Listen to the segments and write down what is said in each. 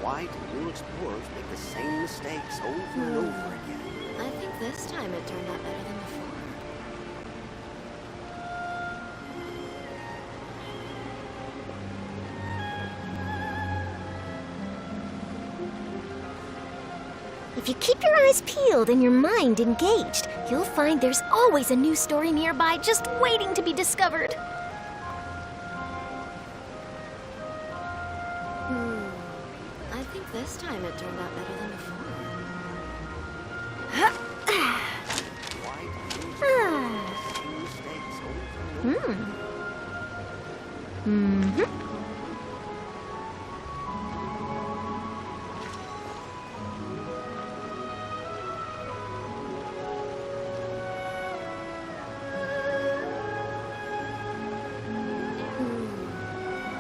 Why do new explorers make the same mistakes over and over again? I think this time it turned out better than before. If you keep your eyes peeled and your mind engaged, you'll find there's always a new story nearby just waiting to be discovered. I think this time it turned out better than before. Why do new explorers make the same mistakes over and over again?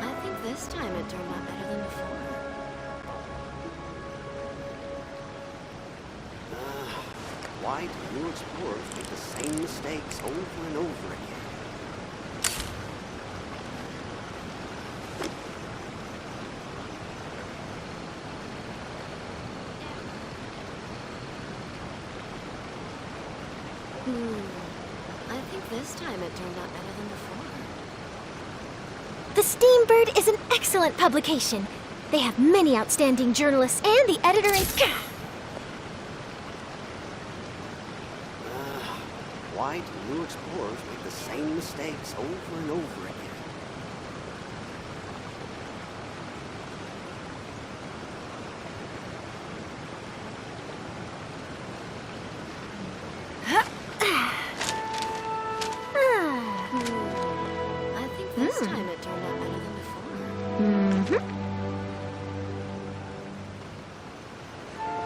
I think this time it turned out better than before. Why do new explorers make the same mistakes over and over again? I think this time it turned out better than before. The Steambird is an excellent publication. They have many outstanding journalists and the editor in... Why do new explorers make the same mistakes over and over again? I think this time it turned out better than before. Why do new explorers make the same mistakes over and over again?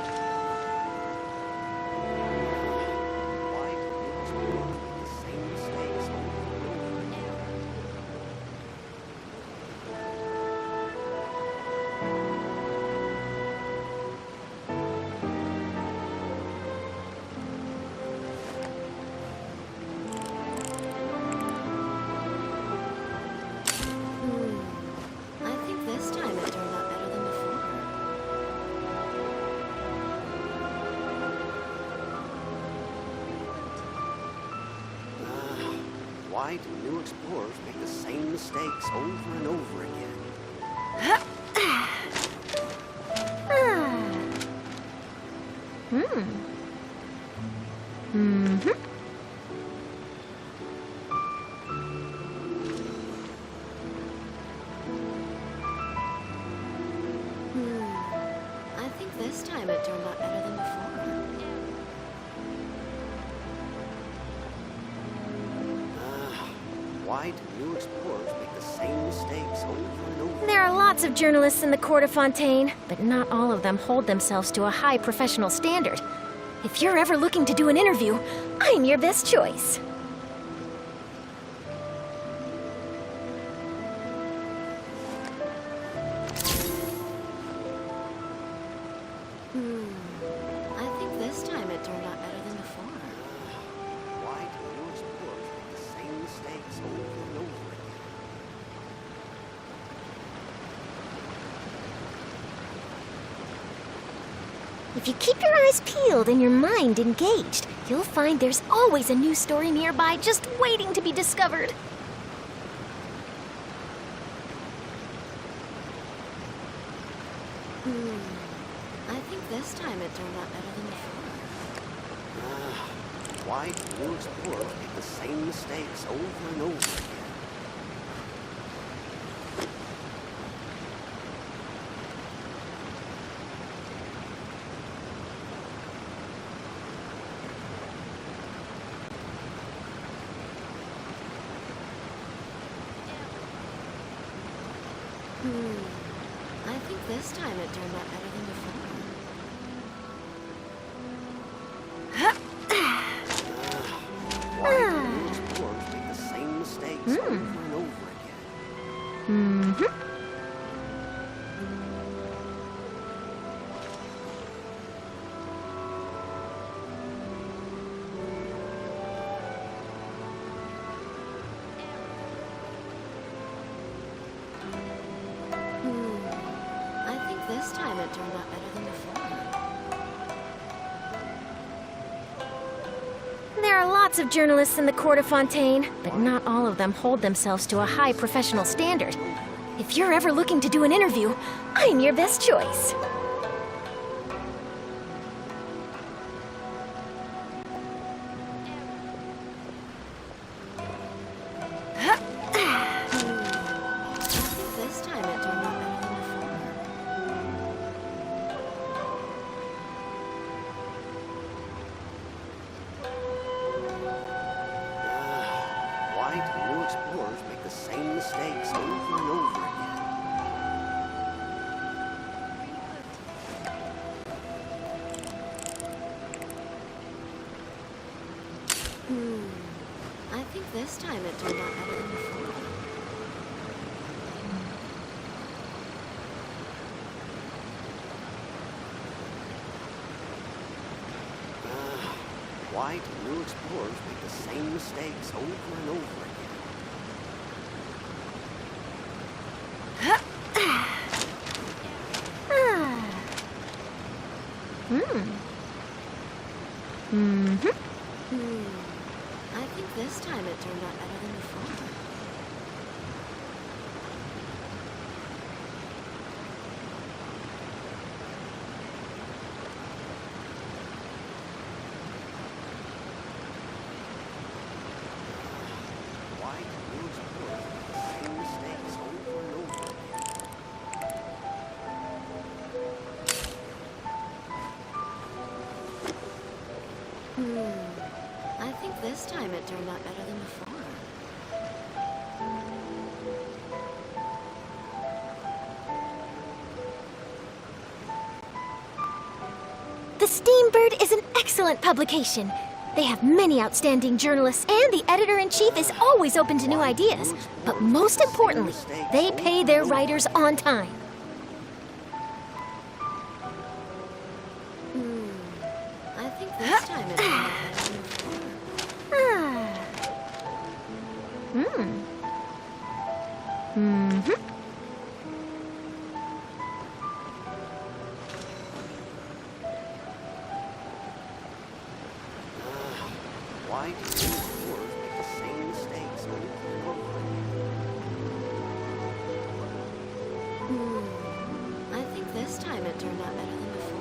I think this time it turned out better than before. Why do new explorers make the same mistakes over and over again? I think this time it turned out better than before. Why do new explorers make the same mistakes over and over? There are lots of journalists in the Court of Fontaine, but not all of them hold themselves to a high professional standard. If you're ever looking to do an interview, I'm your best choice. I think this time it turned out better than before. Why do new explorers make the same mistakes over and over again? If you keep your eyes peeled and your mind engaged, you'll find there's always a new story nearby just waiting to be discovered. I think this time it turned out better than before. Why do new explorers make the same mistakes over and over again? I think this time it turned out better than before. Why do new explorers make the same mistakes over and over again? I think this time it turned out better than before. There are lots of journalists in the court of Fontaine, but not all of them hold themselves to a high professional standard. If you're ever looking to do an interview, I'm your best choice. This time it turned out better than before. Why do new explorers make the same mistakes over and over again? I think this time it turned out better than before. Why do new explorers make the same mistakes over and over again? I think this time it turned out better than before. Why do new explorers make the same mistakes over and over again? I think this time it turned out better than before. The Steambird is an excellent publication. They have many outstanding journalists, and the editor-in-chief is always open to new ideas. But most importantly, they pay their writers on time. I think this time it turned out better than before. Why do new explorers make the same mistakes over and over again? I think this time it turned out better than before.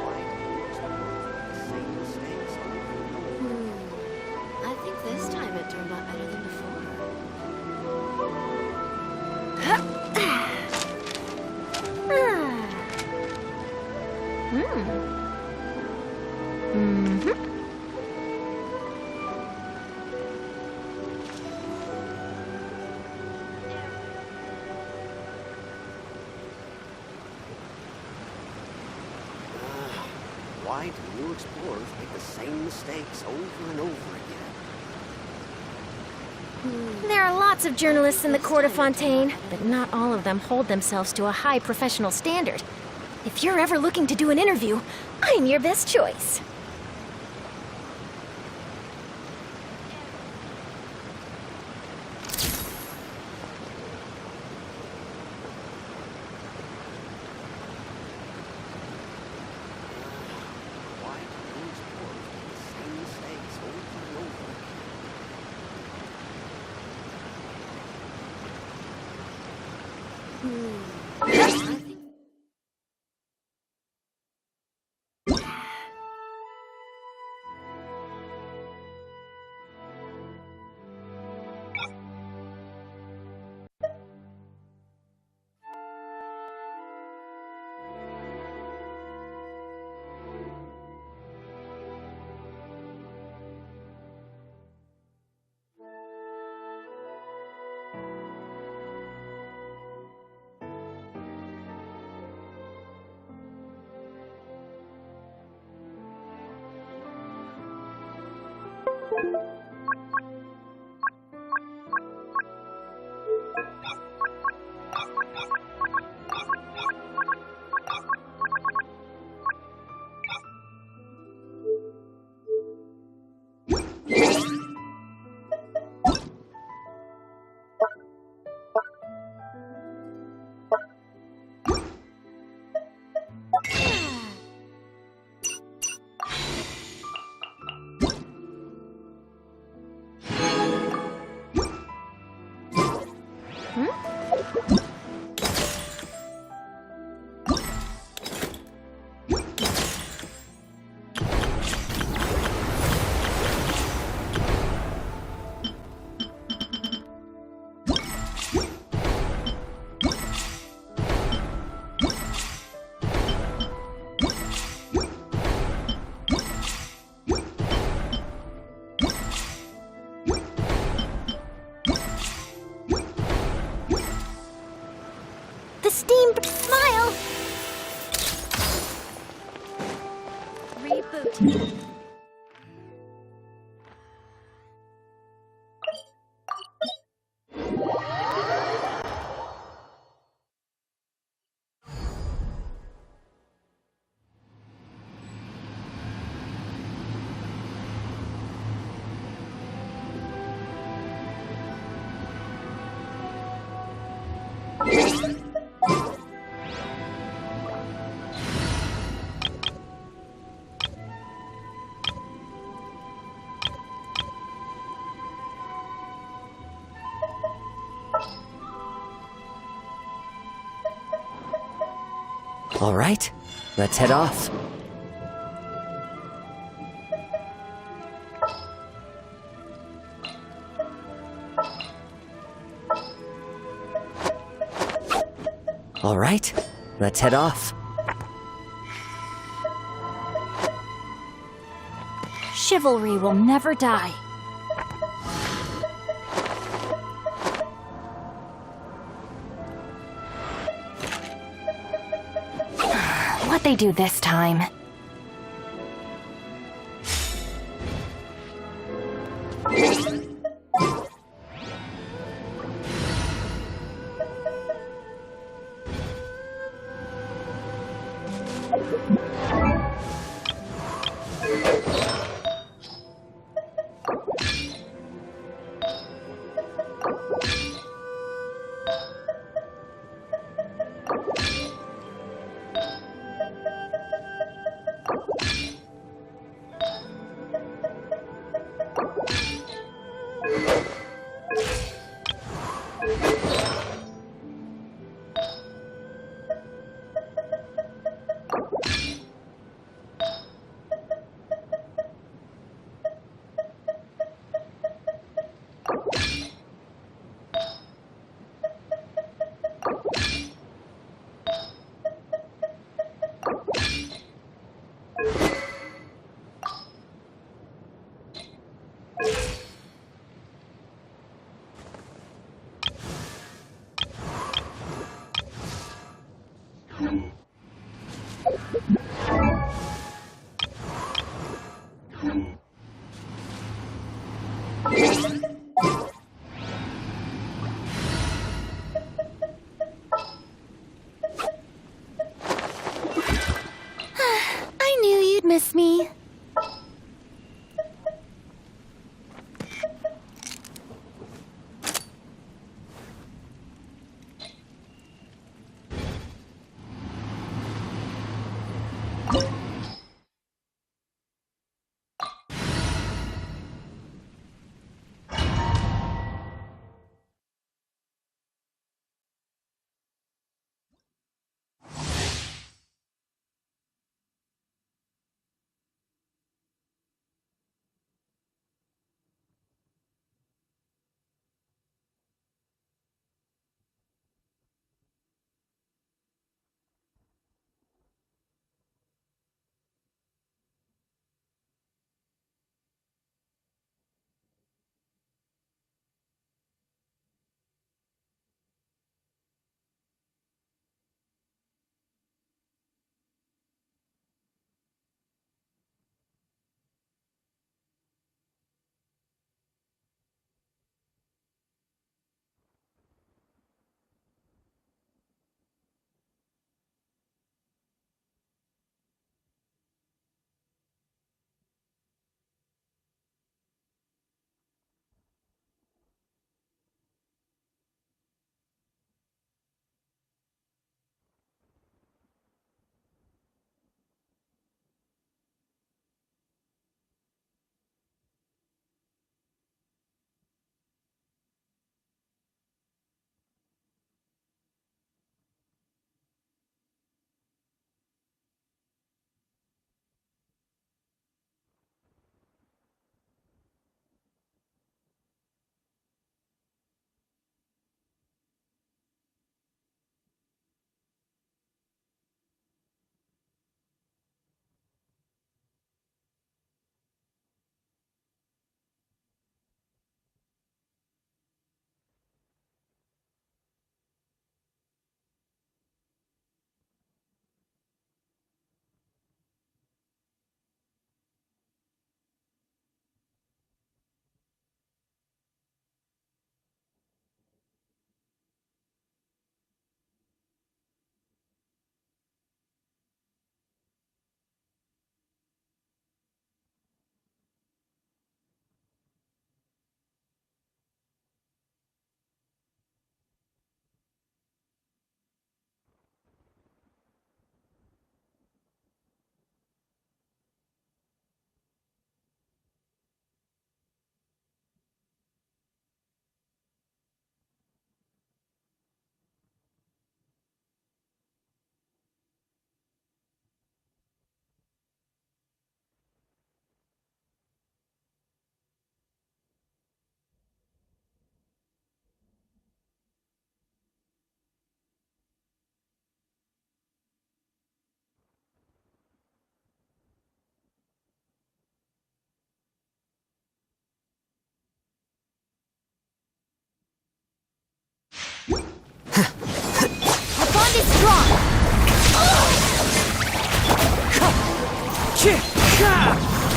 Why do new explorers make the same mistakes over and over? I think this time it turned out better than before. Why do new explorers make the same mistakes over and over again? There are lots of journalists in the court of Fontaine, but not all of them hold themselves to a high professional standard. If you're ever looking to do an interview, I'm your best choice. I think The steam smile! reboot. All right, let's head off. All right, let's head off. Chivalry will never die. What they do this time?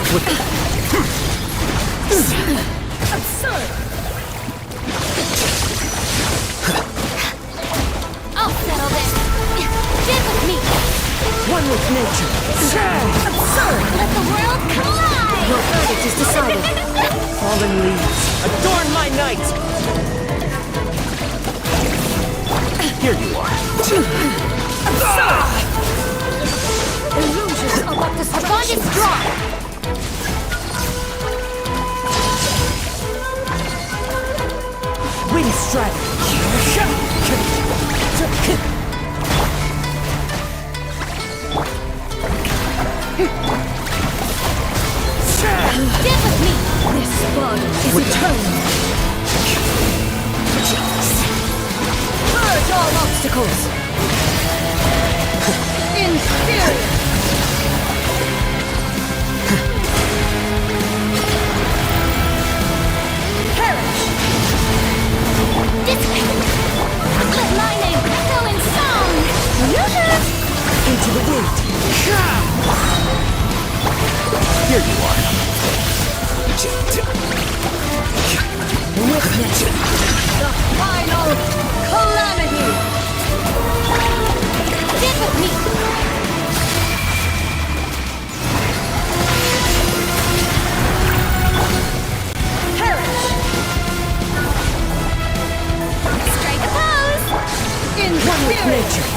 Absurd! I'll settle this. Get with me. One with nature. Absurd! Let the world collide! Your verdict is decided. Fallen leaves, adorn my night! Here you are. Illusions are but distractions. Our bond is strong. Wind strike. Get with me. This bond is eternal. Purge all obstacles. Inferior. Perish. Dissipate. Let my name echo in song. Into the wind. Here you are. Witness the final calamity. Get with me. Perish. Strike a pose. In One with spirit. nature.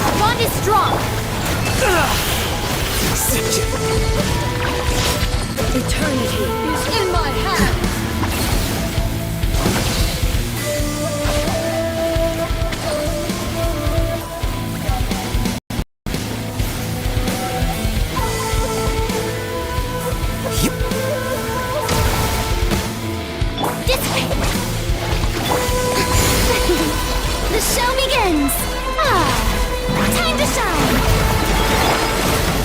Our bond is strong. Eternity is in my hand. Dissipate. The show begins. Time to shine.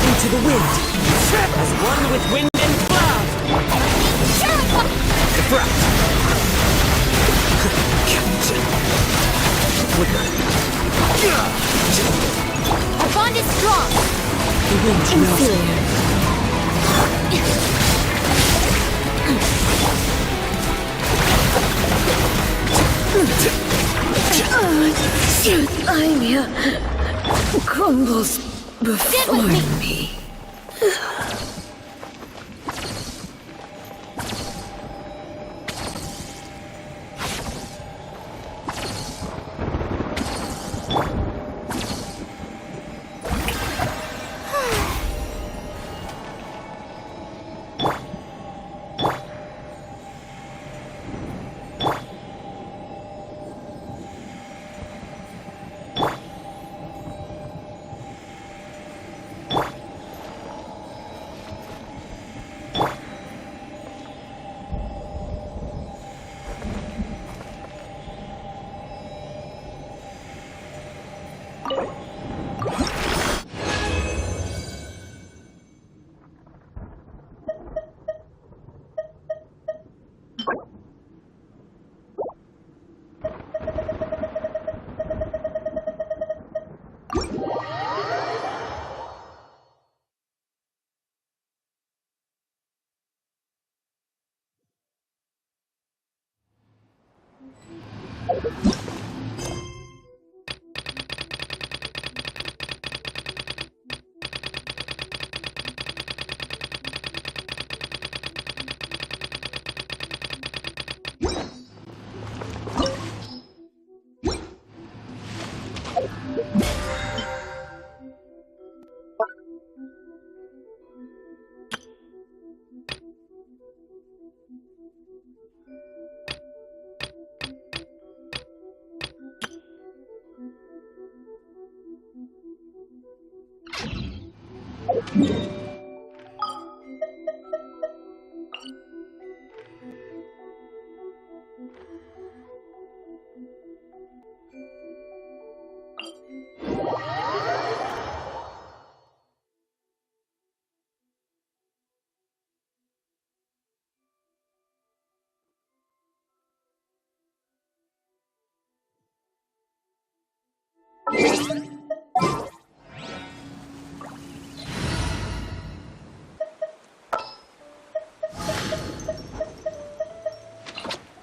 Into the wind. As one with wind and cloud. Defract. Our bond is strong. The wind melts. Anya crumbles before me. me.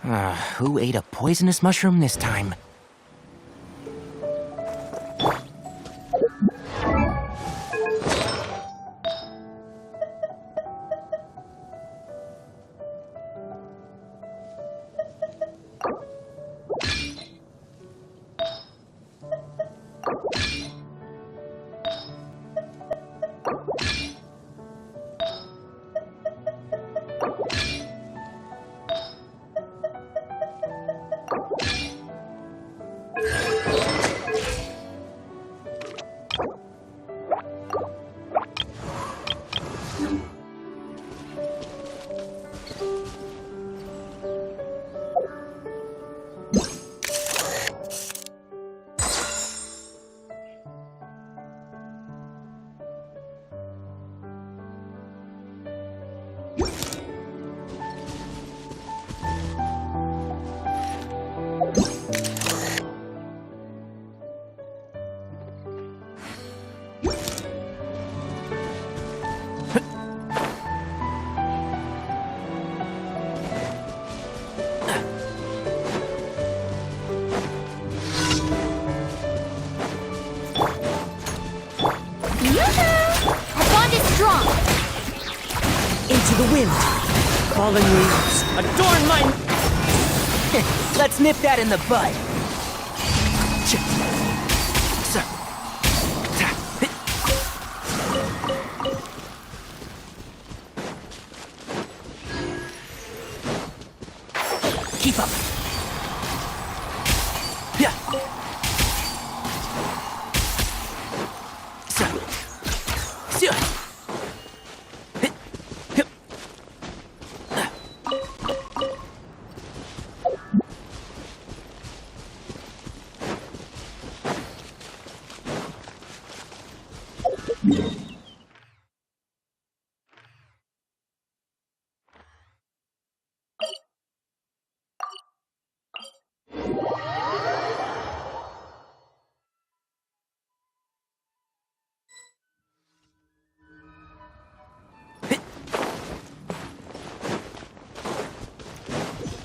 Who ate a poisonous mushroom this time? Into the wind. Fallen leaves adorn my... Let's nip that in the bud. Keep up. Yeah.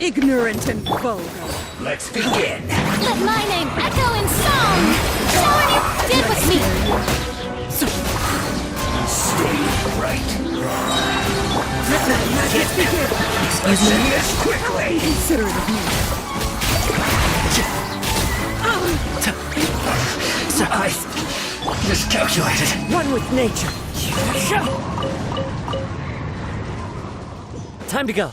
Ignorant and vulgar. Let's begin. Let my name echo in song! Show what you did with me! Stay right. Let's begin. Excuse me? This quickly. Considerate of me. I miscalculated. One with nature. Time to go.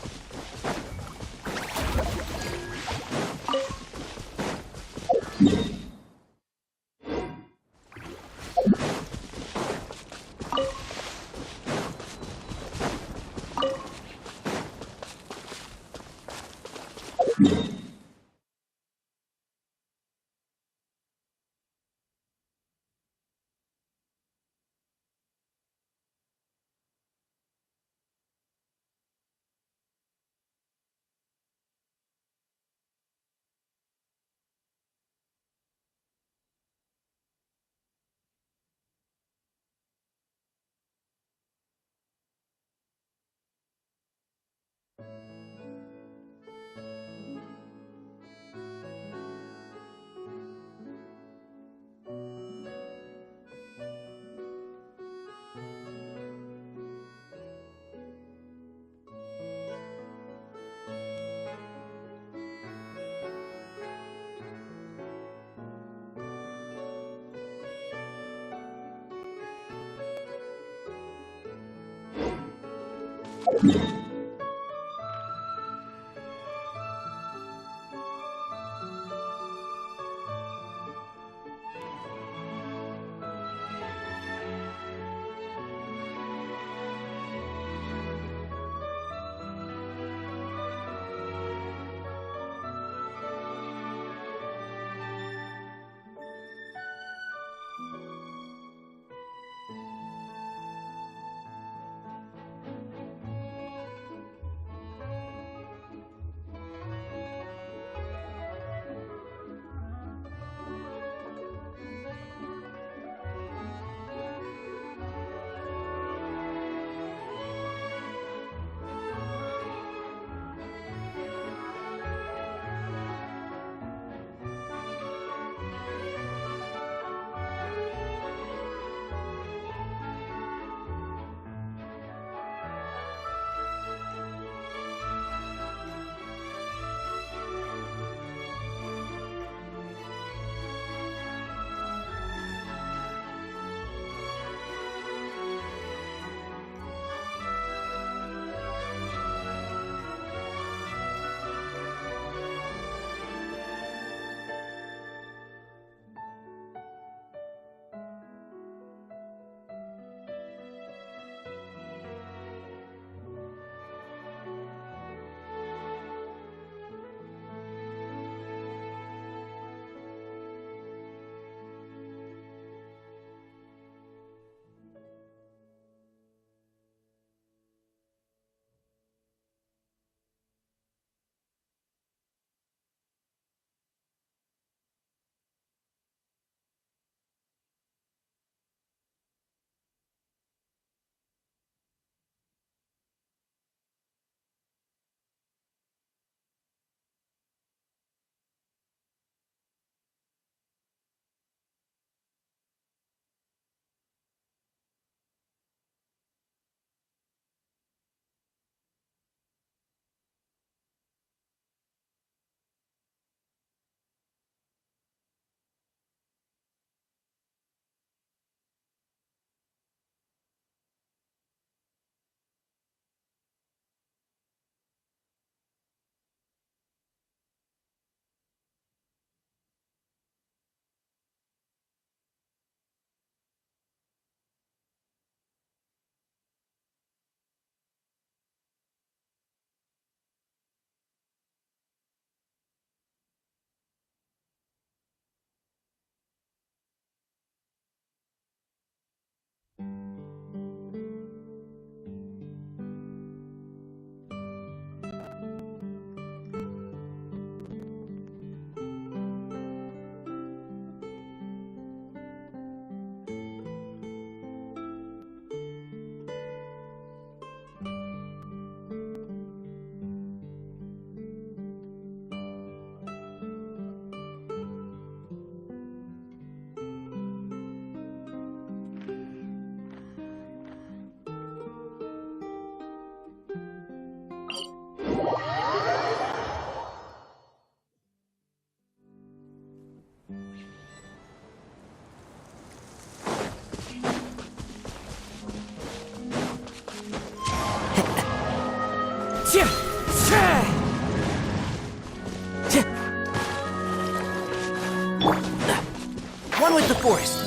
One with the forest.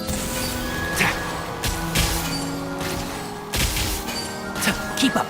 Keep up.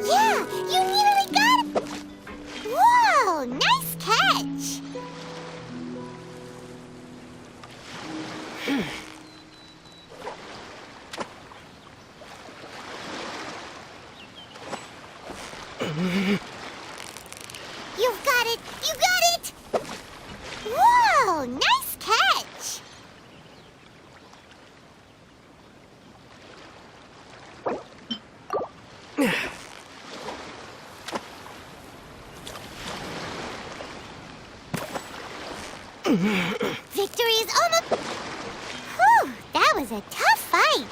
Yeah, you nearly got it! Whoa, nice catch! You've got it! You got it! Whoa, nice catch! Victory is almost... Whew, that was a tough fight.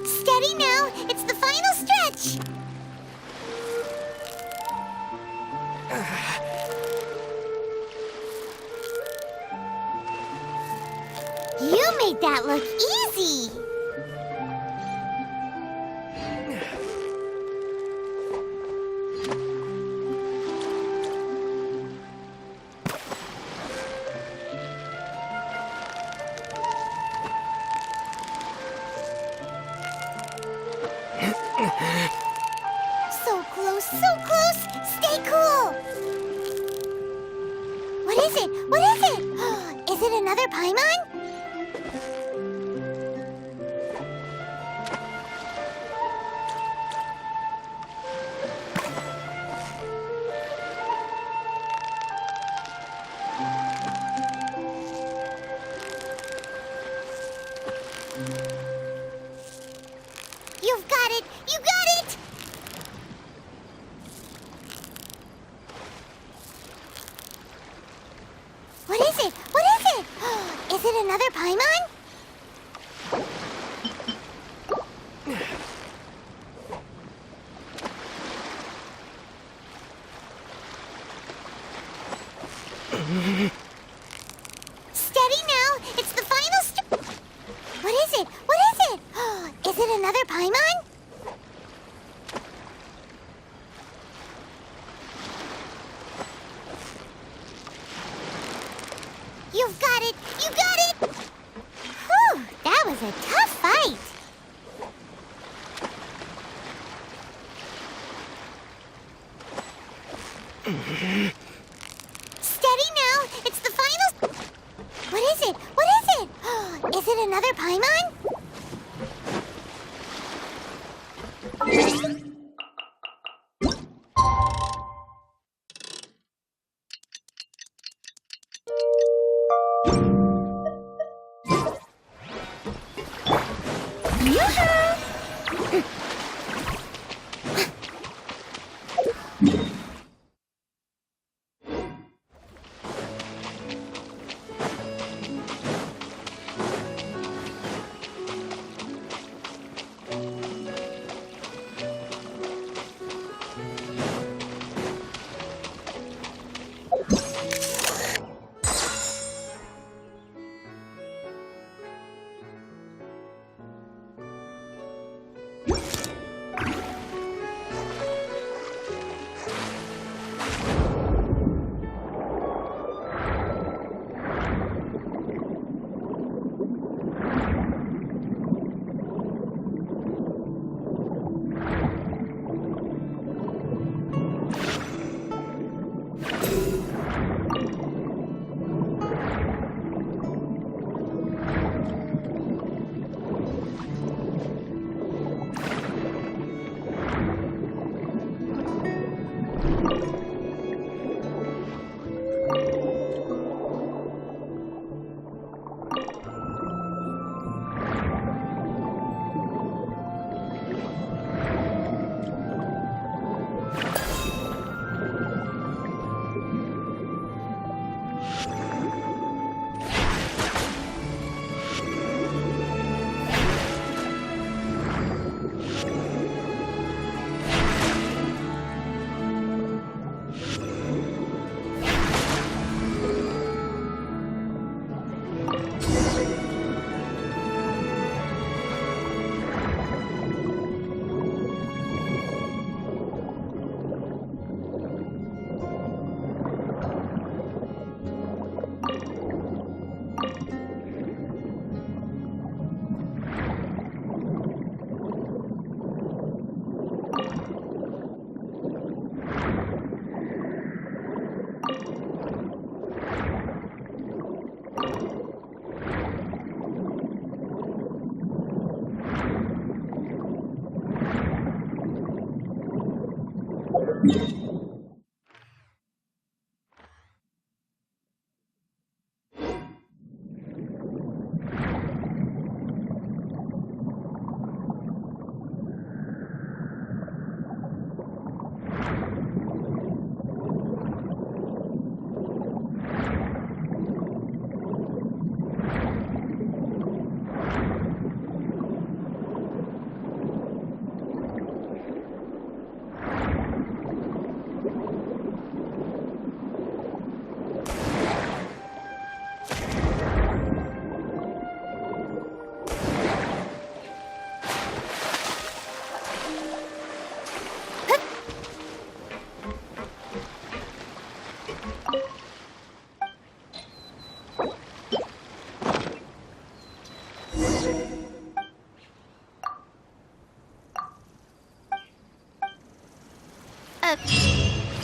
Steady now, it's the final stretch. You made that look easy. So close, so close. Stay cool. What is it? What is it? Is it another Paimon? You've got it! You got it! What is it? What is it? Is it another Paimon? Steady now! It's the final What is it? What is it? Is it another Paimon? You've got it! You got it! Whew, that was a tough fight. Steady now! It's the final... What is it? What is it? Is it another Paimon?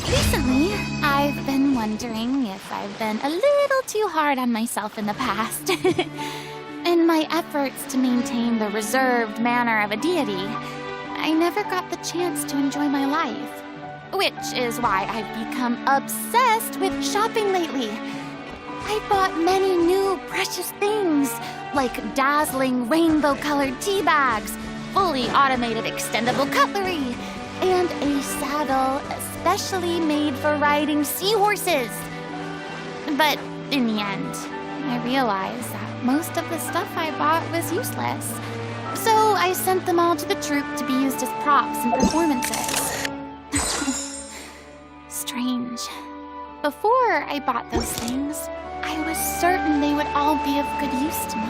Recently, I've been wondering if I've been a little too hard on myself in the past. In my efforts to maintain the reserved manner of a deity, I never got the chance to enjoy my life. Which is why I've become obsessed with shopping lately. I bought many new precious things, like dazzling rainbow-colored tea bags, fully automated extendable cutlery, and a saddle especially made for riding seahorses. But in the end, I realized that most of the stuff I bought was useless. So I sent them all to the troupe to be used as props in performances. Strange. Before I bought those things, I was certain they would all be of good use to me.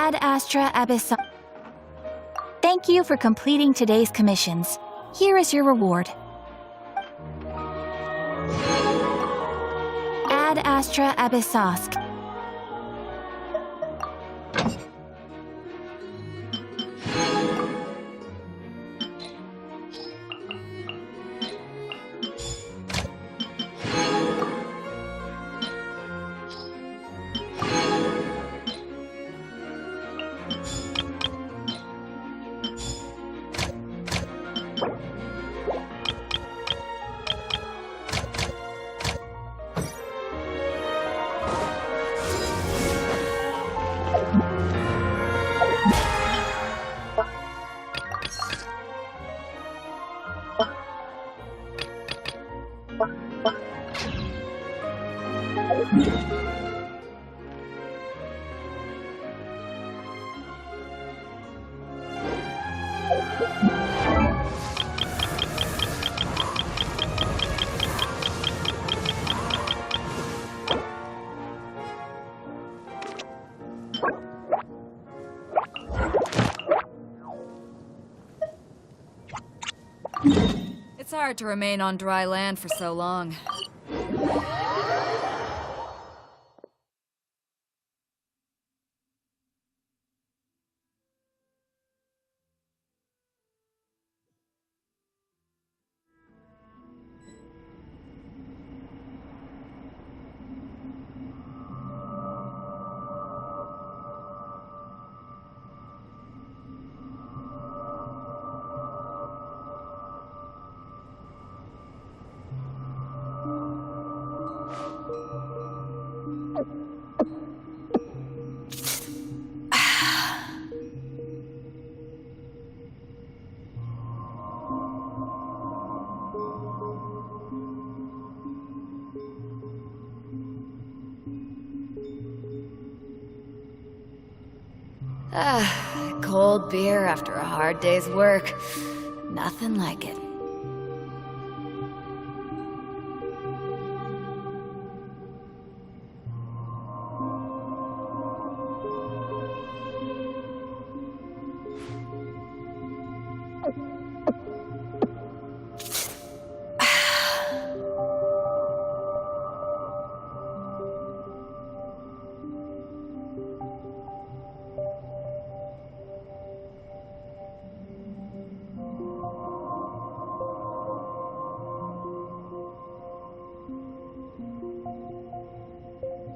Ad Astra Abyssal. Thank you for completing today's commissions. Here is your reward. Ad Astra Abyssosk. It's hard to remain on dry land for so long. Cold beer after a hard day's work. Nothing like it.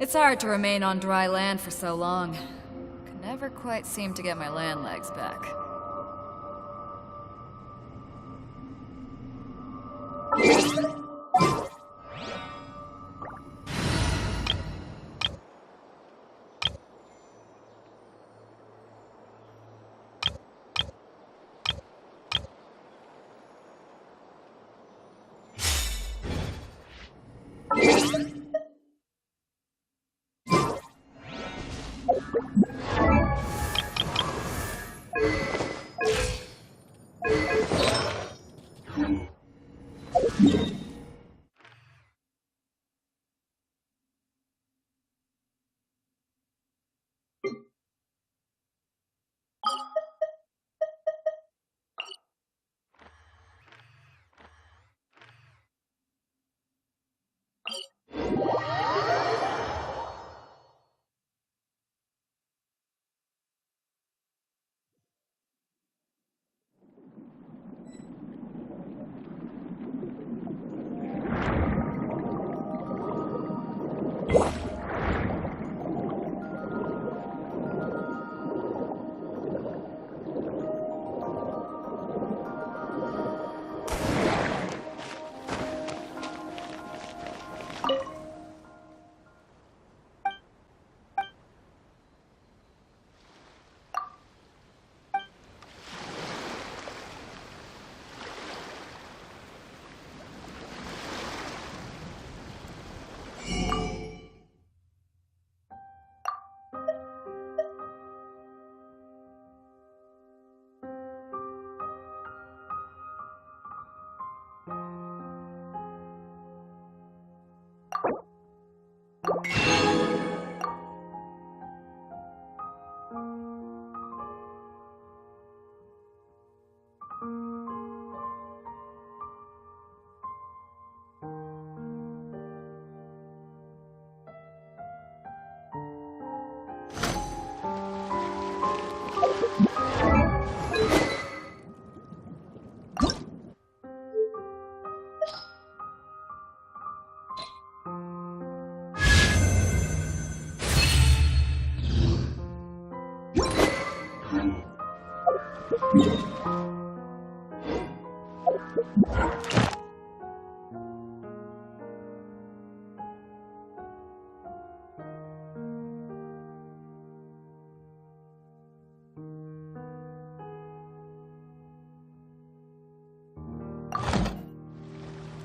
It's hard to remain on dry land for so long. Could never quite seem to get my land legs back.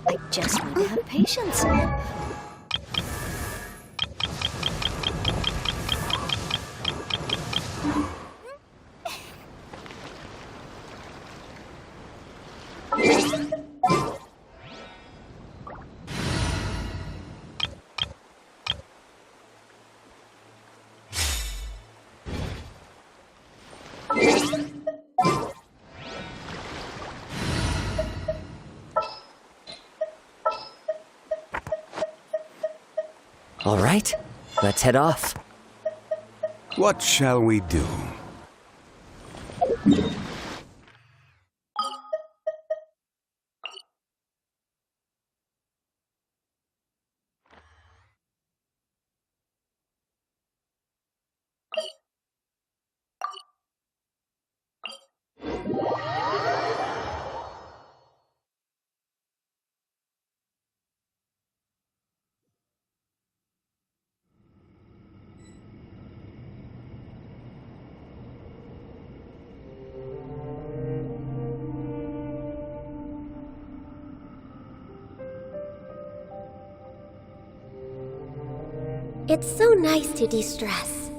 I just need to have patience. All right, let's head off. What shall we do? It's so nice to de-stress.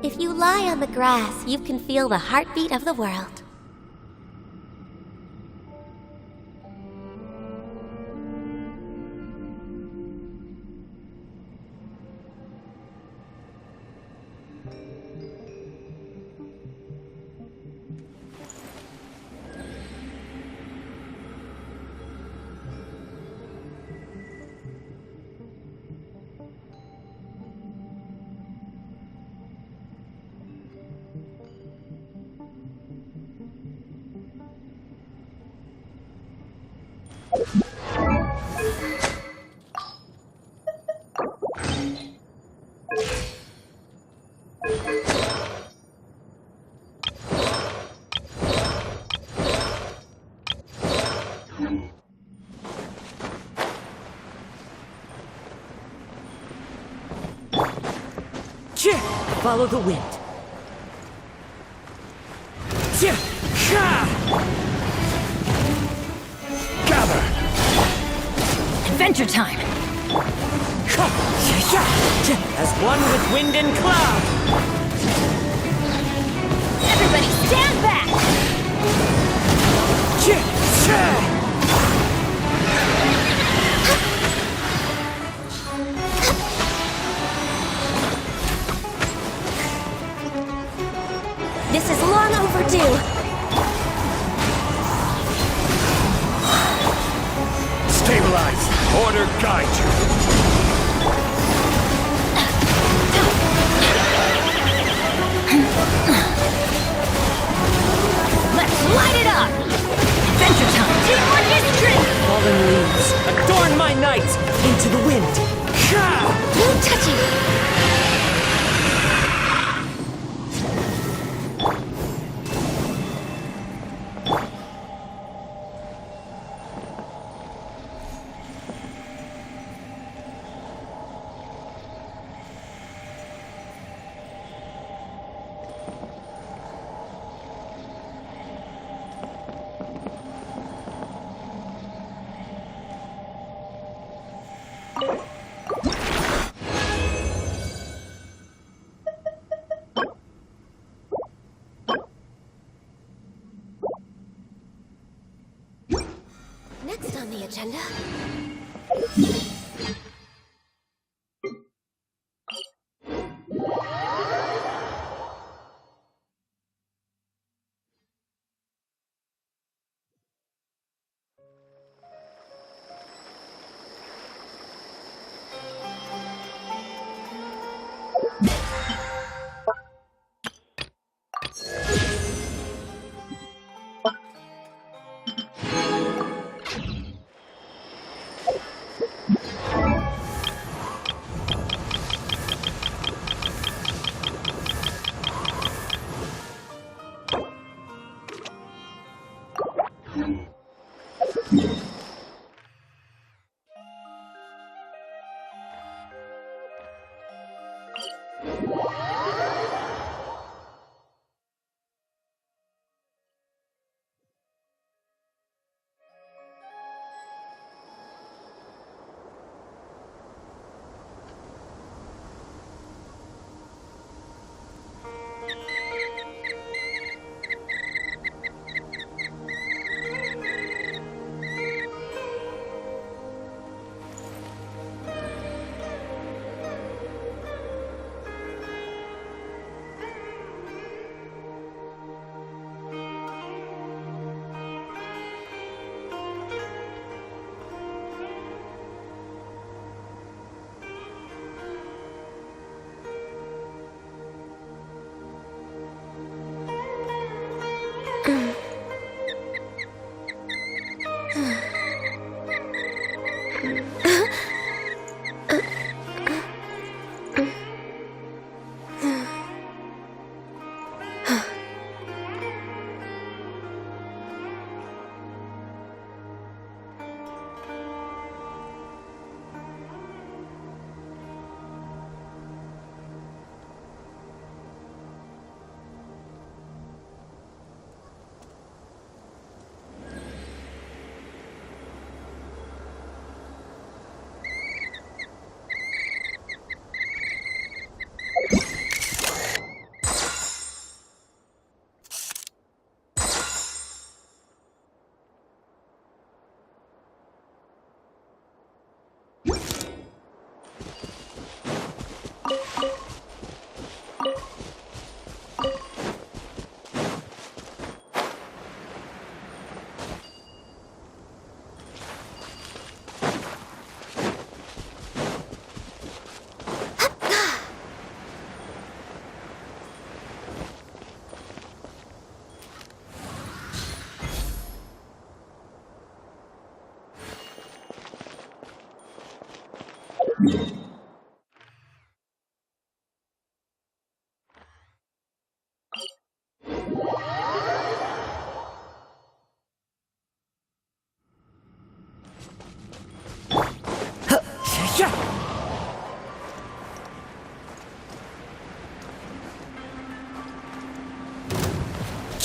If you lie on the grass, you can feel the heartbeat of the world. Follow the wind. Gather! Adventure time! As one with wind and cloud! Everybody stand back! This is long overdue. Stabilize! Order guide you! Let's light it up! Adventure time! Teamwork is strength! Fallen leaves, adorn my night! Into the wind! Won't touch you! Next on the agenda.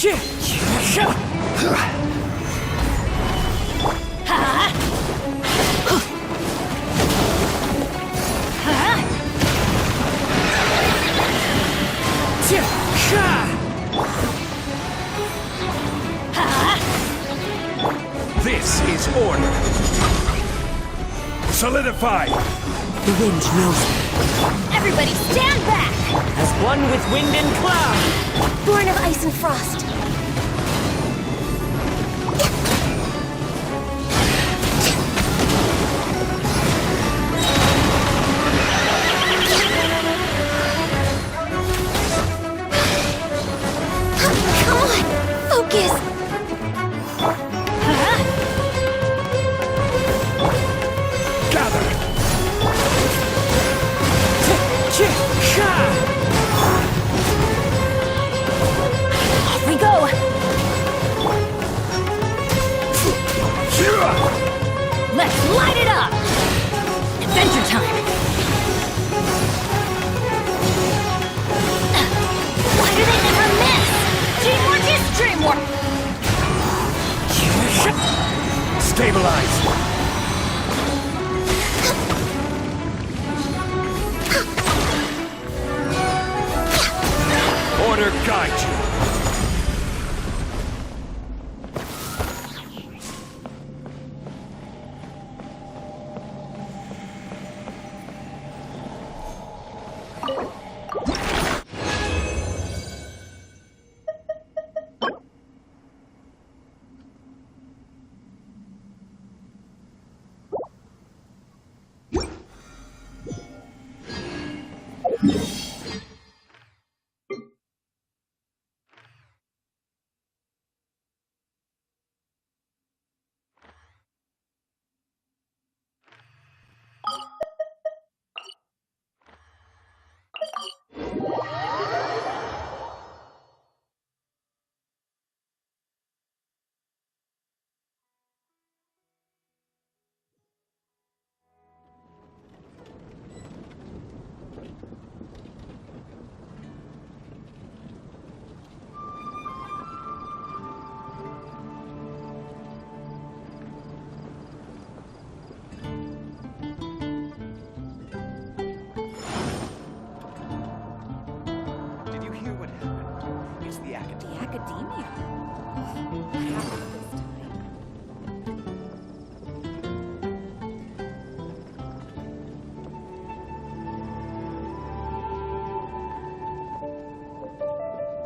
This is order. Solidify. The wind knows me. Everybody stand back! As one with wind and cloud. Born of ice and frost. Come on! Focus! Gather. Off we go! Let's light it up! Adventure time! Why do they never miss? Teamwork is dreamwork! Stabilize. Order guide you. Did you hear what happened? It's the academy. The academia. What happened this time?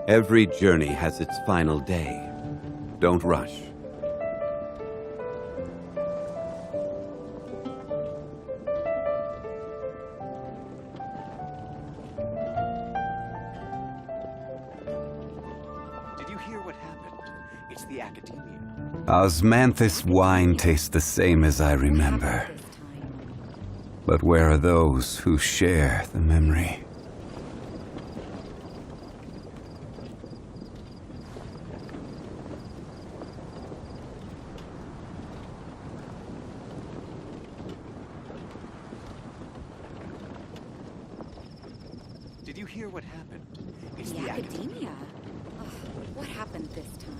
Every journey has its final day. Don't rush. Did you hear what happened? It's the academia. Osmanthus wine tastes the same as I remember. This time. But where are those who share the memory? Did you hear what happened? It's The academia. What happened this time?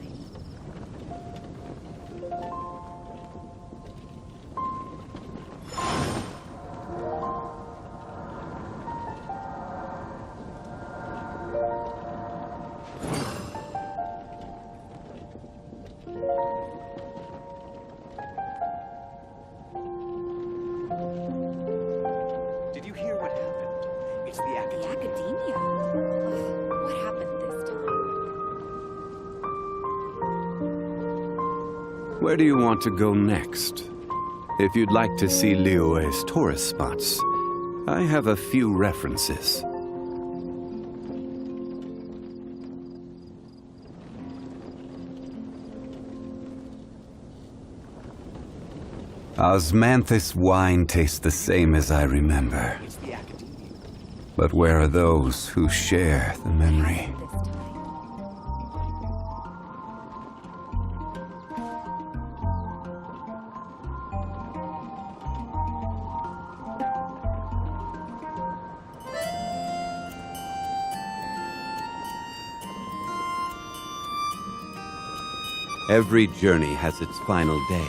Did you hear what happened? It's the The academia. academia. What happened this time? Where do you want to go next? If you'd like to see Liyue's tourist spots, I have a few references. Osmanthus wine tastes the same as I remember. It's the academia. But where are those who share the memory? This time. Every journey has its final day.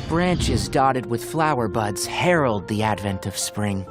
Branches dotted with flower buds herald the advent of spring.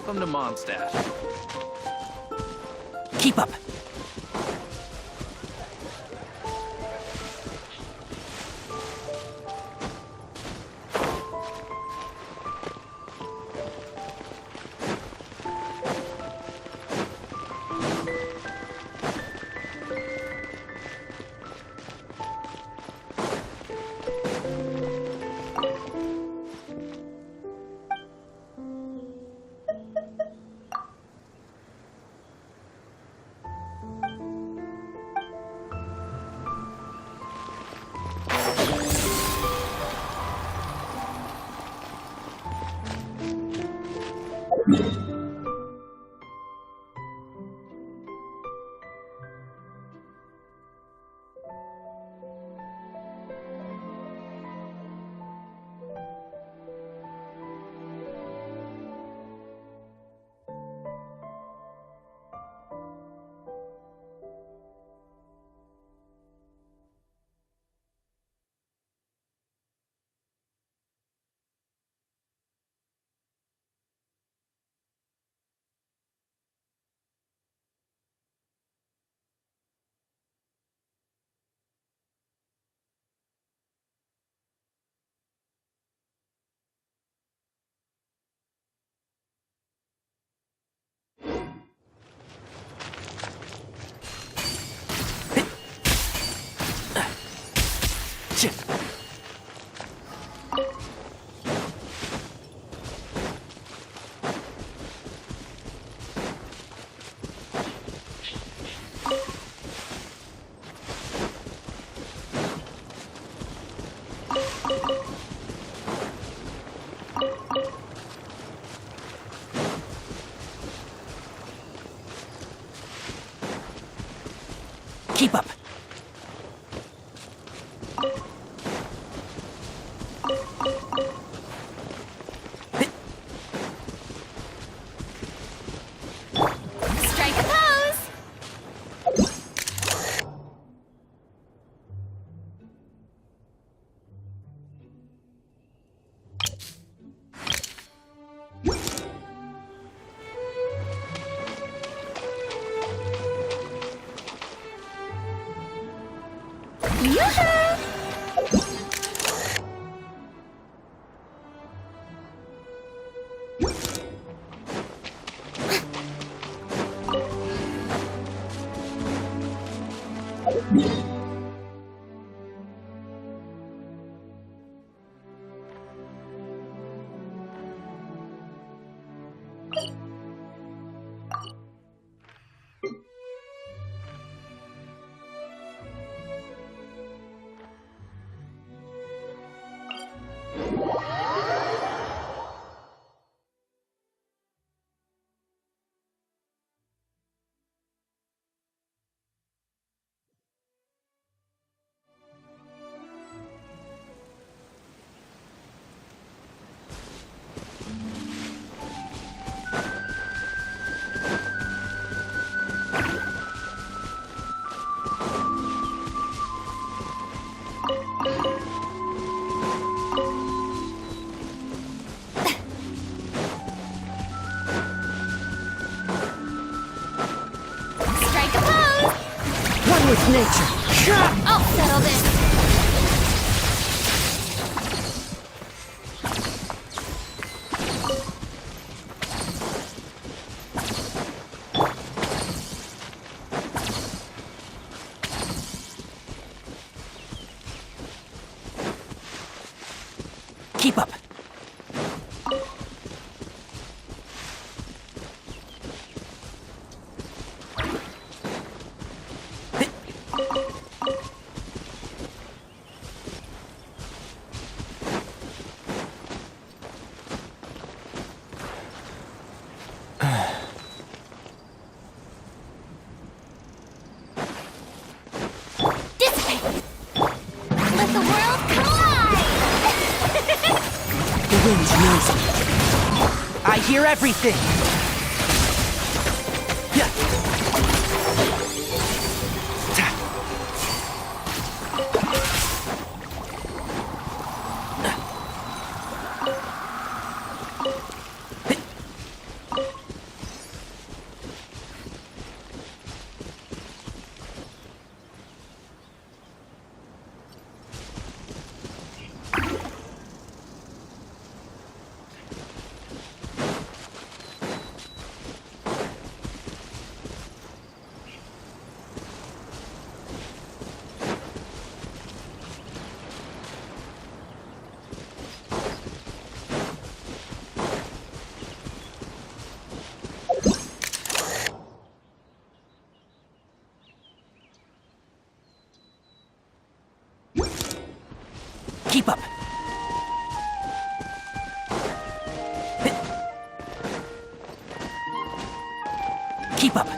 Welcome to Mondstadt. Keep up. Keep up. Strike a pose! One with nature. I'll settle this. Keep up. Dissipate. Let the world collide. The wind knows me. I hear everything. Yeah. Keep up. Keep up.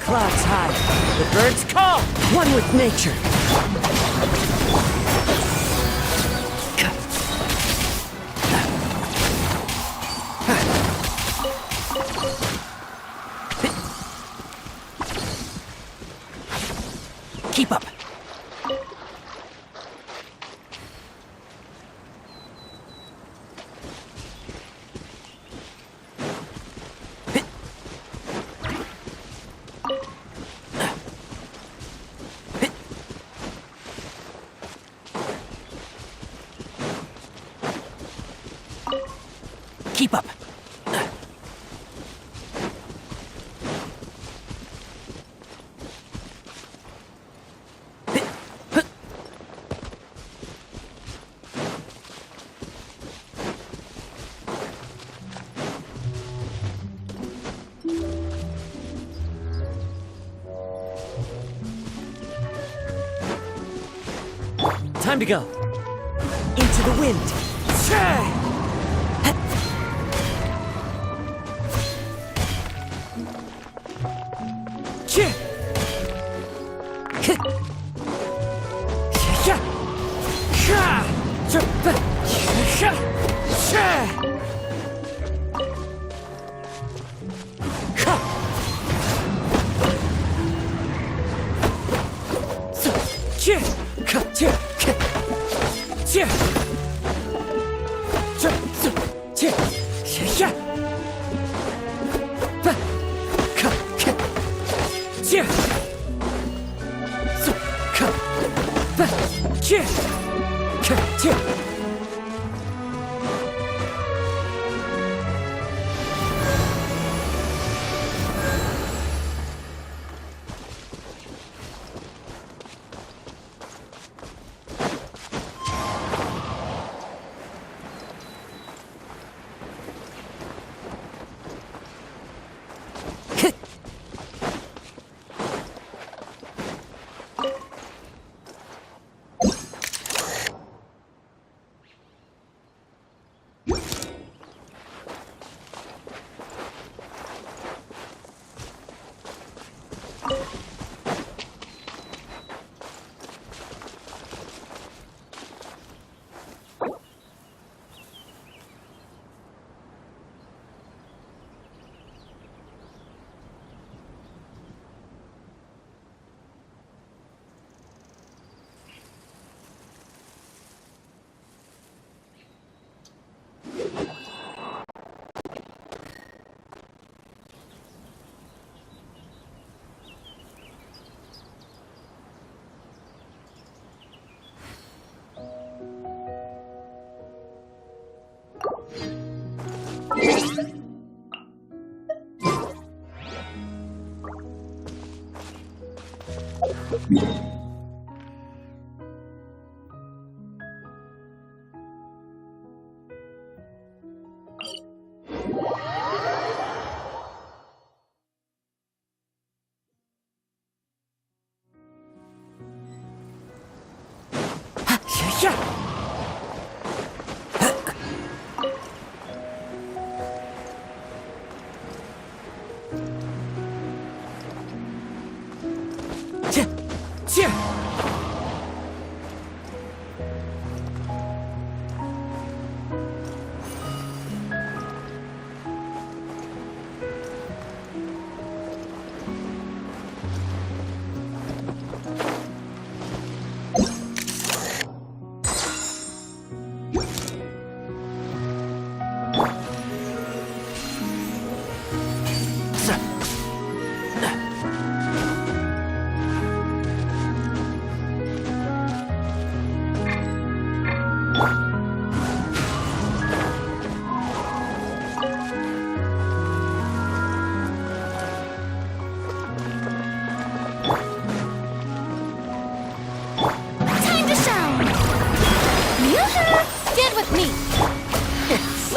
Clouds high. The birds call. One with nature. Keep up. Keep up. Time to go. Into the wind.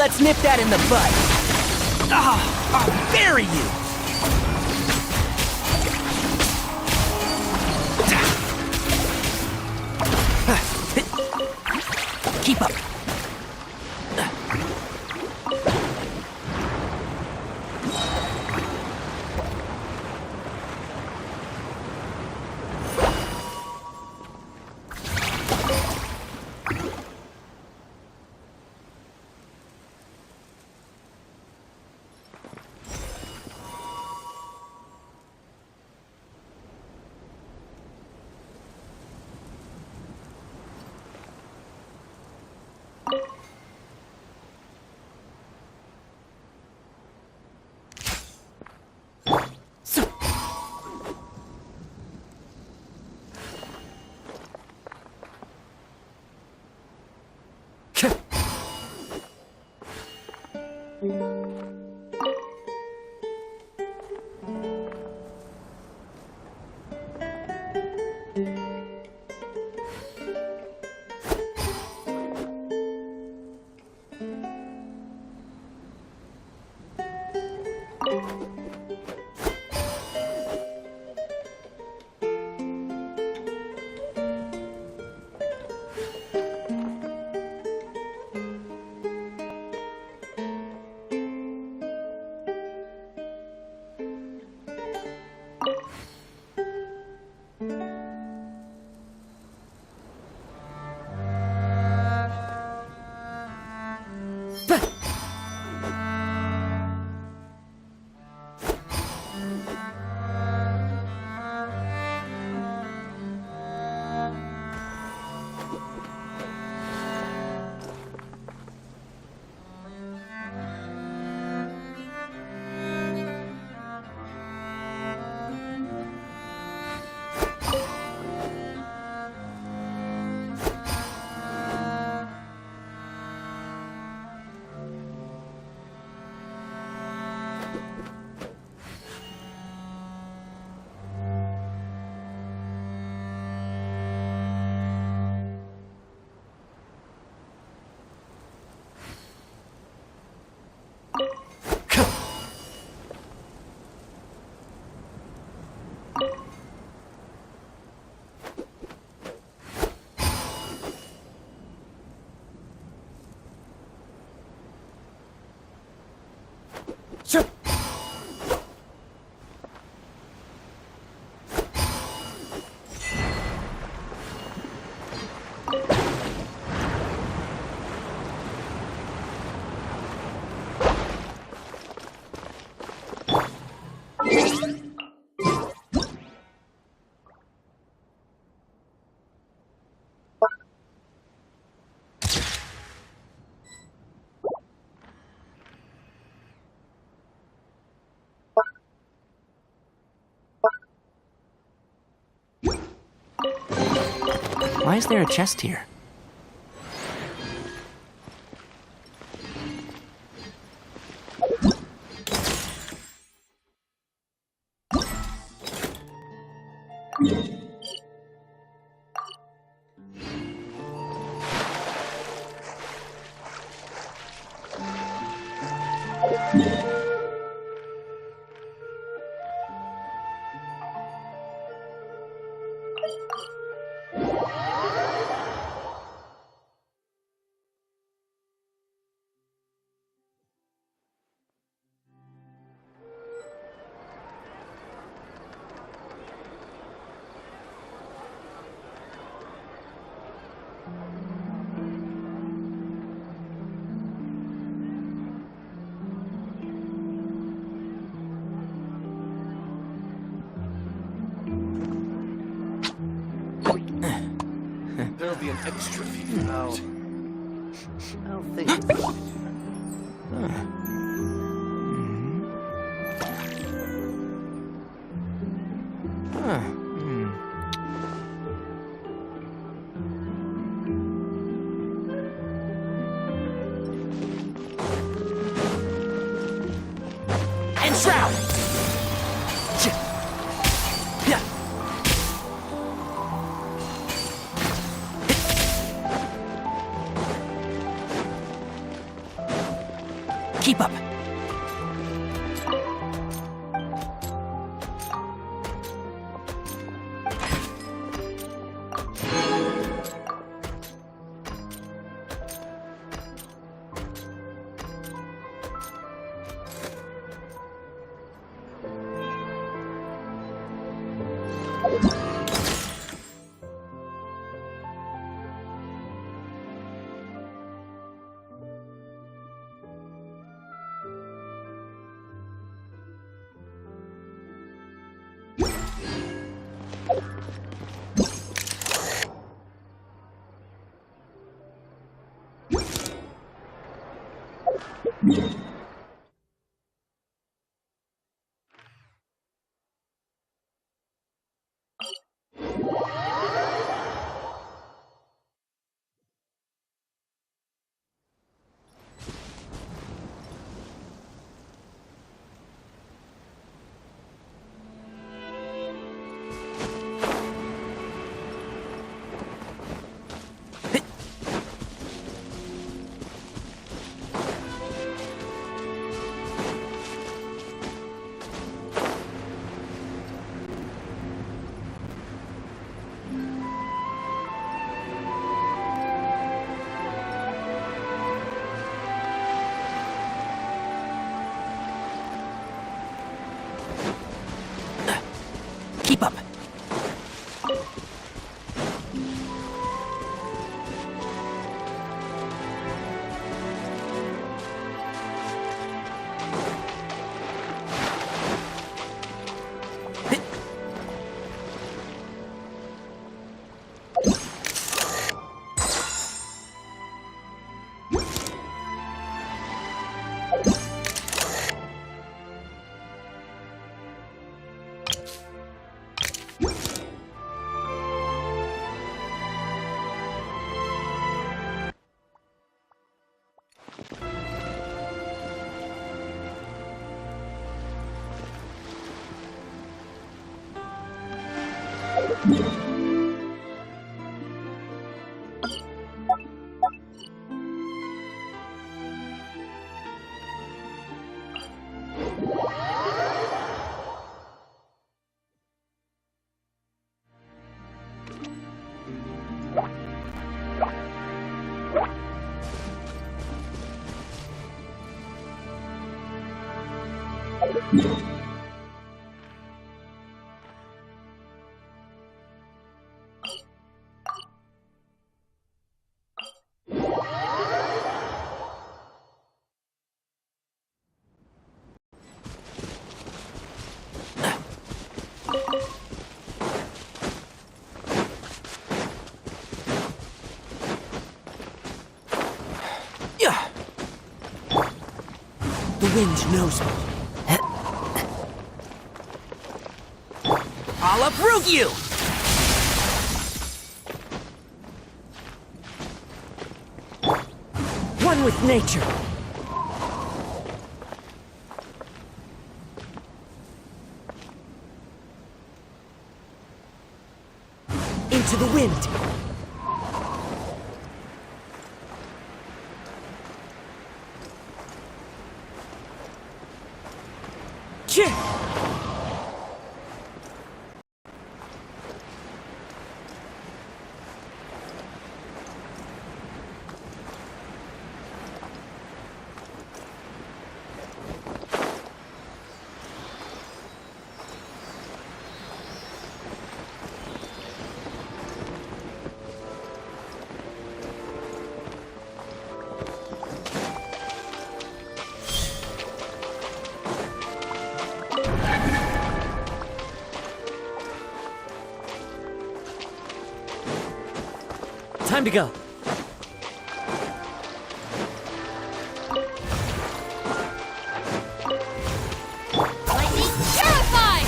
Let's nip that in the bud. I'll bury you! Keep up. Why is there a chest here? There'll be an extra few. I'll think about it. Enshroud! Keep up. Keep up. The wind knows me. I'll uproot you! One with nature. Into the wind. Time to go. Lightning terrified!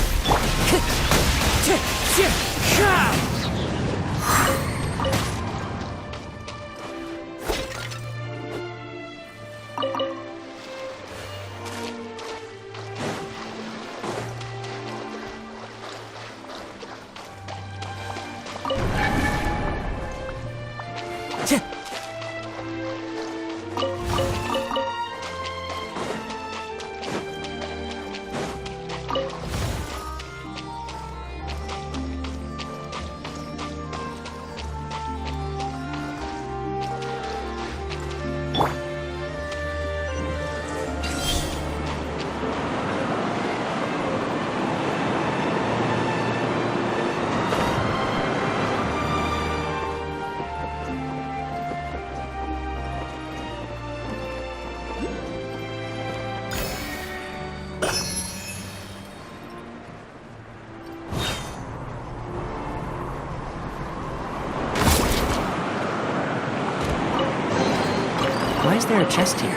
Why is there a chest here?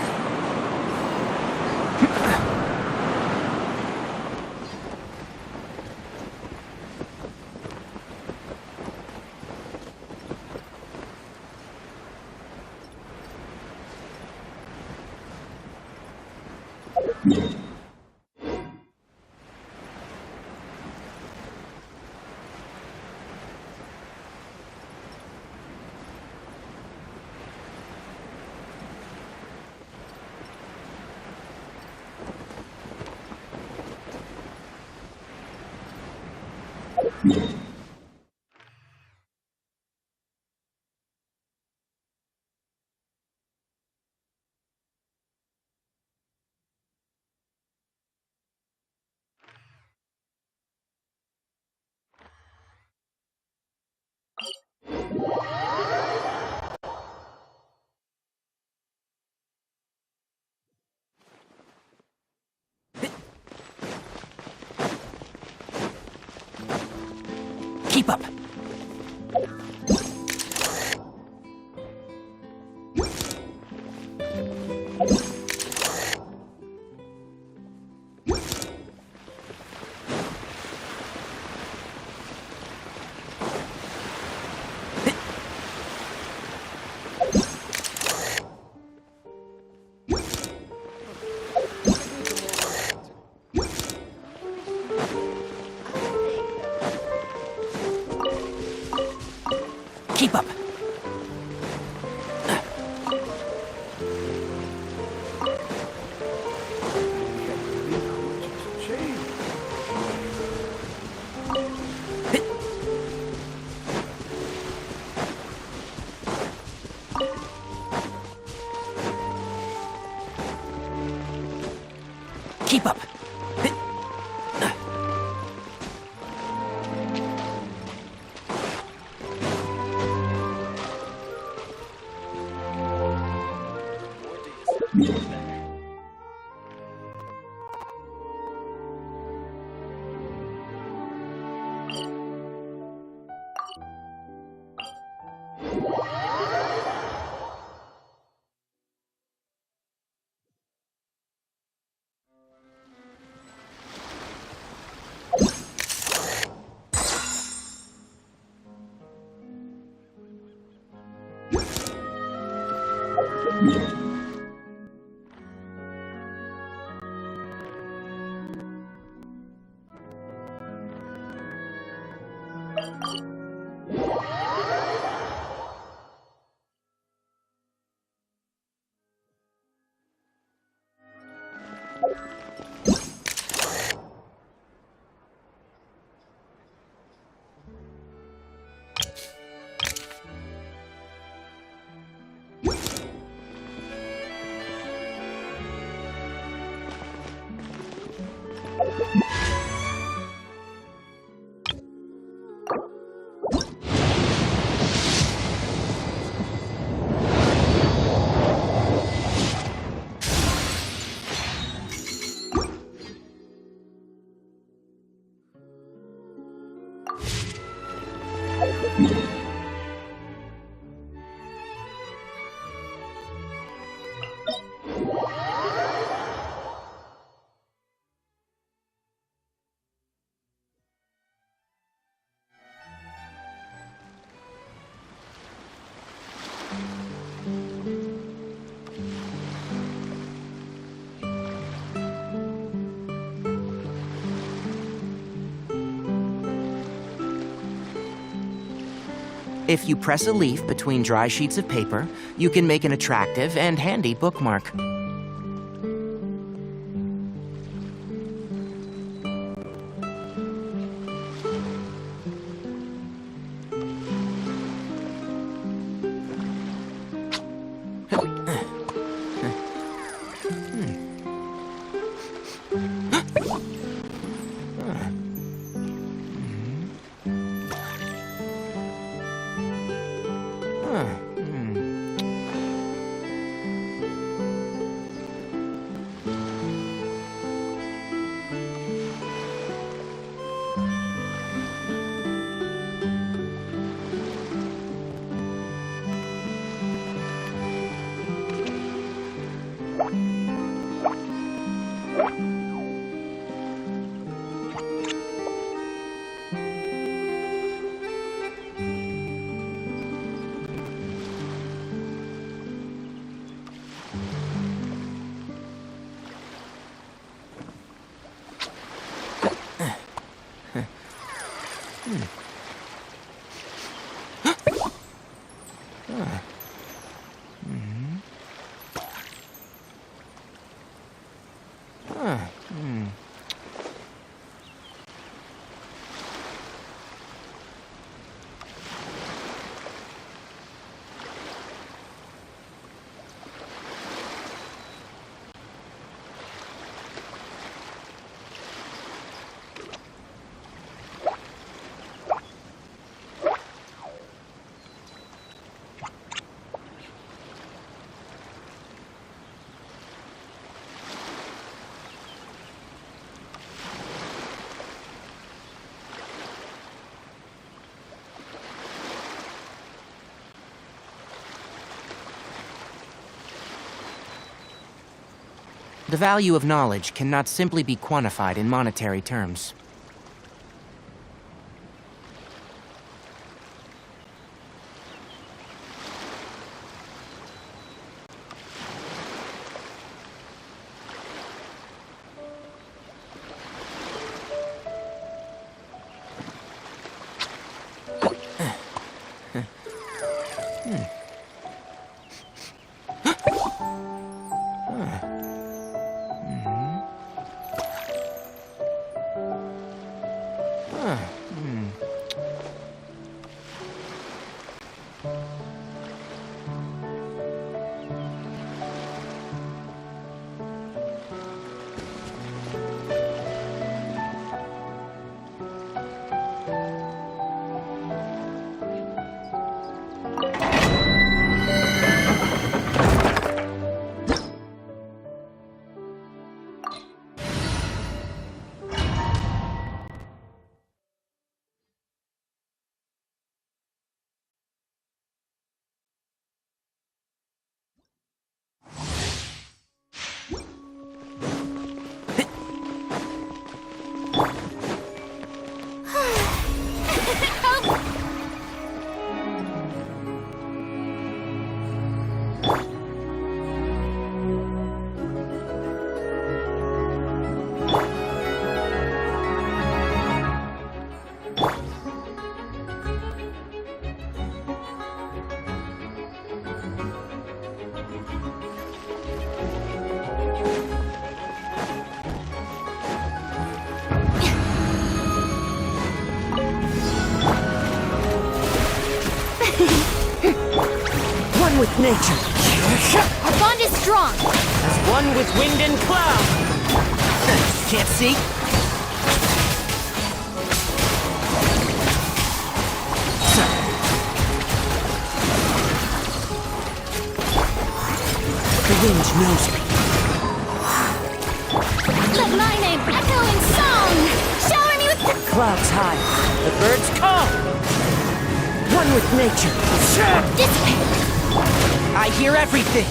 Keep up. Keep up. Keep up. If you press a leaf between dry sheets of paper, you can make an attractive and handy bookmark. The value of knowledge cannot simply be quantified in monetary terms. One with nature. Our bond is strong. As one with wind and cloud. Can't see? wind knows me. Let my name echo in song! Shower me with the Clouds high, the birds call. One with nature. dissipate! I hear everything.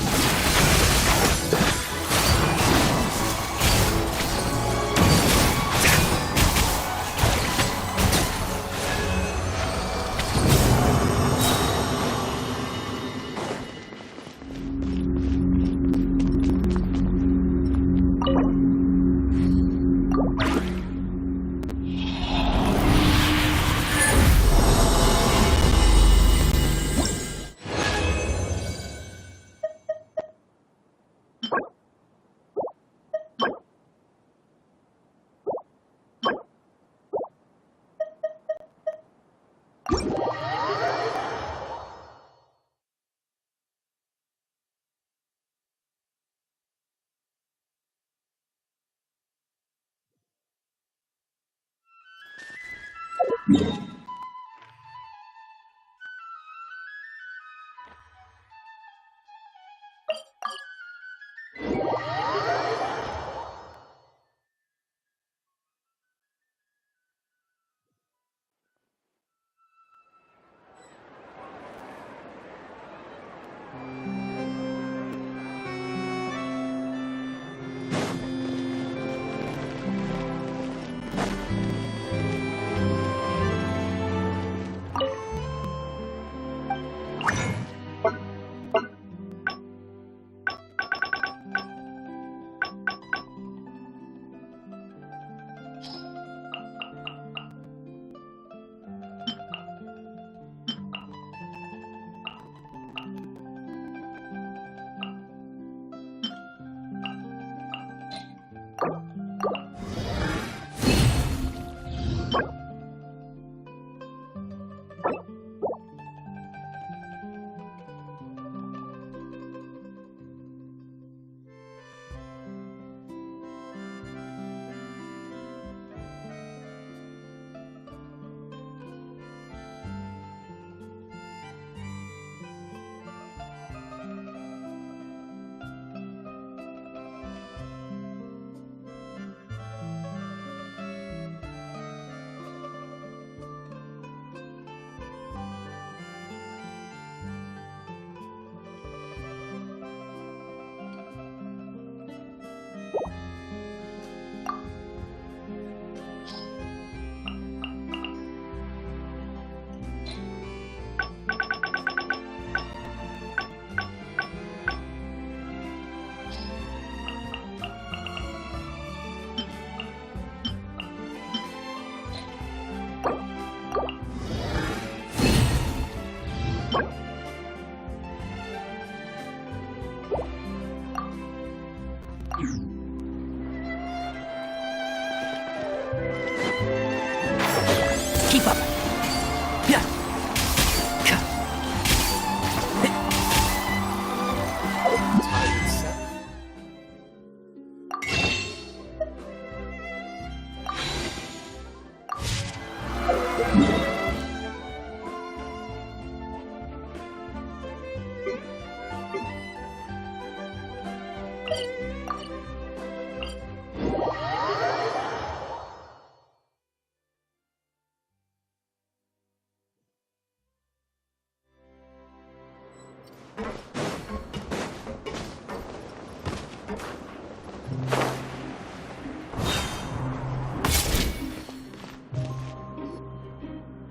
Keep up. Yeah.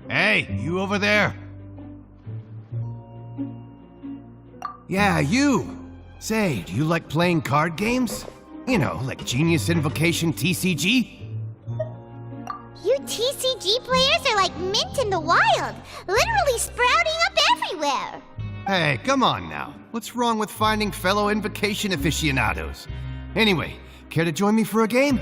Hey, you over there? Yeah, you. Say, do you like playing card games? You know, like Genius Invocation TCG? You TCG players are like mint in the wild, literally sprouting up everywhere. Hey, come on now. What's wrong with finding fellow Invocation aficionados? Anyway, care to join me for a game?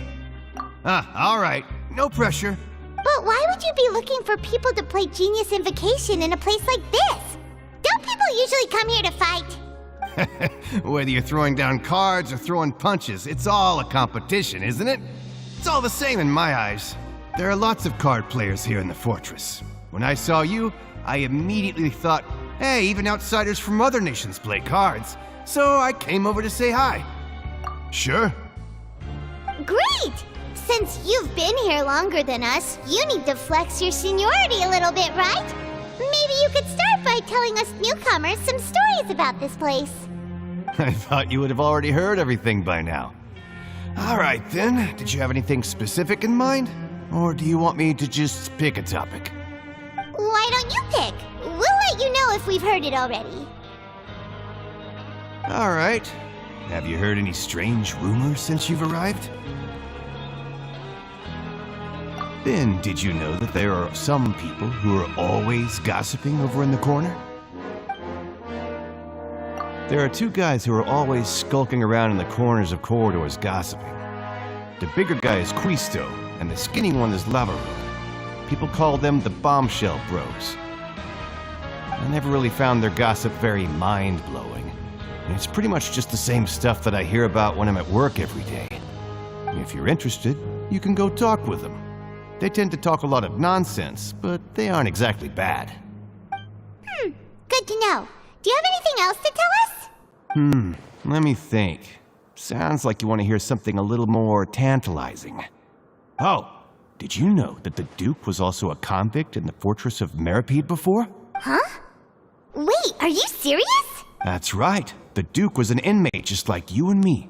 All right. No pressure. But why would you be looking for people to play Genius Invocation in a place like this? Don't people usually come here to fight? Whether you're throwing down cards or throwing punches, it's all a competition, isn't it? It's all the same in my eyes. There are lots of card players here in the fortress. When I saw you, I immediately thought, hey, even outsiders from other nations play cards. so I came over to say hi. Sure. Great! Since you've been here longer than us, you need to flex your seniority a little bit, right? Maybe you could start by telling us newcomers some stories about this place. I thought you would have already heard everything by now. All right, then. Did you have anything specific in mind? Or do you want me to just pick a topic? Why don't you pick? We'll let you know if we've heard it already. All right. Have you heard any strange rumors since you've arrived? Then, did you know that there are some people who are always gossiping over in the corner? There are two guys who are always skulking around in the corners of corridors gossiping. The bigger guy is Quisto, and the skinny one is Lavaro. People call them the Bombshell Bros. I never really found their gossip very mind-blowing, and it's pretty much just the same stuff that I hear about when I'm at work every day. If you're interested, you can go talk with them. They tend to talk a lot of nonsense, but they aren't exactly bad. Good to know. Do you have anything else to tell us? Let me think. Sounds like you want to hear something a little more tantalizing. Oh, did you know that the Duke was also a convict in the fortress of Meripede before? Huh? Wait, are you serious? That's right. The Duke was an inmate just like you and me.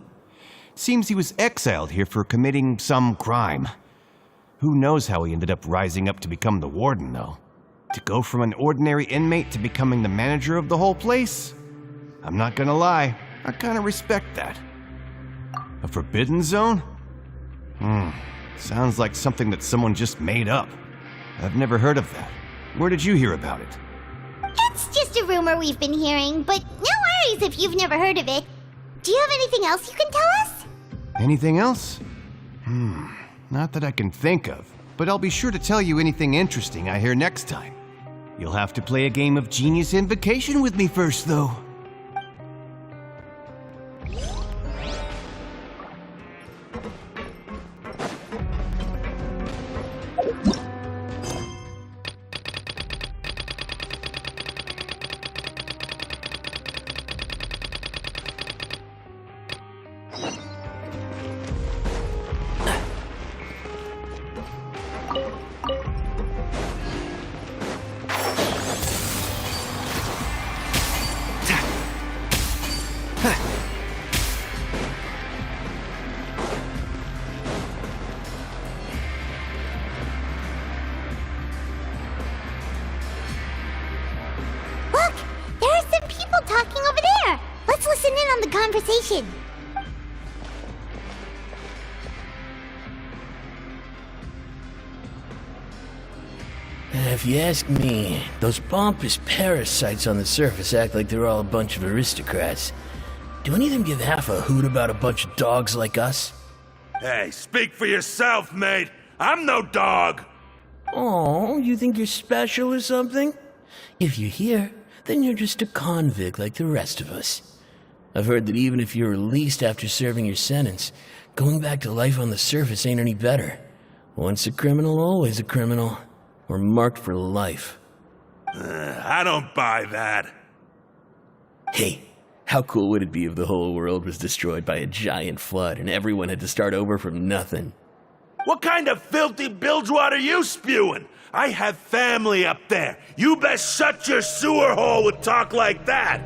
Seems he was exiled here for committing some crime. Who knows how he ended up rising up to become the warden, though? To go from an ordinary inmate to becoming the manager of the whole place? I'm not gonna lie, I kinda respect that. A forbidden zone? Sounds like something that someone just made up. I've never heard of that. Where did you hear about it? It's just a rumor we've been hearing, but no worries if you've never heard of it. Do you have anything else you can tell us? Anything else? Not that I can think of, but I'll be sure to tell you anything interesting I hear next time. You'll have to play a game of Genius Invocation with me first, though. Look! There are some people talking over there! Let's listen in on the conversation. If you ask me, those pompous parasites on the surface act like they're all a bunch of aristocrats. Do any of them give half a hoot about a bunch of dogs like us? Hey, speak for yourself, mate. I'm no dog. Oh, you think you're special or something? If you're here, then you're just a convict like the rest of us. I've heard that even if you're released after serving your sentence, going back to life on the surface ain't any better. Once a criminal, always a criminal. We're marked for life. I don't buy that. Hey, how cool would it be if the whole world was destroyed by a giant flood and everyone had to start over from nothing? What kind of filthy bilgewater are you spewing? I have family up there. You best shut your sewer hole with talk like that.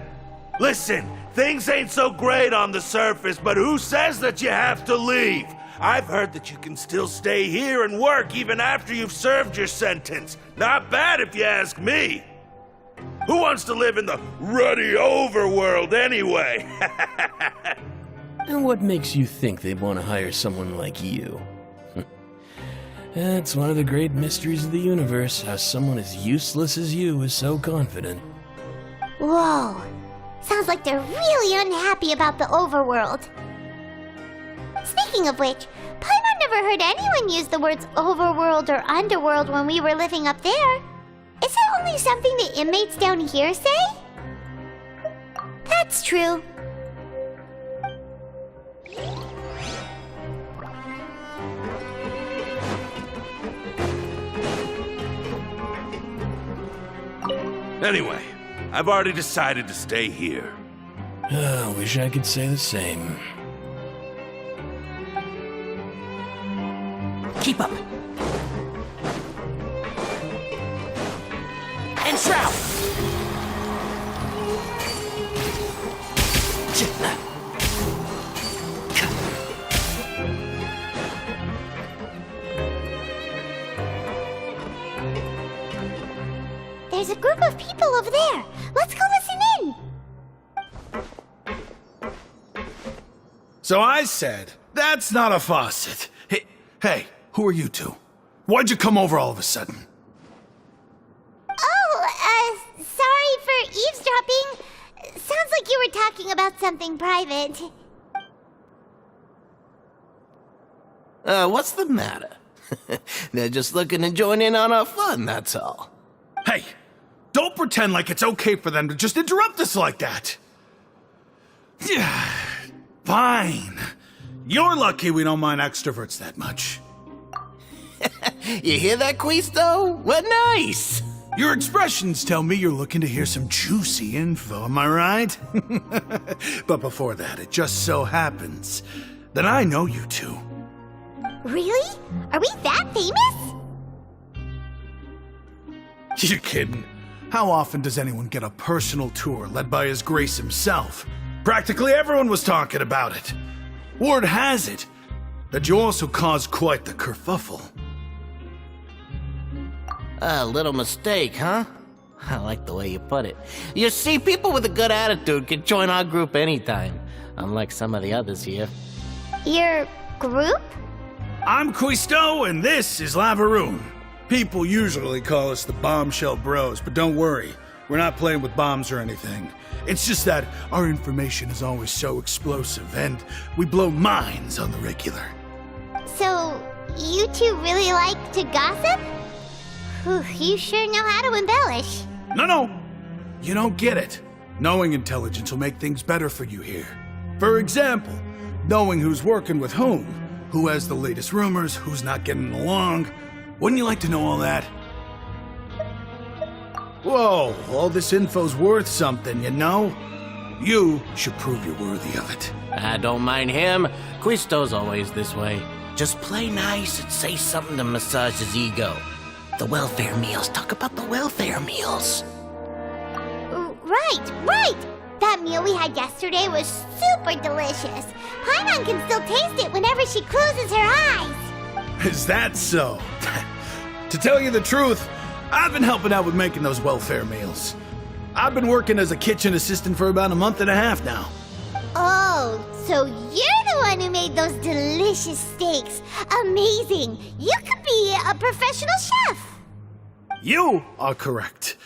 Listen, things ain't so great on the surface, but who says that you have to leave? I've heard that you can still stay here and work even after you've served your sentence. Not bad if you ask me. Who wants to live in the ruddy overworld anyway? And what makes you think they'd want to hire someone like you? It's one of the great mysteries of the universe, how someone as useless as you is so confident. Whoa. Sounds like they're really unhappy about the overworld. Speaking of which, Paimon never heard anyone use the words overworld or underworld when we were living up there. Is that only something the inmates down here say? That's true. Anyway, I've already decided to stay here. Wish I could say the same. Keep up. And shroud. There's a group of people over there. Let's go listen in. So I said, that's not a faucet. Hey, who are you two? Why'd you come over all of a sudden? Oh, sorry for eavesdropping. Sounds like you were talking about something private. What's the matter? They're just looking to join in on our fun, that's all. Hey, don't pretend like it's okay for them to just interrupt us like that. Yeah, fine. You're lucky we don't mind extroverts that much. You hear that, Quisto? What nice! Your expressions tell me you're looking to hear some juicy info, am I right? But before that, it just so happens that I know you two. Really? Are we that famous? You're kidding. How often does anyone get a personal tour led by His Grace himself? Practically everyone was talking about it. Word has it that you also caused quite the kerfuffle. A little mistake, huh? I like the way you put it. You see, people with a good attitude can join our group anytime, unlike some of the others here. Your group? I'm Quisto, and this is Lavaroon. People usually call us the Bombshell Bros, but don't worry, we're not playing with bombs or anything. It's just that our information is always so explosive, and we blow minds on the regular. So, you two really like to gossip? Whew, you sure know how to embellish. No, you don't get it. Knowing intelligence will make things better for you here. For example, knowing who's working with whom, who has the latest rumors, who's not getting along. Wouldn't you like to know all that? Whoa, all this info's worth something, you know? You should prove you're worthy of it. I don't mind him. Quisto's always this way. Just play nice and say something to massage his ego. The welfare meals. Talk about the welfare meals. Right! That meal we had yesterday was super delicious. Paimon can still taste it whenever she closes her eyes. Is that so? To tell you the truth, I've been helping out with making those welfare meals. I've been working as a kitchen assistant for about a month and a half now. Oh, so you're the one who made those delicious steaks. Amazing! You could be a professional chef. You are correct.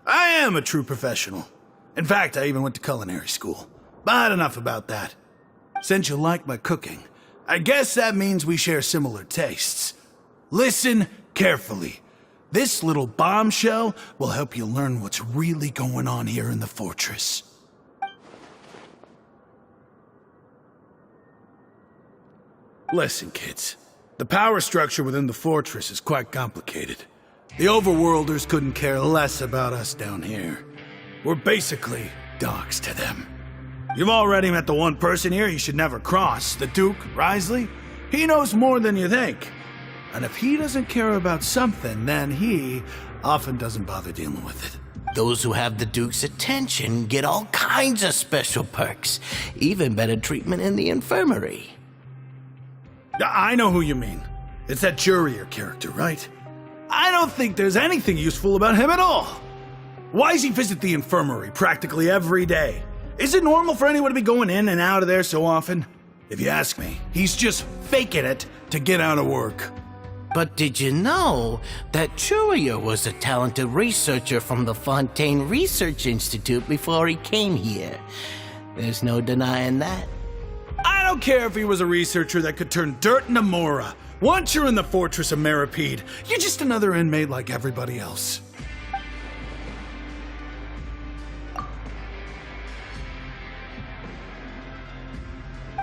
I am a true professional. In fact, I even went to culinary school. But enough about that. Since you like my cooking, I guess that means we share similar tastes. Listen carefully. This little bombshell will help you learn what's really going on here in the fortress. Listen, kids. The power structure within the fortress is quite complicated. The overworlders couldn't care less about us down here. We're basically dogs to them. You've already met the one person here you should never cross, the Duke, Risley. He knows more than you think. And if he doesn't care about something, then he often doesn't bother dealing with it. Those who have the Duke's attention get all kinds of special perks, even better treatment in the infirmary. I know who you mean. It's that Jurier character, right? I don't think there's anything useful about him at all. Why does he visit the infirmary practically every day? Is it normal for anyone to be going in and out of there so often? If you ask me, he's just faking it to get out of work. But did you know that Jurier was a talented researcher from the Fontaine Research Institute before he came here? There's no denying that. I don't care if he was a researcher that could turn dirt into Mora. Once you're in the fortress of Meripede, you're just another inmate like everybody else.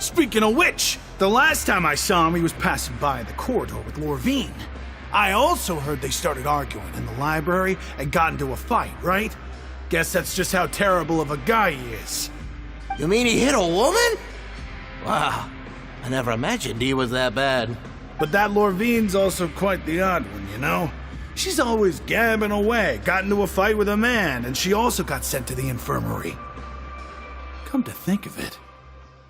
Speaking of which, the last time I saw him, he was passing by the corridor with Lorvine. I also heard they started arguing in the library and got into a fight, right? Guess that's just how terrible of a guy he is. You mean he hit a woman? Wow, I never imagined he was that bad. But that Lorvine's also quite the odd one, you know? She's always gabbing away, got into a fight with a man, and she also got sent to the infirmary. Come to think of it,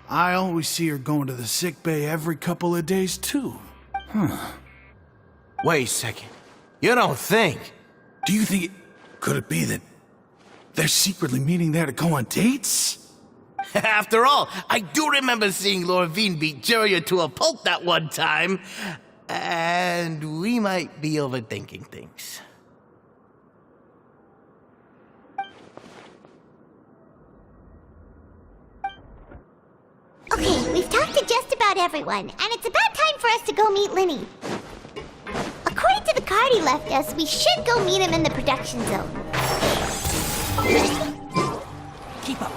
I always see her going to the sick bay every couple of days, too. Huh. Wait a second. You don't think? Do you think could it be that they're secretly meeting there to go on dates? After all, I do remember seeing Lorvine beat Julia to a pulp that one time. And we might be overthinking things. Okay, we've talked to just about everyone, and it's about time for us to go meet Linny. According to the card he left us, we should go meet him in the production zone. Keep up.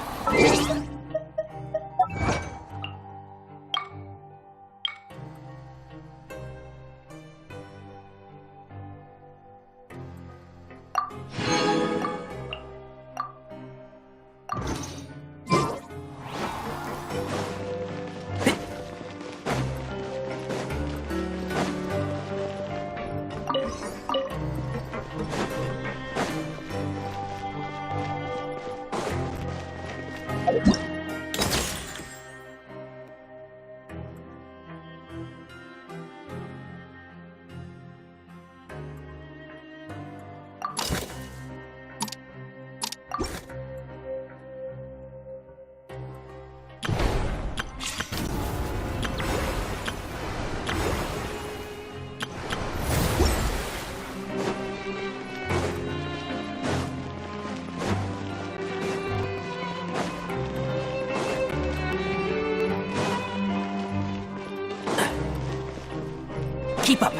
Keep up.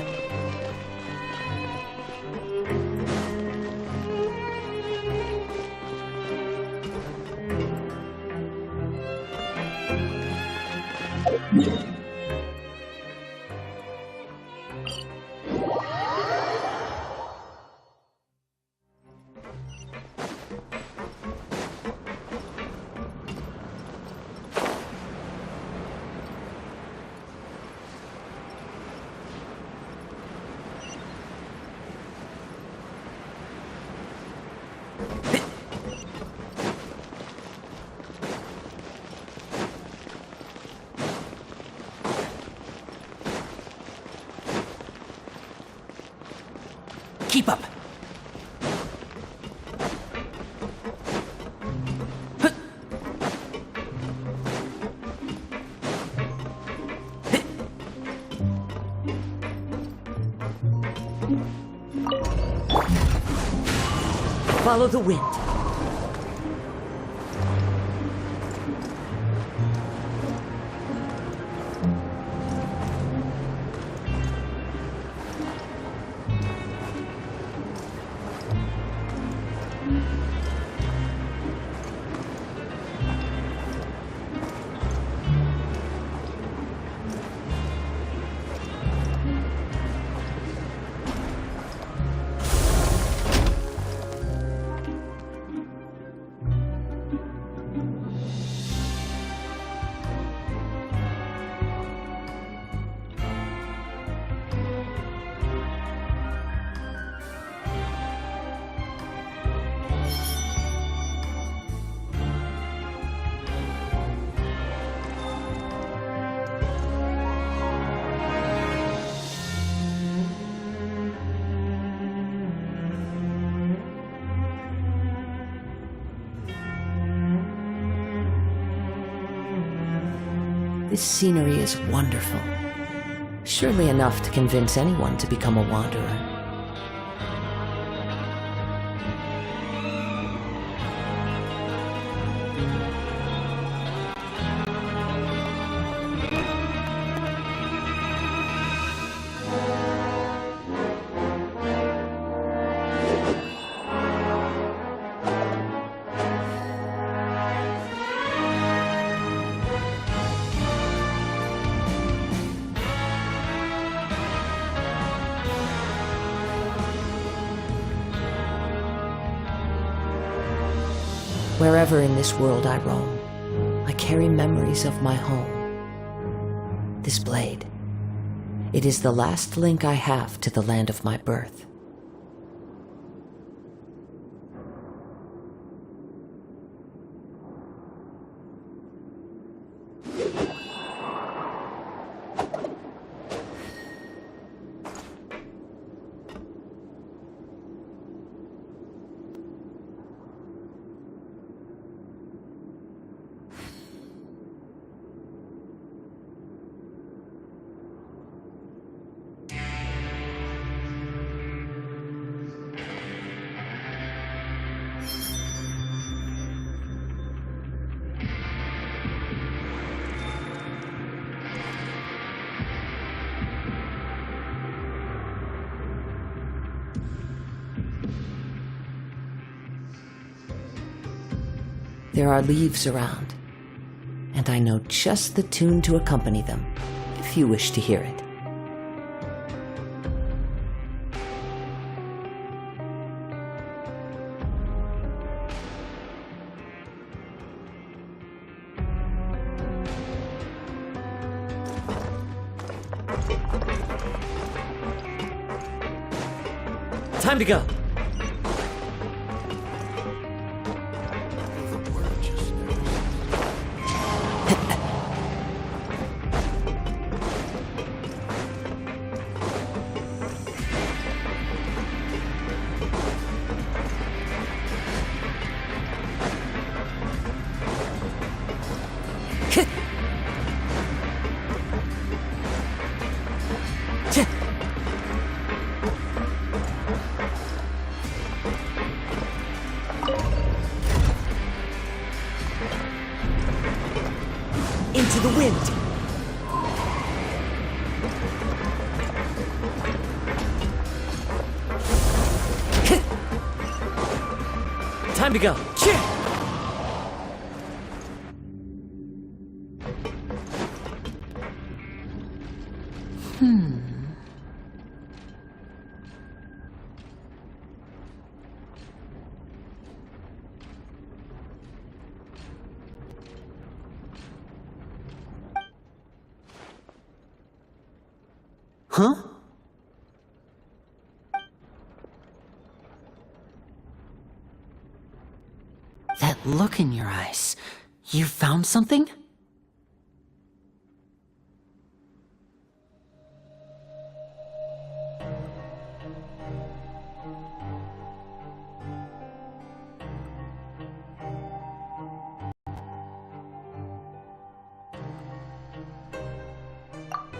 Keep up. Follow the wind. This scenery is wonderful. Surely enough to convince anyone to become a wanderer. Wherever in this world I roam, carry memories of my home. This blade, it is the last link I have to the land of my birth. There are leaves around, and I know just the tune to accompany them, if you wish to hear it. Time to go! Into the wind! Time to go! Huh? That look in your eyes. You found something?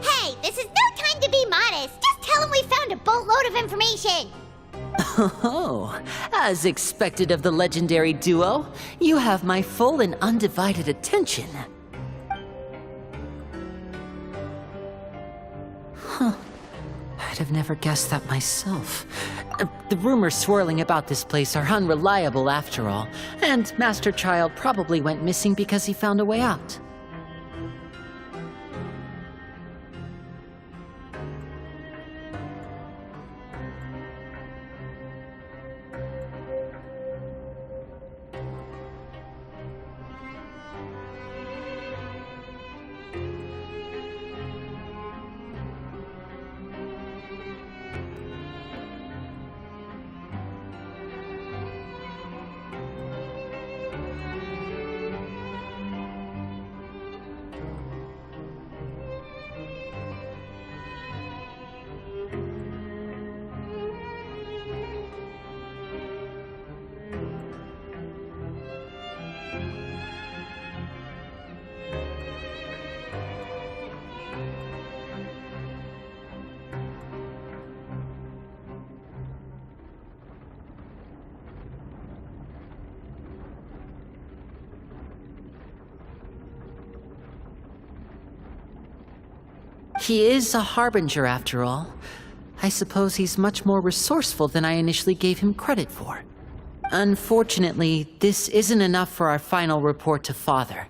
Hey, this is no time to be modest. Just tell him we found a boatload of information. Oh, as expected of the legendary duo, you have my full and undivided attention. Huh. I'd have never guessed that myself. The rumors swirling about this place are unreliable after all, and Master Child probably went missing because he found a way out. He is a harbinger, after all. I suppose he's much more resourceful than I initially gave him credit for. Unfortunately, this isn't enough for our final report to Father.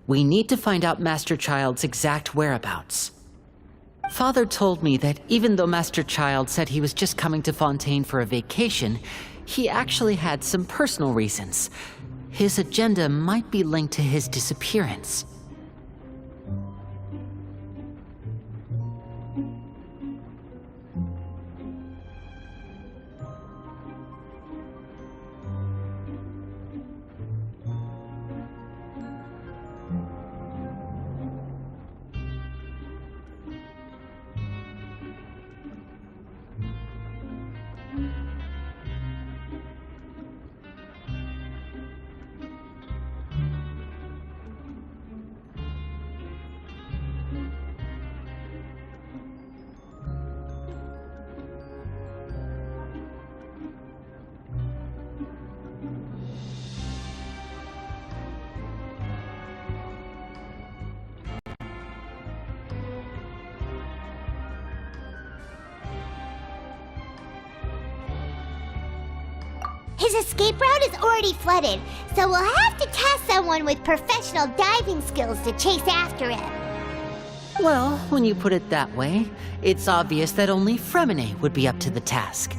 We need to find out Master Child's exact whereabouts. Father told me that even though Master Child said he was just coming to Fontaine for a vacation, he actually had some personal reasons. His agenda might be linked to his disappearance. His escape route is already flooded, so we'll have to task someone with professional diving skills to chase after him. Well, when you put it that way, it's obvious that only Fremine would be up to the task.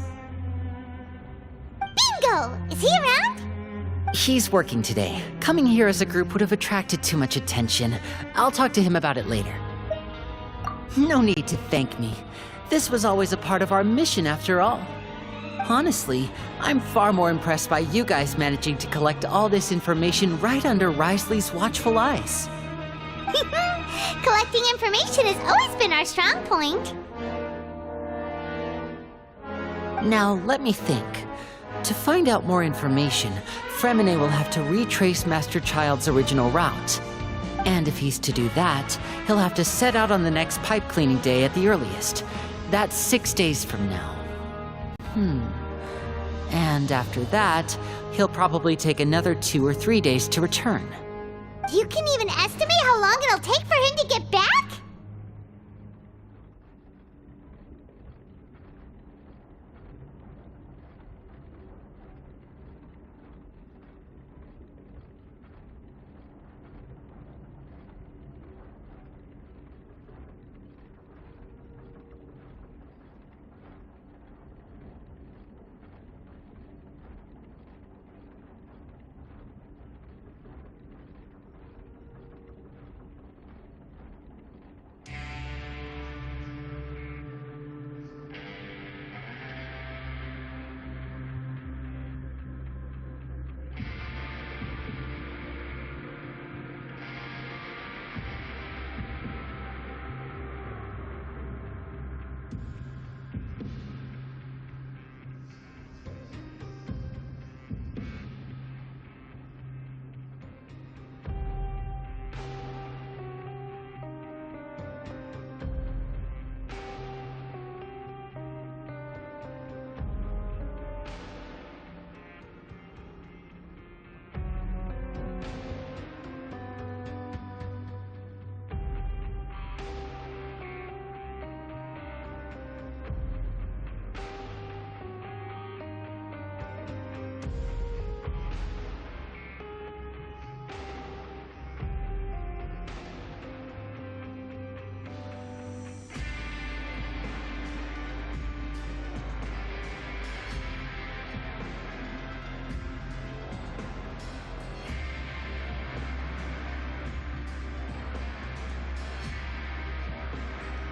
Bingo! Is he around? He's working today. Coming here as a group would have attracted too much attention. I'll talk to him about it later. No need to thank me. This was always a part of our mission after all. Honestly, I'm far more impressed by you guys managing to collect all this information right under Risley's watchful eyes. Collecting information has always been our strong point. Now, let me think. To find out more information, Fremine will have to retrace Master Child's original route. And if he's to do that, he'll have to set out on the next pipe cleaning day at the earliest. That's 6 days from now. And after that, he'll probably take another 2 or 3 days to return. You can even estimate how long it'll take for him to get back?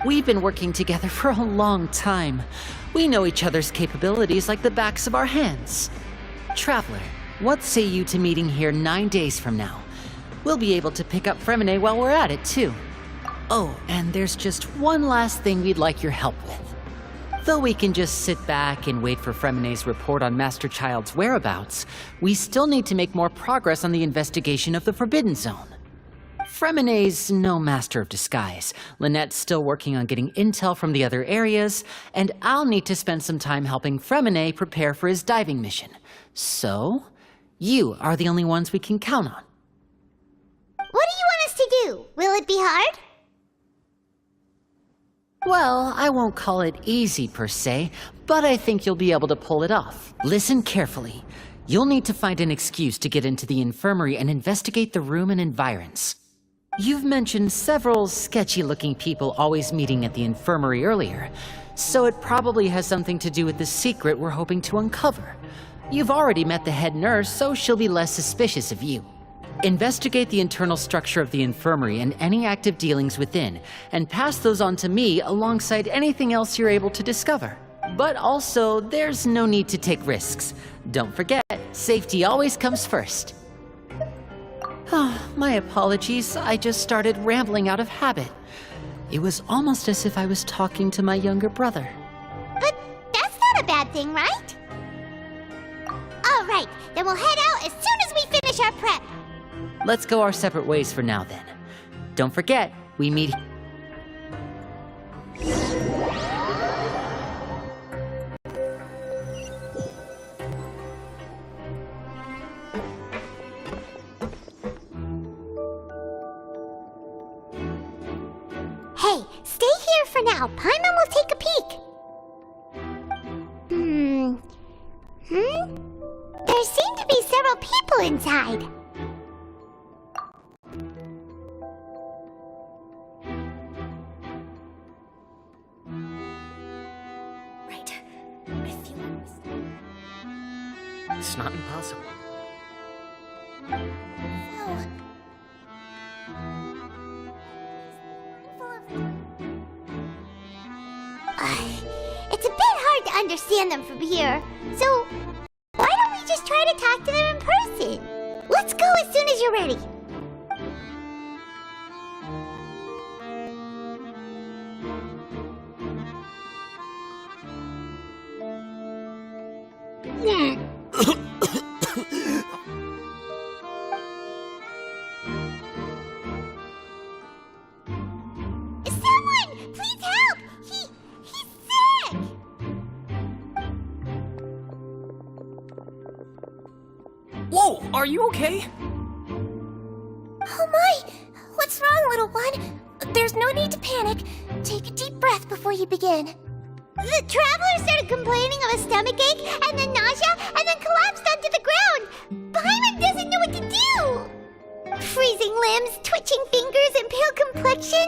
We've been working together for a long time. We know each other's capabilities like the backs of our hands. Traveler, what say you to meeting here 9 days from now? We'll be able to pick up Fremine while we're at it, too. Oh, and there's just one last thing we'd like your help with. Though we can just sit back and wait for Fremine's report on Master Child's whereabouts, we still need to make more progress on the investigation of the Forbidden Zone. Fremine's no master of disguise. Lynette's still working on getting intel from the other areas, and I'll need to spend some time helping Fremine prepare for his diving mission. So, you are the only ones we can count on. What do you want us to do? Will it be hard? Well, I won't call it easy per se, but I think you'll be able to pull it off. Listen carefully. You'll need to find an excuse to get into the infirmary and investigate the room and environs. You've mentioned several sketchy-looking people always meeting at the infirmary earlier, so it probably has something to do with the secret we're hoping to uncover. You've already met the head nurse, so she'll be less suspicious of you. Investigate the internal structure of the infirmary and any active dealings within, and pass those on to me alongside anything else you're able to discover. But also, there's no need to take risks. Don't forget, safety always comes first. My apologies, I just started rambling out of habit. It was almost as if I was talking to my younger brother. But that's not a bad thing, right? All right, then we'll head out as soon as we finish our prep. Let's go our separate ways for now then. Don't forget, we meet... Hey, stay here for now. Paimon will take a peek. There seem to be several people inside. Right. I feel like It's not impossible. It's a bit hard to understand them from here, so why don't we just try to talk to them in person? Let's go as soon as you're ready. Someone, please help! He's sick! Whoa, are you okay? Oh my! What's wrong, little one? There's no need to panic. Take a deep breath before you begin. The traveler started complaining of a stomachache, and then nausea, and then collapsed onto the ground. Paimon doesn't know what to do! Freezing limbs, twitching fingers, and pale complexion?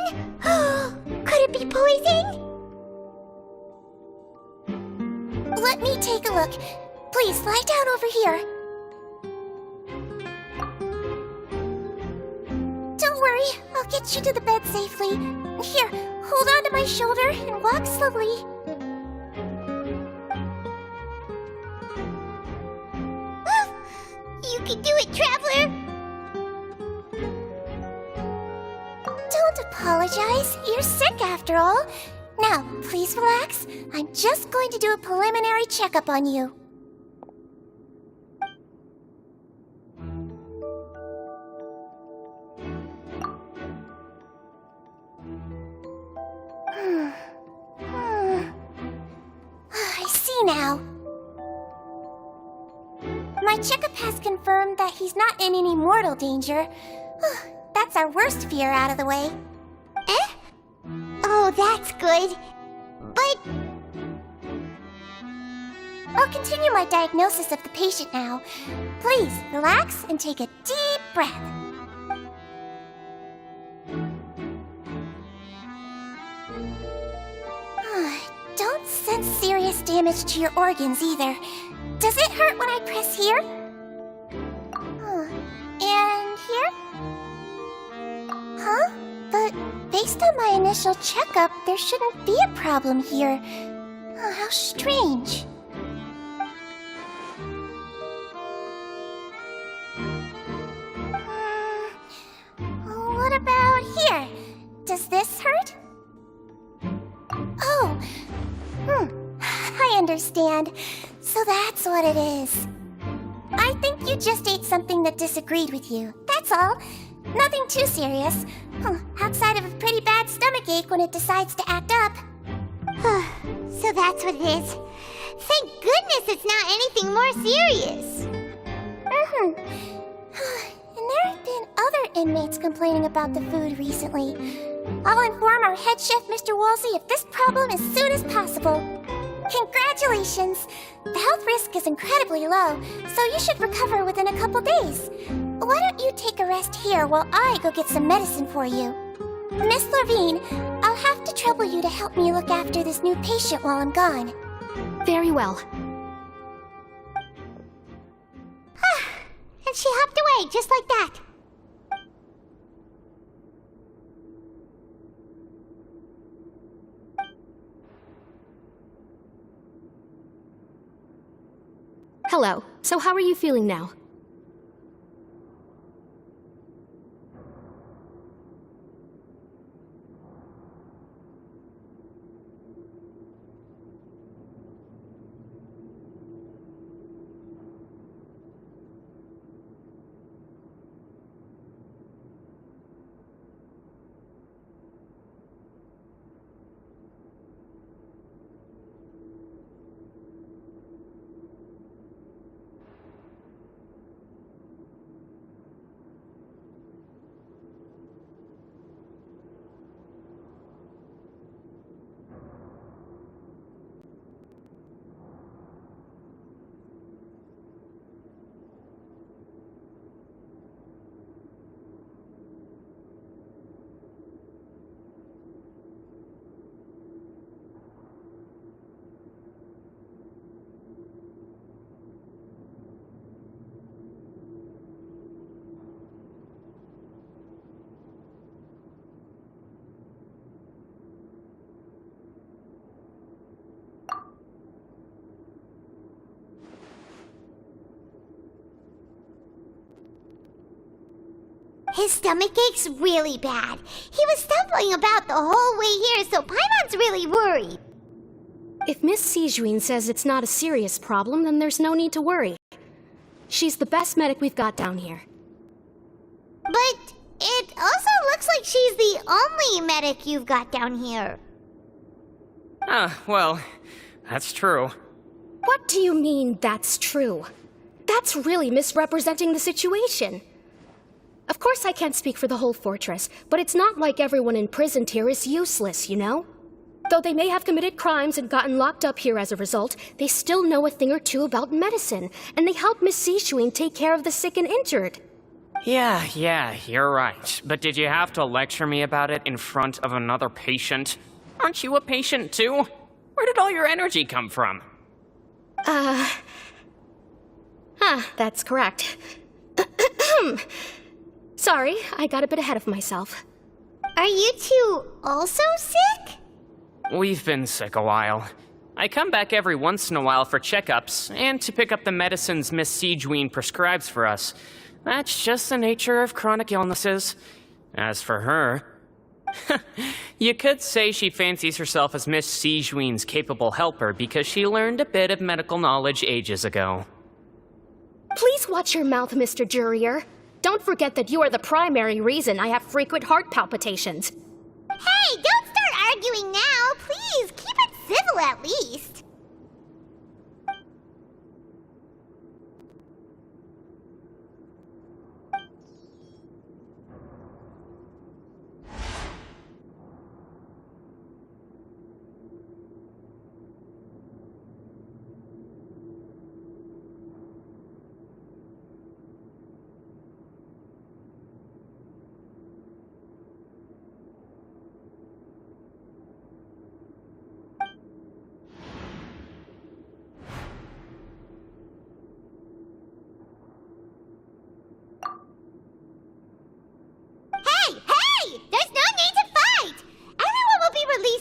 Could it be poison? Let me take a look. Please, lie down over here. Don't worry, I'll get you to the bed safely. Here, hold on to my shoulder and walk slowly. You can do it, traveler! Don't apologize. You're sick after all. Now, please relax. I'm just going to do a preliminary checkup on you. I see now. My checkup has confirmed that he's not in any mortal danger. That's our worst fear out of the way. Eh? Oh, that's good. But... I'll continue my diagnosis of the patient now. Please, relax and take a deep breath. Don't sense serious damage to your organs either. Does it hurt when I press here? And here? Huh? But based on my initial checkup, there shouldn't be a problem here. Oh, how strange. What about here? Does this hurt? Oh, I understand. So that's what it is. I think you just ate something that disagreed with you. That's all. Nothing too serious. Outside of a pretty bad stomachache when it decides to act up. So that's what it is. Thank goodness it's not anything more serious. And there have been other inmates complaining about the food recently. I'll inform our head chef, Mr. Woolsey, of this problem as soon as possible. Congratulations! The health risk is incredibly low, so you should recover within a couple days. Why don't you take a rest here while I go get some medicine for you? Miss Levine, I'll have to trouble you to help me look after this new patient while I'm gone. Very well. she hopped away, just like that. Hello. So how are you feeling now? His stomach ache's really bad. He was stumbling about the whole way here, so Paimon's really worried. If Miss Sijuin says it's not a serious problem, then there's no need to worry. She's the best medic we've got down here. But it also looks like she's the only medic you've got down here. Well, that's true. What do you mean, that's true? That's really misrepresenting the situation. Of course I can't speak for the whole fortress, but it's not like everyone imprisoned here is useless, you know? Though they may have committed crimes and gotten locked up here as a result, they still know a thing or two about medicine, and they help Miss Sijuin take care of the sick and injured. Yeah, you're right. But did you have to lecture me about it in front of another patient? Aren't you a patient too? Where did all your energy come from? That's correct. Sorry, I got a bit ahead of myself. Are you two also sick? We've been sick a while. I come back every once in a while for checkups, and to pick up the medicines Miss Sijuin prescribes for us. That's just the nature of chronic illnesses. As for her... you could say she fancies herself as Miss Sijuin's capable helper because she learned a bit of medical knowledge ages ago. Please watch your mouth, Mr. Jurier. Don't forget that you are the primary reason I have frequent heart palpitations. Hey, don't start arguing now! Please, keep it civil at least!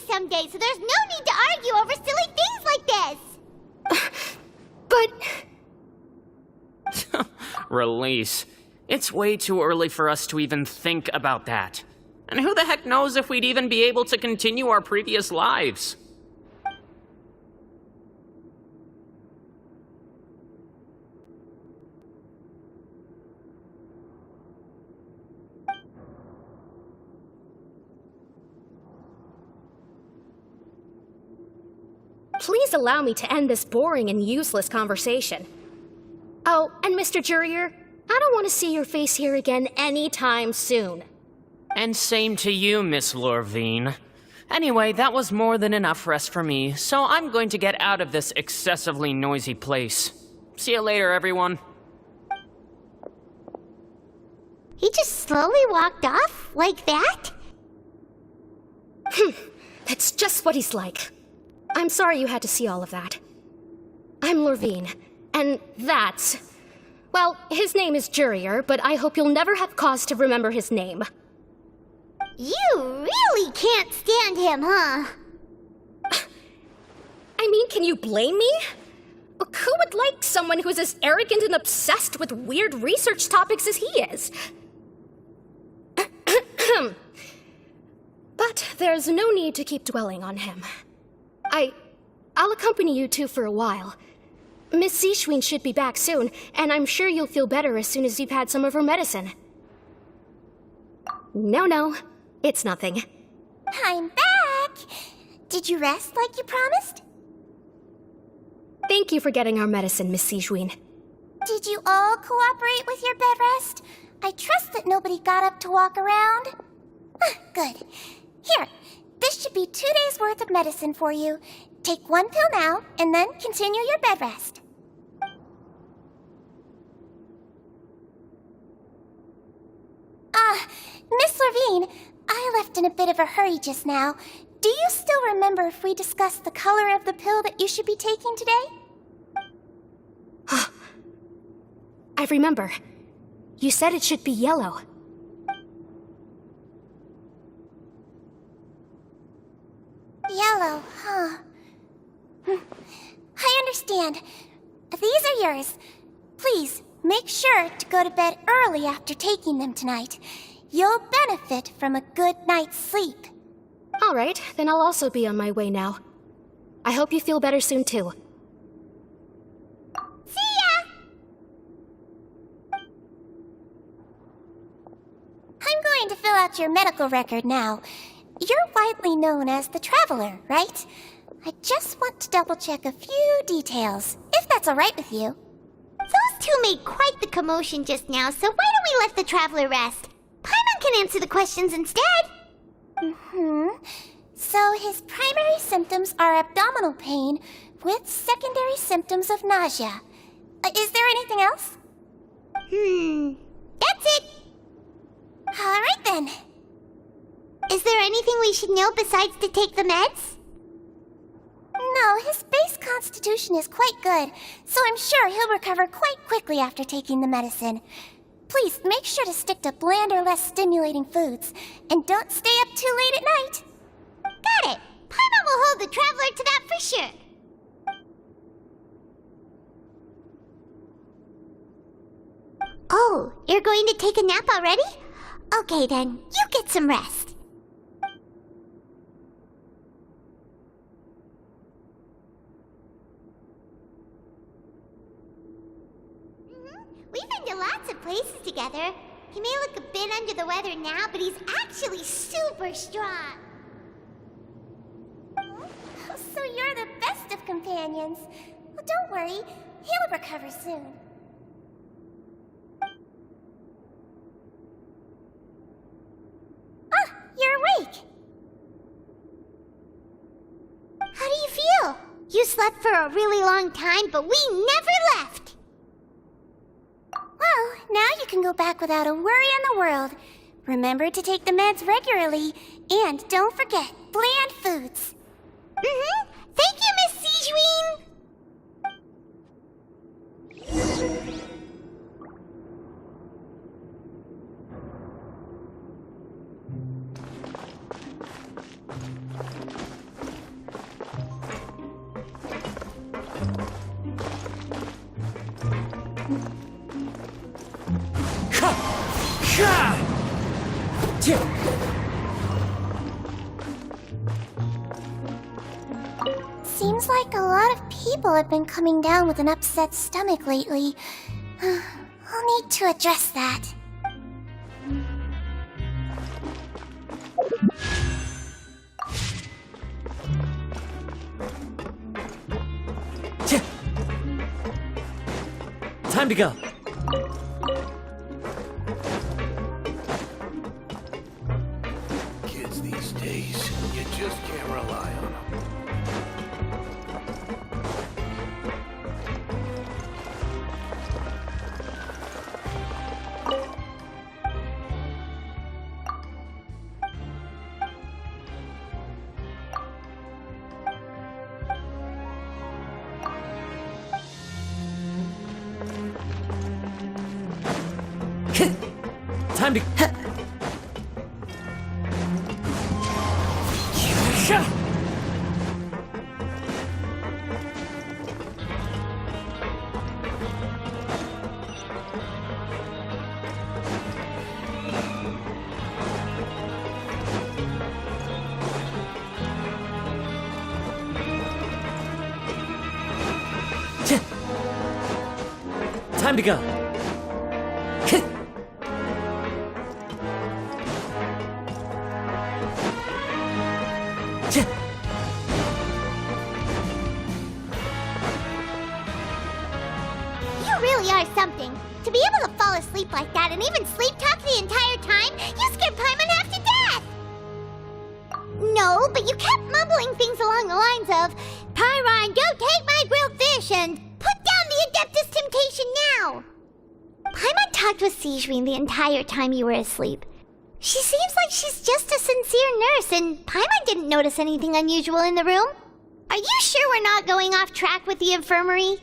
Someday, so there's no need to argue over silly things like this! Release. It's way too early for us to even think about that. And who the heck knows if we'd even be able to continue our previous lives? Please allow me to end this boring and useless conversation. Oh, and Mr. Jurier, I don't want to see your face here again anytime soon. And same to you, Miss Lorvine. Anyway, that was more than enough rest for me, so I'm going to get out of this excessively noisy place. See you later, everyone. He just slowly walked off like that? That's just what he's like. I'm sorry you had to see all of that. I'm Lorvine, and that's Well, his name is Jurier, but I hope you'll never have cause to remember his name. You really can't stand him, huh? I mean, can you blame me? Who would like someone who's as arrogant and obsessed with weird research topics as he is? But there's no need to keep dwelling on him. I'll accompany you two for a while. Miss Seashween should be back soon, and I'm sure you'll feel better as soon as you've had some of her medicine. No, it's nothing. I'm back! Did you rest like you promised? Thank you for getting our medicine, Miss Seashween. Did you all cooperate with your bed rest? I trust that nobody got up to walk around. Good. Here, this should be 2 days' worth of medicine for you. Take 1 pill now, and then continue your bed rest. Miss Levine, I left in a bit of a hurry just now. Do you still remember if we discussed the color of the pill that you should be taking today? I remember. You said it should be yellow. Yellow, huh? I understand. These are yours. Please, make sure to go to bed early after taking them tonight. You'll benefit from a good night's sleep. All right, then I'll also be on my way now. I hope you feel better soon, too. See ya! I'm going to fill out your medical record now. You're widely known as the Traveler, right? I just want to double-check a few details, if that's all right with you. Those two made quite the commotion just now, so why don't we let the Traveler rest? Paimon can answer the questions instead. So his primary symptoms are abdominal pain with secondary symptoms of nausea. Is there anything else? That's it. All right then. Is there anything we should know besides to take the meds? No, his base constitution is quite good, so I'm sure he'll recover quite quickly after taking the medicine. Please make sure to stick to bland or less stimulating foods, and don't stay up too late at night. Got it. Paimon will hold the Traveler to that for sure. Oh, you're going to take a nap already? Okay then, you get some rest. We've been to lots of places together. He may look a bit under the weather now, but he's actually super strong. So you're the best of companions. Well, don't worry. He'll recover soon. Ah, you're awake. How do you feel? You slept for a really long time, but we never left. Well, now you can go back without a worry in the world. Remember to take the meds regularly, and don't forget bland foods. Thank you, Miss Seashween! Seems like a lot of people have been coming down with an upset stomach lately. I'll need to address that. Time to go. Kids these days, you just can't rely on them. Time to... Time to go. You really are something. To be able to fall asleep like that and even sleep talk the entire time, you scared Paimon half to death! No, but you kept mumbling things along the lines of, Pyron, go take my grilled fish and put down the Adeptus Temptation now! Paimon talked with Sigewinne the entire time you were asleep. She seems like she's just a sincere nurse, and Paimon didn't notice anything unusual in the room. Are you sure we're not going off track with the infirmary?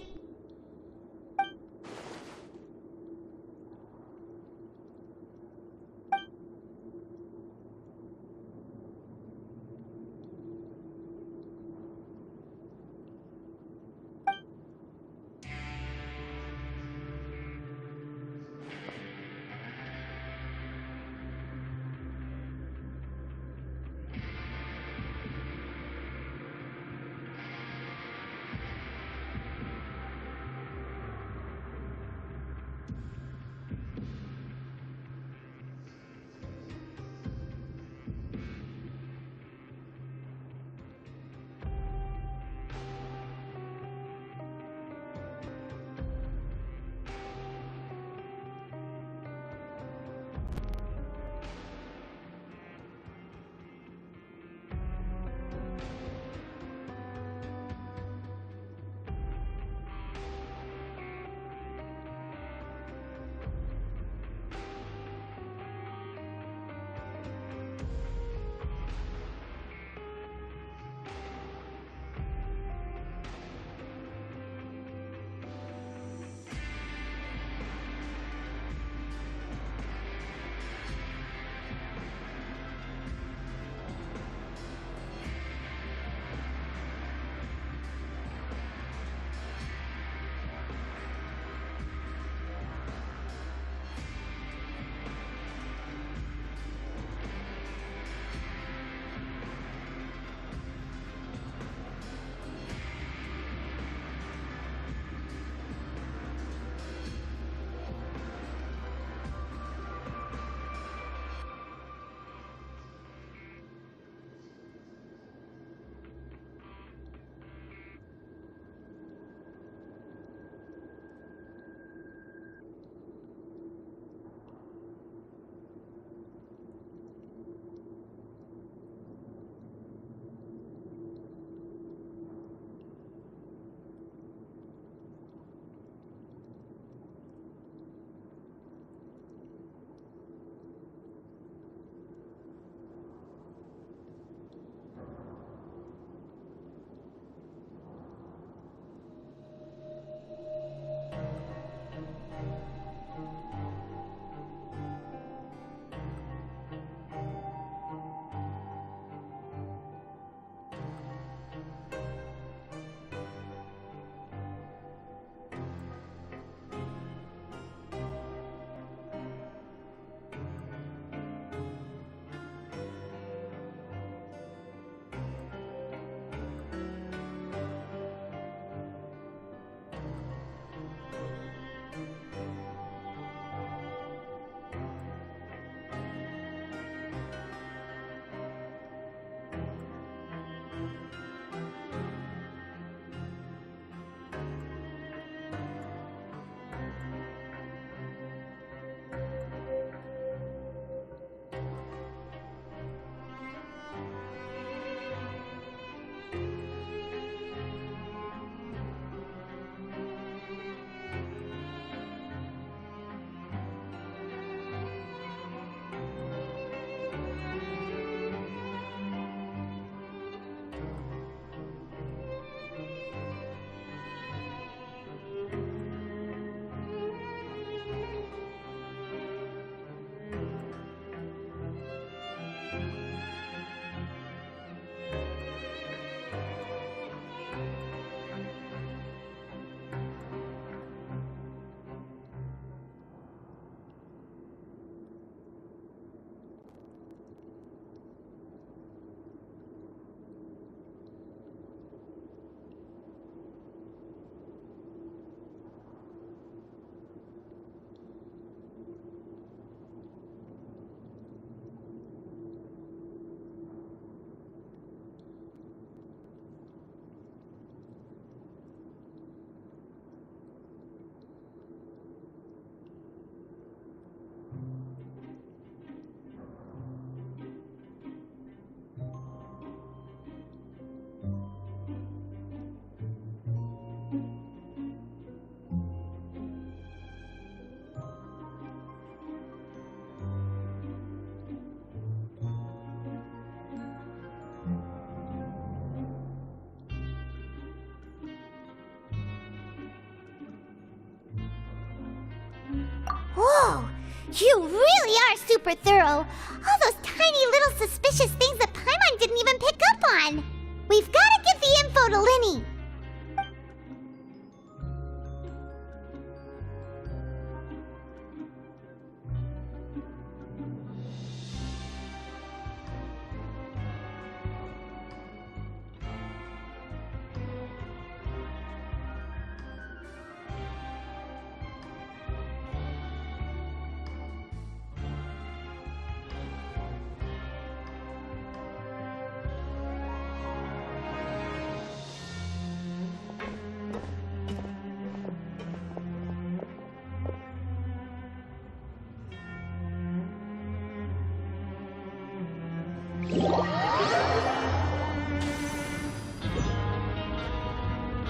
You really are super thorough. All those tiny little suspicious things that Paimon didn't even pick up on. We've got to give the info to Linny.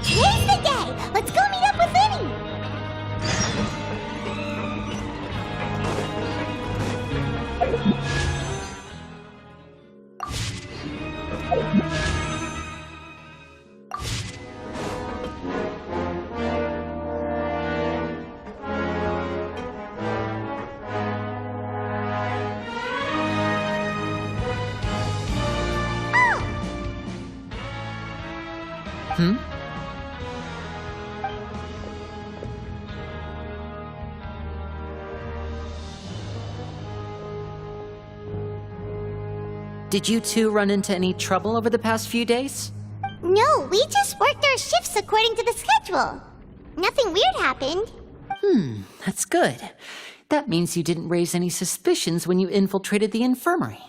Today's the day! Let's go meet up with Linny! Hmm? Did you two run into any trouble over the past few days? No, we just worked our shifts according to the schedule. Nothing weird happened. That's good. That means you didn't raise any suspicions when you infiltrated the infirmary.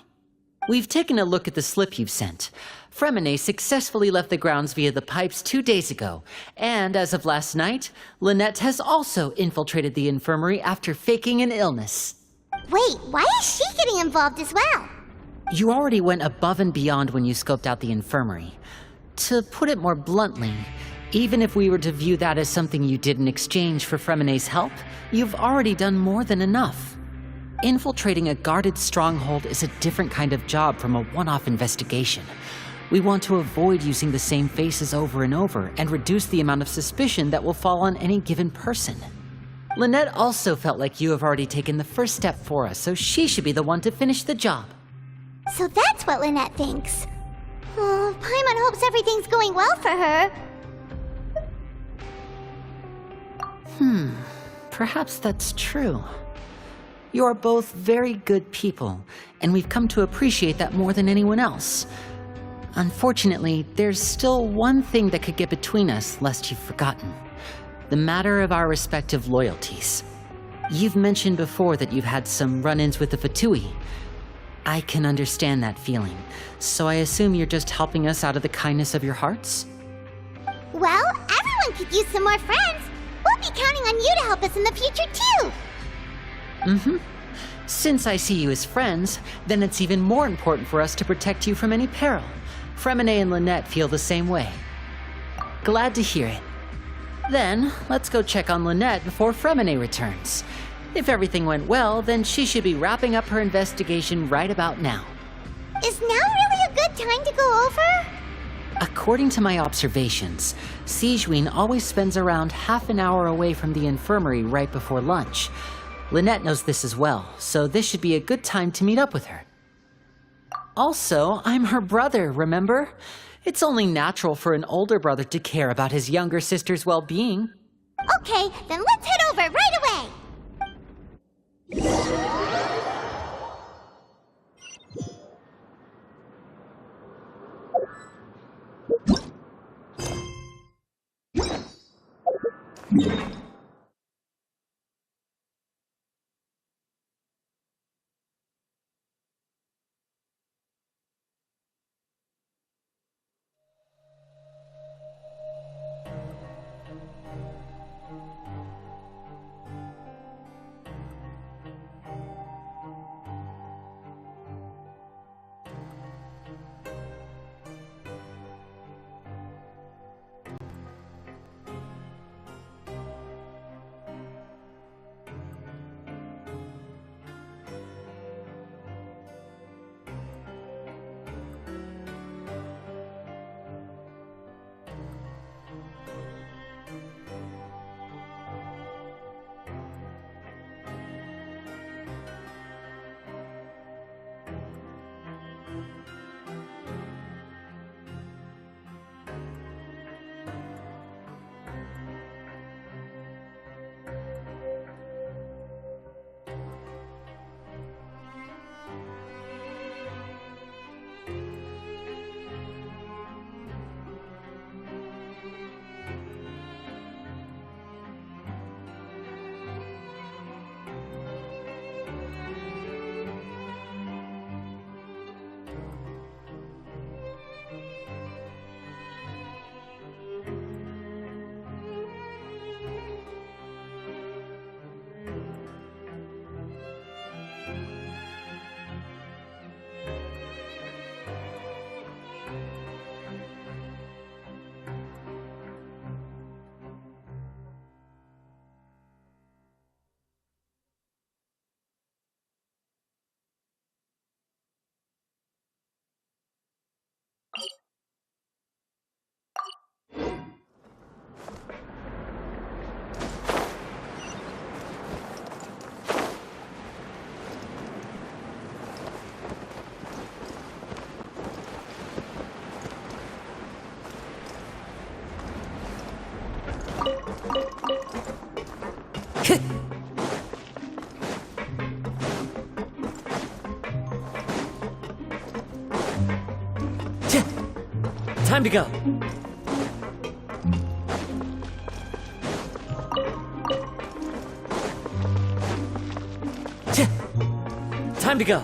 We've taken a look at the slip you've sent. Fremine successfully left the grounds via the pipes 2 days ago, and as of last night, Lynette has also infiltrated the infirmary after faking an illness. Wait, why is she getting involved as well? You already went above and beyond when you scoped out the infirmary. To put it more bluntly, even if we were to view that as something you did in exchange for Fremine's help, you've already done more than enough. Infiltrating a guarded stronghold is a different kind of job from a one-off investigation. We want to avoid using the same faces over and over and reduce the amount of suspicion that will fall on any given person. Lynette also felt like you have already taken the first step for us, so she should be the one to finish the job. So that's what Lynette thinks. Oh, Paimon hopes everything's going well for her. Perhaps that's true. You are both very good people, and we've come to appreciate that more than anyone else. Unfortunately, there's still one thing that could get between us, lest you've forgotten. The matter of our respective loyalties. You've mentioned before that you've had some run-ins with the Fatui. I can understand that feeling, so I assume you're just helping us out of the kindness of your hearts? Well, everyone could use some more friends. We'll be counting on you to help us in the future, too. Since I see you as friends, then it's even more important for us to protect you from any peril. Fremine and Lynette feel the same way. Glad to hear it. Then, let's go check on Lynette before Fremine returns. If everything went well, then she should be wrapping up her investigation right about now. Is now really a good time to go over? According to my observations, Sigewinne always spends around half an hour away from the infirmary right before lunch. Lynette knows this as well, so this should be a good time to meet up with her. Also, I'm her brother, remember? It's only natural for an older brother to care about his younger sister's well-being. Okay, then let's head over right away. Time to go. Time to go.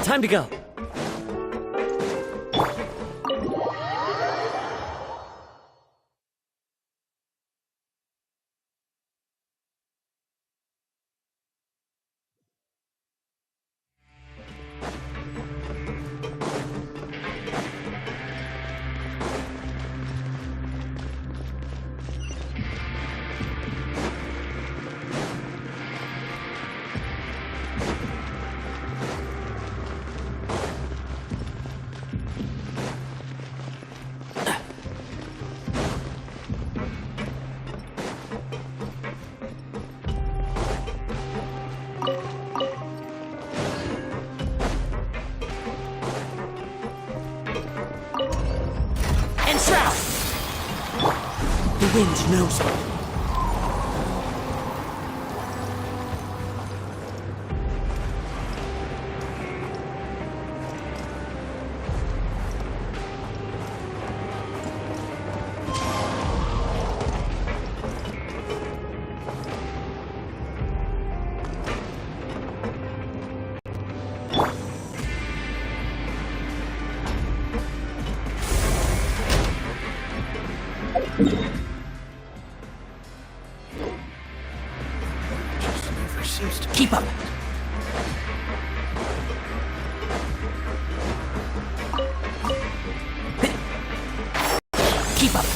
Time to go. The wind knows me. Keep up. Keep up.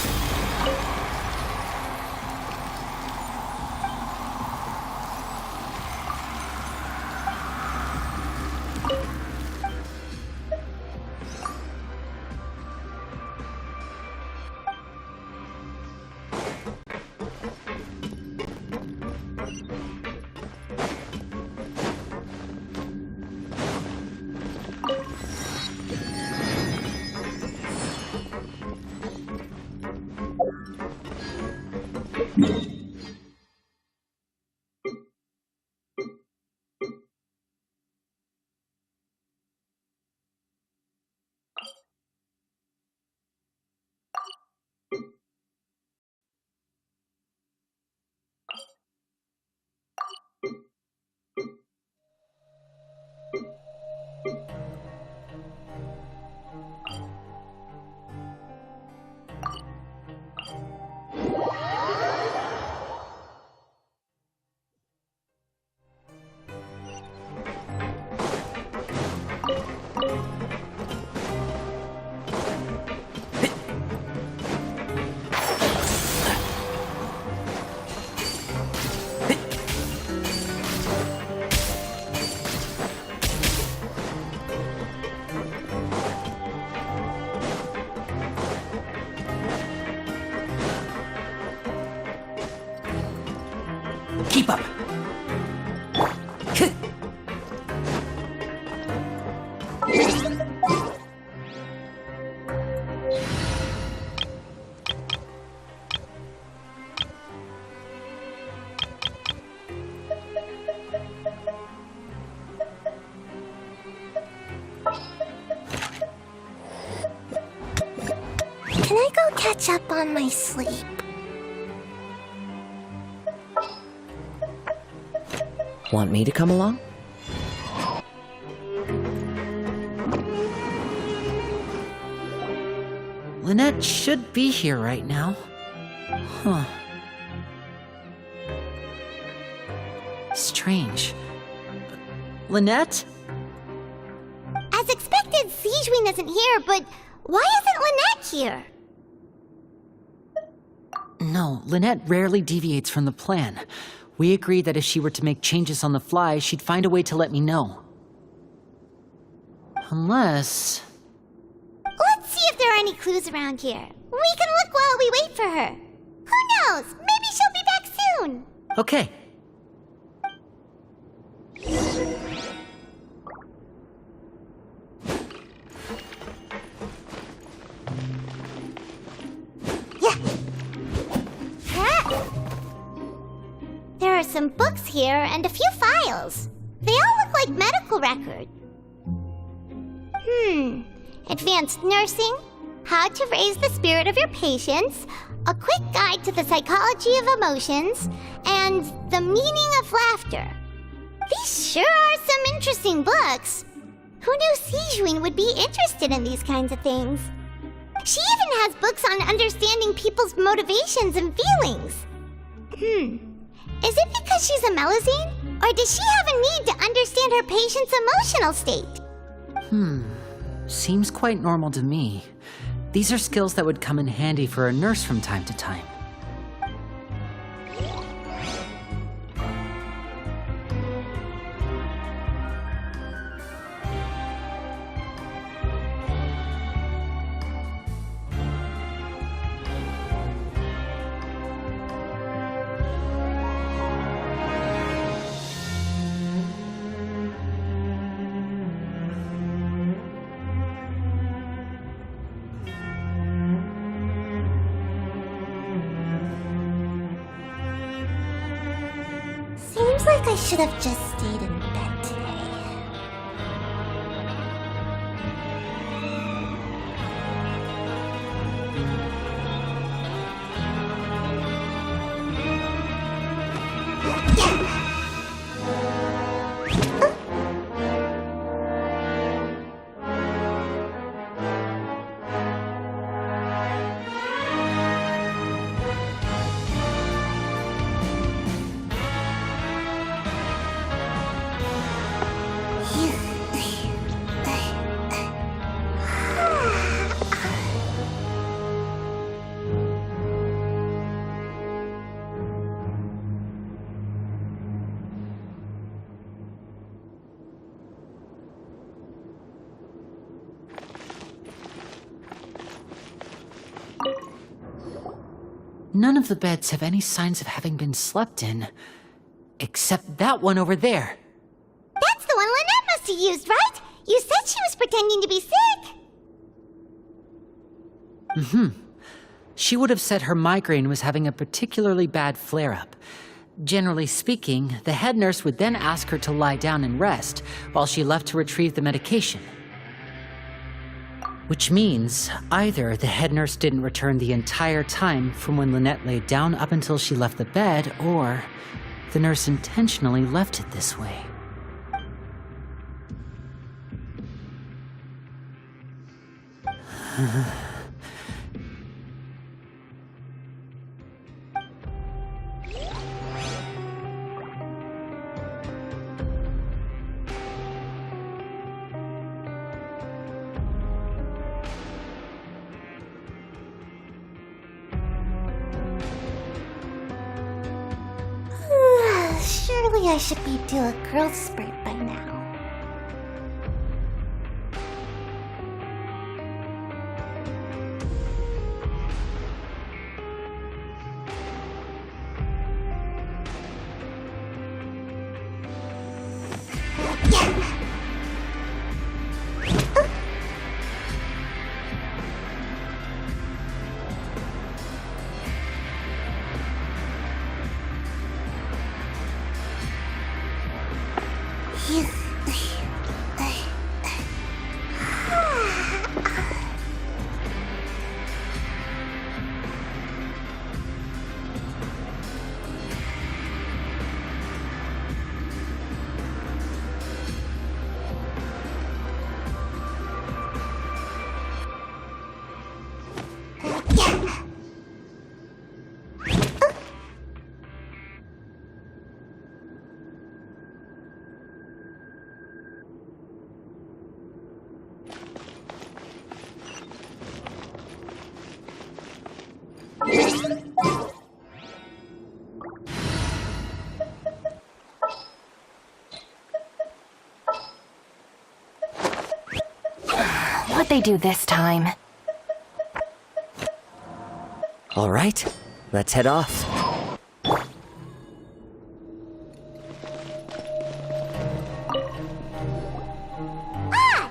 Keep up. Can I go catch up on my sleep? Want me to come along? Lynette should be here right now. Huh. Strange. Lynette? As expected, Sijwin isn't here, but why isn't Lynette here? No, Lynette rarely deviates from the plan. We agreed that if she were to make changes on the fly, she'd find a way to let me know. Unless... Let's see if there are any clues around here. We can look while we wait for her. knows? Maybe she'll be back soon. Okay. There are some books here and a few files. They all look like medical records. Advanced nursing, how to raise the spirit of your patients, a quick guide to the psychology of emotions, and the meaning of laughter. These sure are some interesting books. Who knew Sijwin would be interested in these kinds of things? She even has books on understanding people's motivations and feelings. Is it because she's a Melusine? Or does she have a need to understand her patient's emotional state? Seems quite normal to me. These are skills that would come in handy for a nurse from time to time. Seems like I should have just stayed in bed today. None of the beds have any signs of having been slept in. Except that one over there. That's the one Lynette must have used, right? You said she was pretending to be sick. She would have said her migraine was having a particularly bad flare-up. Generally speaking, the head nurse would then ask her to lie down and rest while she left to retrieve the medication. Which means either the head nurse didn't return the entire time from when Lynette laid down up until she left the bed, or the nurse intentionally left it this way. Surely I should be due a growth spurt by now. What'd they do this time? All right, Let's head off. Ah!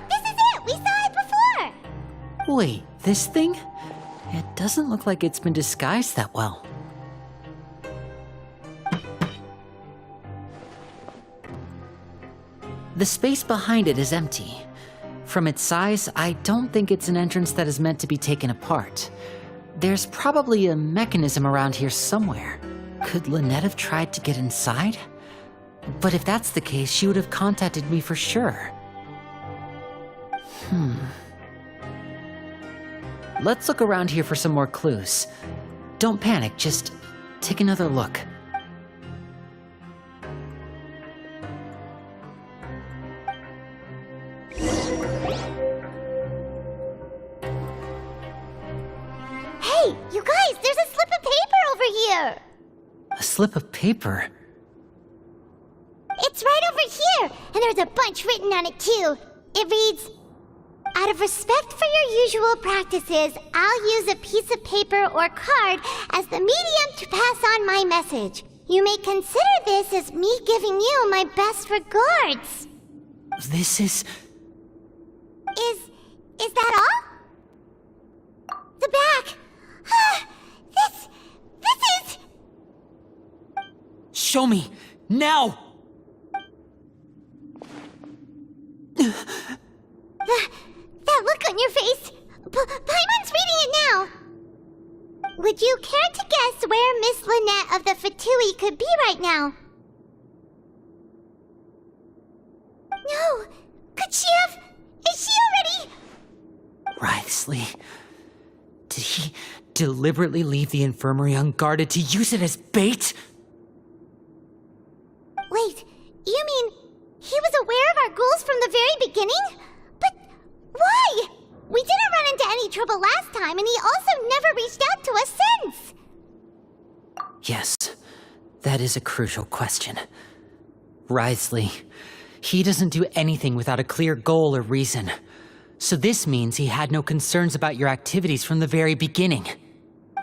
This is it! We saw it before! Wait, this thing? It doesn't look like it's been disguised that well. The space behind it is empty. From its size, I don't think it's an entrance that is meant to be taken apart. There's probably a mechanism around here somewhere. Could Lynette have tried to get inside? But if that's the case, she would have contacted me for sure. Let's look around here for some more clues. Don't panic, just take another look. Hey, you guys, there's a slip of paper over here! A slip of paper? It's right over here, and there's a bunch written on it too. It reads, "Out of respect for your usual practices, I'll use a piece of paper or card as the medium to pass on my message. You may consider this as me giving you my best regards." This is... Is that all? The back. This is... Show me! Now! That look on your face. Paimon's reading it now. Would you care to guess where Miss Lynette of the Fatui could be right now? No. Could she have... Is she already... Wriothesley. Did he deliberately leave the infirmary unguarded to use it as bait? Wait, you mean he was aware of our goals from the very beginning? But why? We didn't run into any trouble last time, and he also never reached out to us since. Yes, that is a crucial question. Wriothesley, he doesn't do anything without a clear goal or reason. So this means he had no concerns about your activities from the very beginning.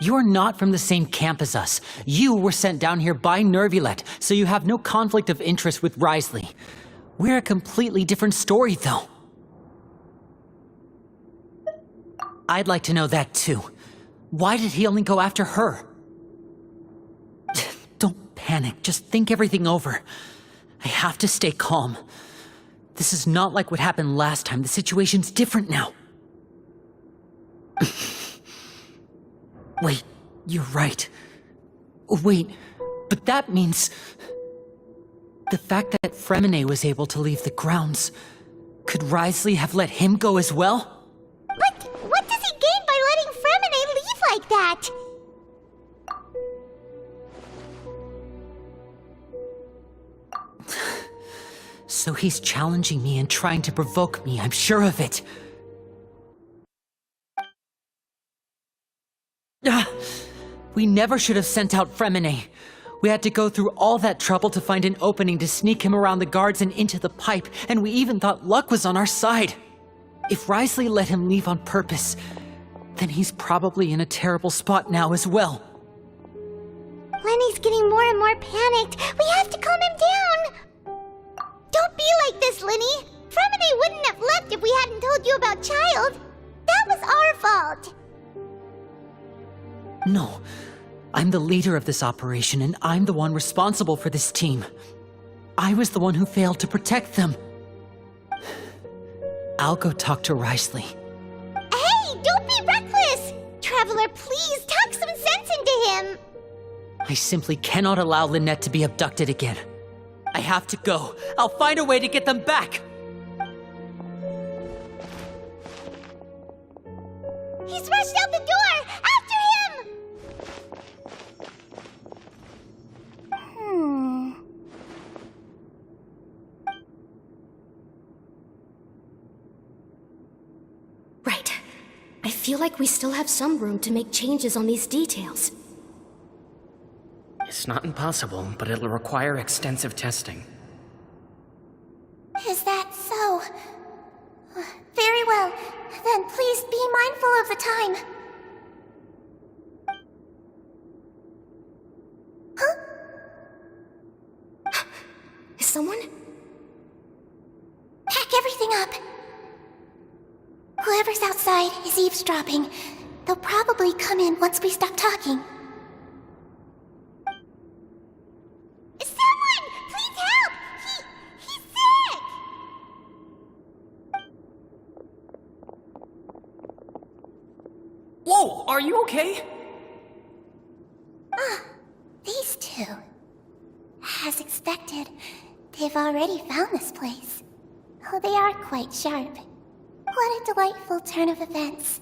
You're not from the same camp as us. You were sent down here by Nervulet, so you have no conflict of interest with Wriothesley. We're a completely different story, though. I'd like to know that, too. Why did he only go after her? Don't panic, just think everything over. I have to stay calm. This is not like what happened last time. The situation's different now. Wait, you're right. Wait, but that means... the fact that Fremine was able to leave the grounds... Could Wriothesley have let him go as well? But what does he gain by letting Fremine leave like that? So he's challenging me and trying to provoke me, I'm sure of it. We never should have sent out Fremine. We had to go through all that trouble to find an opening to sneak him around the guards and into the pipe, and we even thought luck was on our side. If Wriothesley let him leave on purpose, then he's probably in a terrible spot now as well. Lenny's getting more and more panicked. We have to calm him down. Don't be like this, Lenny. Fremine wouldn't have left if we hadn't told you about Child. That was our fault. No, I'm the leader of this operation, and I'm the one responsible for this team. I was the one who failed to protect them. I'll go talk to Wriothesley. Hey, don't be reckless! Traveler, please, talk some sense into him! I simply cannot allow Lynette to be abducted again. I have to go. I'll find a way to get them back! He's rushed out the door! After him! Right. I feel like we still have some room to make changes on these details. It's not impossible, but it'll require extensive testing. Is that so? Very well. Then please be mindful of the time. someone? Pack everything up. Whoever's outside is eavesdropping. They'll probably come in once we stop talking. Someone! Please help! He's sick! Whoa, are you okay? These two. As expected, they've already found this place. Oh, they are quite sharp. What a delightful turn of events.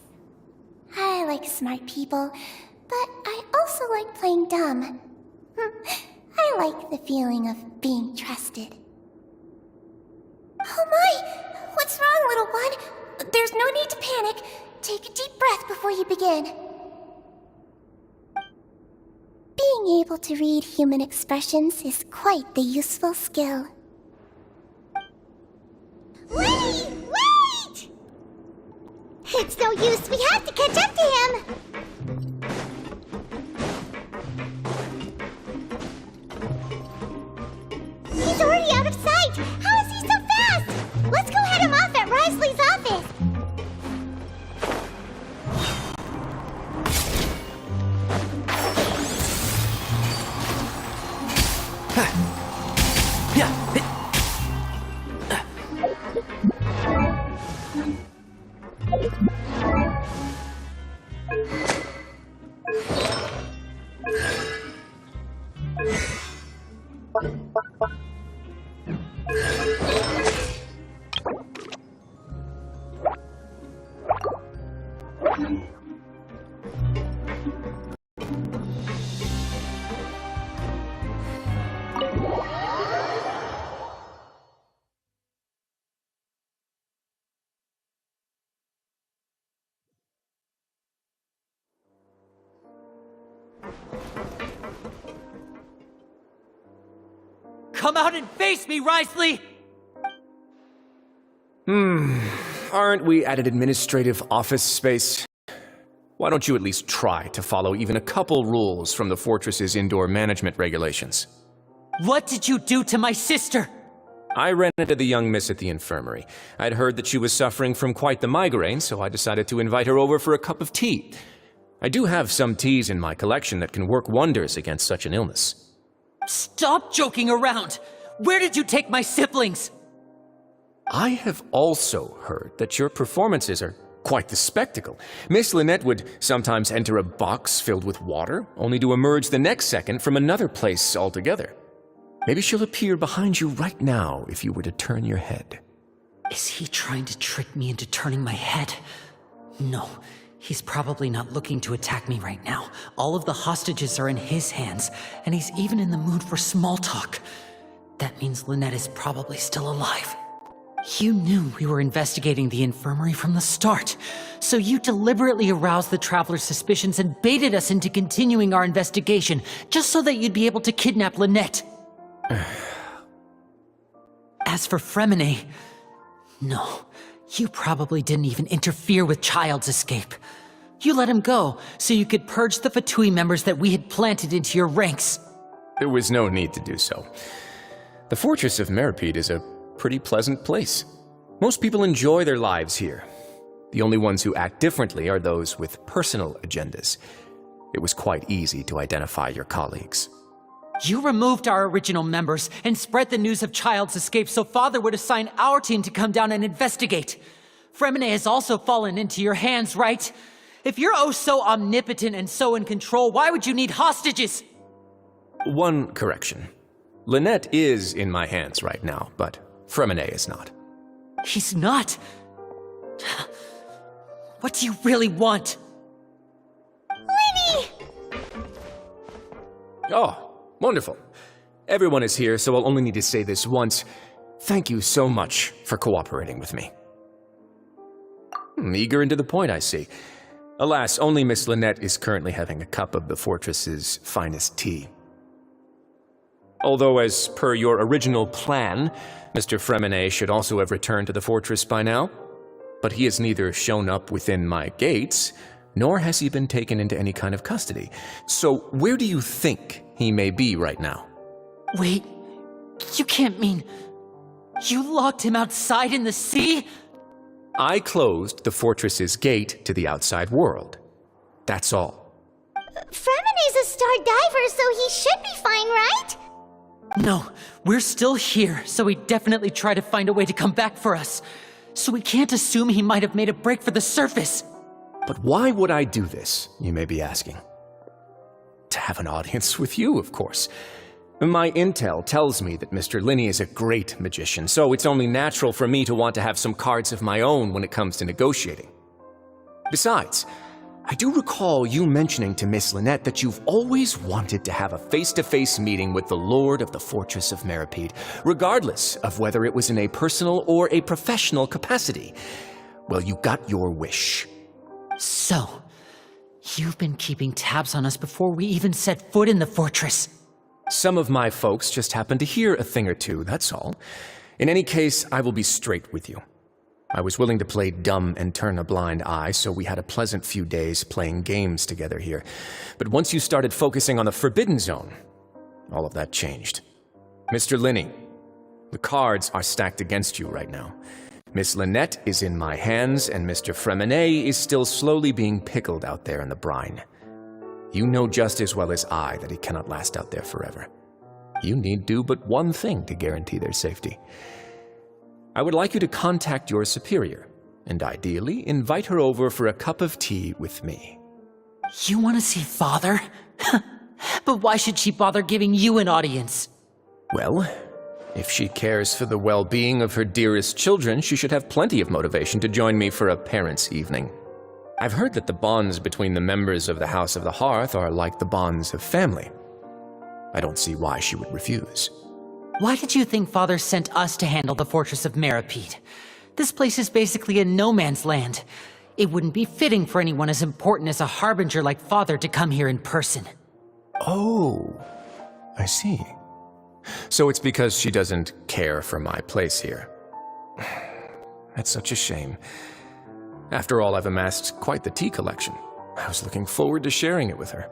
I like smart people, but I also like playing dumb. I like the feeling of being trusted. Oh my! What's wrong, little one? There's no need to panic. Take a deep breath before you begin. Being able to read human expressions is quite the useful skill. Wait! Wait! It's no use. We have to catch up to him. He's already out of sight. How is he so fast? Let's go head him off at Risley's office. Come out and face me, Risley! Aren't we at an administrative office space? Why don't you at least try to follow even a couple rules from the fortress's indoor management regulations? What did you do to my sister? I ran into the young miss at the infirmary. I'd heard that she was suffering from quite the migraine, so I decided to invite her over for a cup of tea. I do have some teas in my collection that can work wonders against such an illness. Stop joking around! Where did you take my siblings? I have also heard that your performances are quite the spectacle. Miss Lynette would sometimes enter a box filled with water, only to emerge the next second from another place altogether. Maybe she'll appear behind you right now if you were to turn your head. Is he trying to trick me into turning my head? No. He's probably not looking to attack me right now. All of the hostages are in his hands, and he's even in the mood for small talk. That means Lynette is probably still alive. You knew we were investigating the infirmary from the start, so you deliberately aroused the traveler's suspicions and baited us into continuing our investigation, just so that you'd be able to kidnap Lynette. As for Fremine, no. You probably didn't even interfere with Child's escape. You let him go, so you could purge the Fatui members that we had planted into your ranks. There was no need to do so. The Fortress of Meripede is a pretty pleasant place. Most people enjoy their lives here. The only ones who act differently are those with personal agendas. It was quite easy to identify your colleagues. You removed our original members and spread the news of Child's escape so Father would assign our team to come down and investigate. Fremine has also fallen into your hands, right? If you're oh so omnipotent and so in control, why would you need hostages? One correction. Lynette is in my hands right now, but Fremine is not. He's not? What do you really want? Lenny! Oh. Wonderful. Everyone is here, so I'll only need to say this once. Thank you so much for cooperating with me. Eager and to the point, I see. Alas, only Miss Lynette is currently having a cup of the fortress's finest tea. Although, as per your original plan, Mr. Fremine should also have returned to the fortress by now. But he has neither shown up within my gates, nor has he been taken into any kind of custody. So where do you think he may be right now? Wait, You can't mean... You locked him outside in the sea? I closed the fortress's gate to the outside world. That's all. Fremene's a star diver, so he should be fine, right? No, we're still here, so he definitely tried to find a way to come back for us. So we can't assume he might have made a break for the surface. But why would I do this, you may be asking? To have an audience with you, of course. My intel tells me that Mr. Linney is a great magician, so it's only natural for me to want to have some cards of my own when it comes to negotiating. Besides, I do recall you mentioning to Miss Lynette that you've always wanted to have a face-to-face meeting with the Lord of the Fortress of Meripede, regardless of whether it was in a personal or a professional capacity. Well, you got your wish. So, you've been keeping tabs on us before we even set foot in the fortress. Some of my folks just happened to hear a thing or two, that's all. In any case, I will be straight with you. I was willing to play dumb and turn a blind eye, so we had a pleasant few days playing games together here. But once you started focusing on the Forbidden Zone, all of that changed. Mr. Linney, the cards are stacked against you right now. Miss Lynette is in my hands, and Mr. Fremene is still slowly being pickled out there in the brine. You know just as well as I that he cannot last out there forever. You need do but one thing to guarantee their safety. I would like you to contact your superior, and ideally invite her over for a cup of tea with me. You want to see Father? But why should she bother giving you an audience? Well, if she cares for the well-being of her dearest children, she should have plenty of motivation to join me for a parents' evening. I've heard that the bonds between the members of the House of the Hearth are like the bonds of family. I don't see why she would refuse. Why did you think Father sent us to handle the Fortress of Meripede? This place is basically a no-man's land. It wouldn't be fitting for anyone as important as a harbinger like Father to come here in person. Oh, I see. So it's because she doesn't care for my place here. That's such a shame. After all, I've amassed quite the tea collection. I was looking forward to sharing it with her.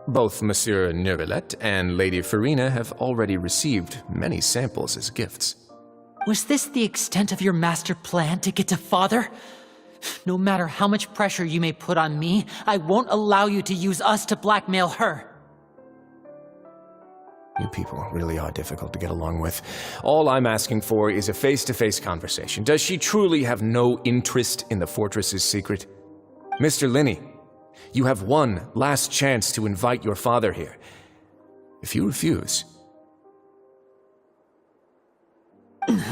Both Monsieur Neuvillette and Lady Farina have already received many samples as gifts. Was this the extent of your master plan to get to Father? No matter how much pressure you may put on me, I won't allow you to use us to blackmail her. You people really are difficult to get along with. All I'm asking for is a face-to-face conversation. Does she truly have no interest in the fortress's secret? Mr. Linney, you have one last chance to invite your father here. If you refuse... Linney!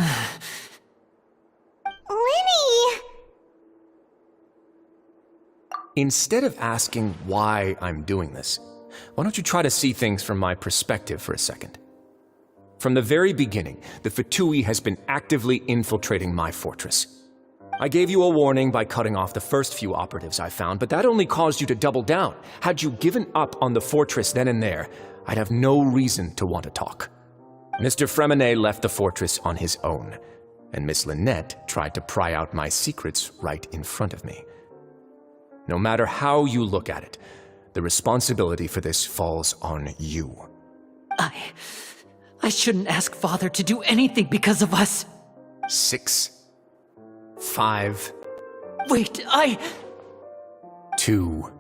Instead of asking why I'm doing this, why don't you try to see things from my perspective for a second? From the very beginning, the Fatui has been actively infiltrating my fortress. I gave you a warning by cutting off the first few operatives I found, but that only caused you to double down. Had you given up on the fortress then and there, I'd have no reason to want to talk. Mr. Fremene left the fortress on his own, and Miss Lynette tried to pry out my secrets right in front of me. No matter how you look at it, the responsibility for this falls on you. I shouldn't ask Father to do anything because of us. 6, 5... Wait, 2,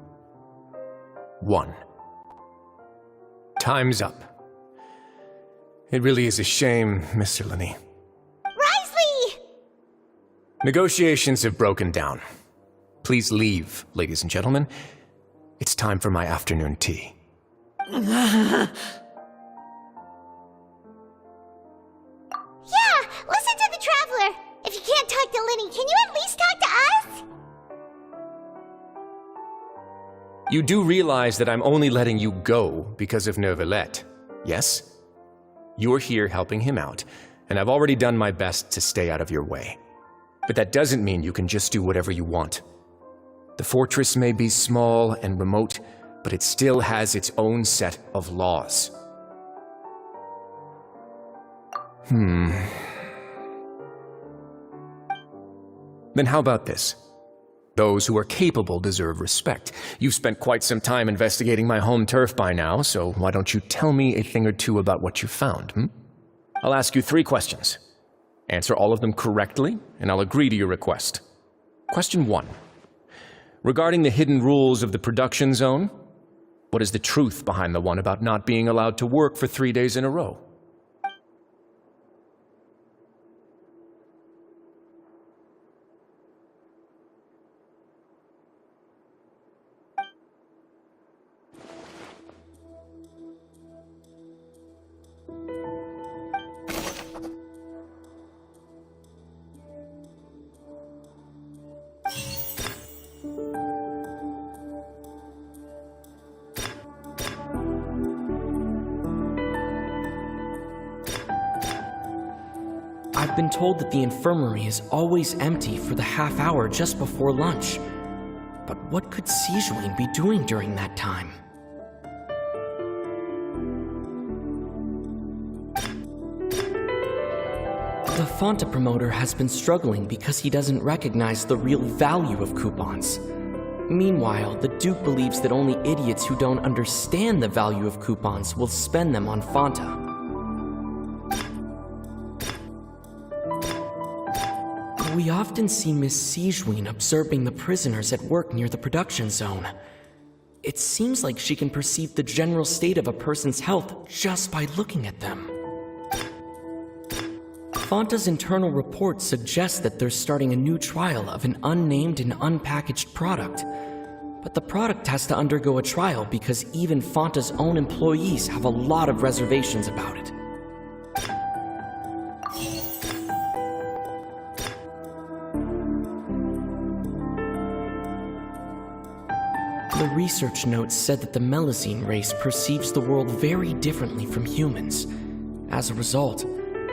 1. Time's up. It really is a shame, Mr. Linney. Risley! Negotiations have broken down. Please leave, ladies and gentlemen. It's time for my afternoon tea. Yeah, listen to the Traveler. If you can't talk to Linney, can you at least talk to us? You do realize that I'm only letting you go because of Neuvillette, yes? You're here helping him out, and I've already done my best to stay out of your way. But that doesn't mean you can just do whatever you want. The fortress may be small and remote, but it still has its own set of laws. Then how about this? Those who are capable deserve respect. You've spent quite some time investigating my home turf by now, so why don't you tell me a thing or two about what you found, I'll ask you 3 questions. Answer all of them correctly, and I'll agree to your request. Question 1. Regarding the hidden rules of the production zone, what is the truth behind the one about not being allowed to work for 3 days in a row? I've been told that the infirmary is always empty for the half hour just before lunch. But what could Sijuin be doing during that time? The Fonta promoter has been struggling because he doesn't recognize the real value of coupons. Meanwhile, the Duke believes that only idiots who don't understand the value of coupons will spend them on Fonta. We often see Miss Sijuin observing the prisoners at work near the production zone. It seems like she can perceive the general state of a person's health just by looking at them. Fonta's internal report suggests that they're starting a new trial of an unnamed and unpackaged product. But the product has to undergo a trial because even Fonta's own employees have a lot of reservations about it. The research notes said that the Melusine race perceives the world very differently from humans. As a result,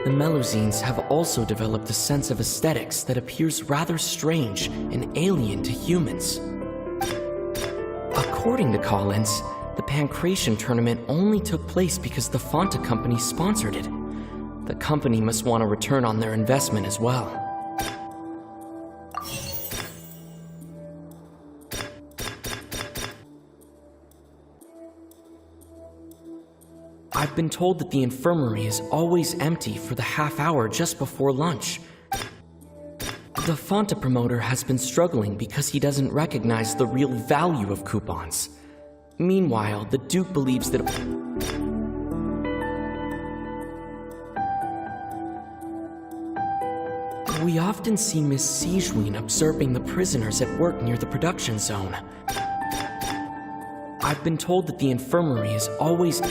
the Melusines have also developed a sense of aesthetics that appears rather strange and alien to humans. According to Collins, the Pancration tournament only took place because the Fonta company sponsored it. The company must want a return on their investment as well. I've been told that the infirmary is always empty for the half hour just before lunch. The Fonta promoter has been struggling because he doesn't recognize the real value of coupons. Meanwhile, the Duke believes that we often see Miss Sijuin observing the prisoners at work near the production zone. I've been told that the infirmary is always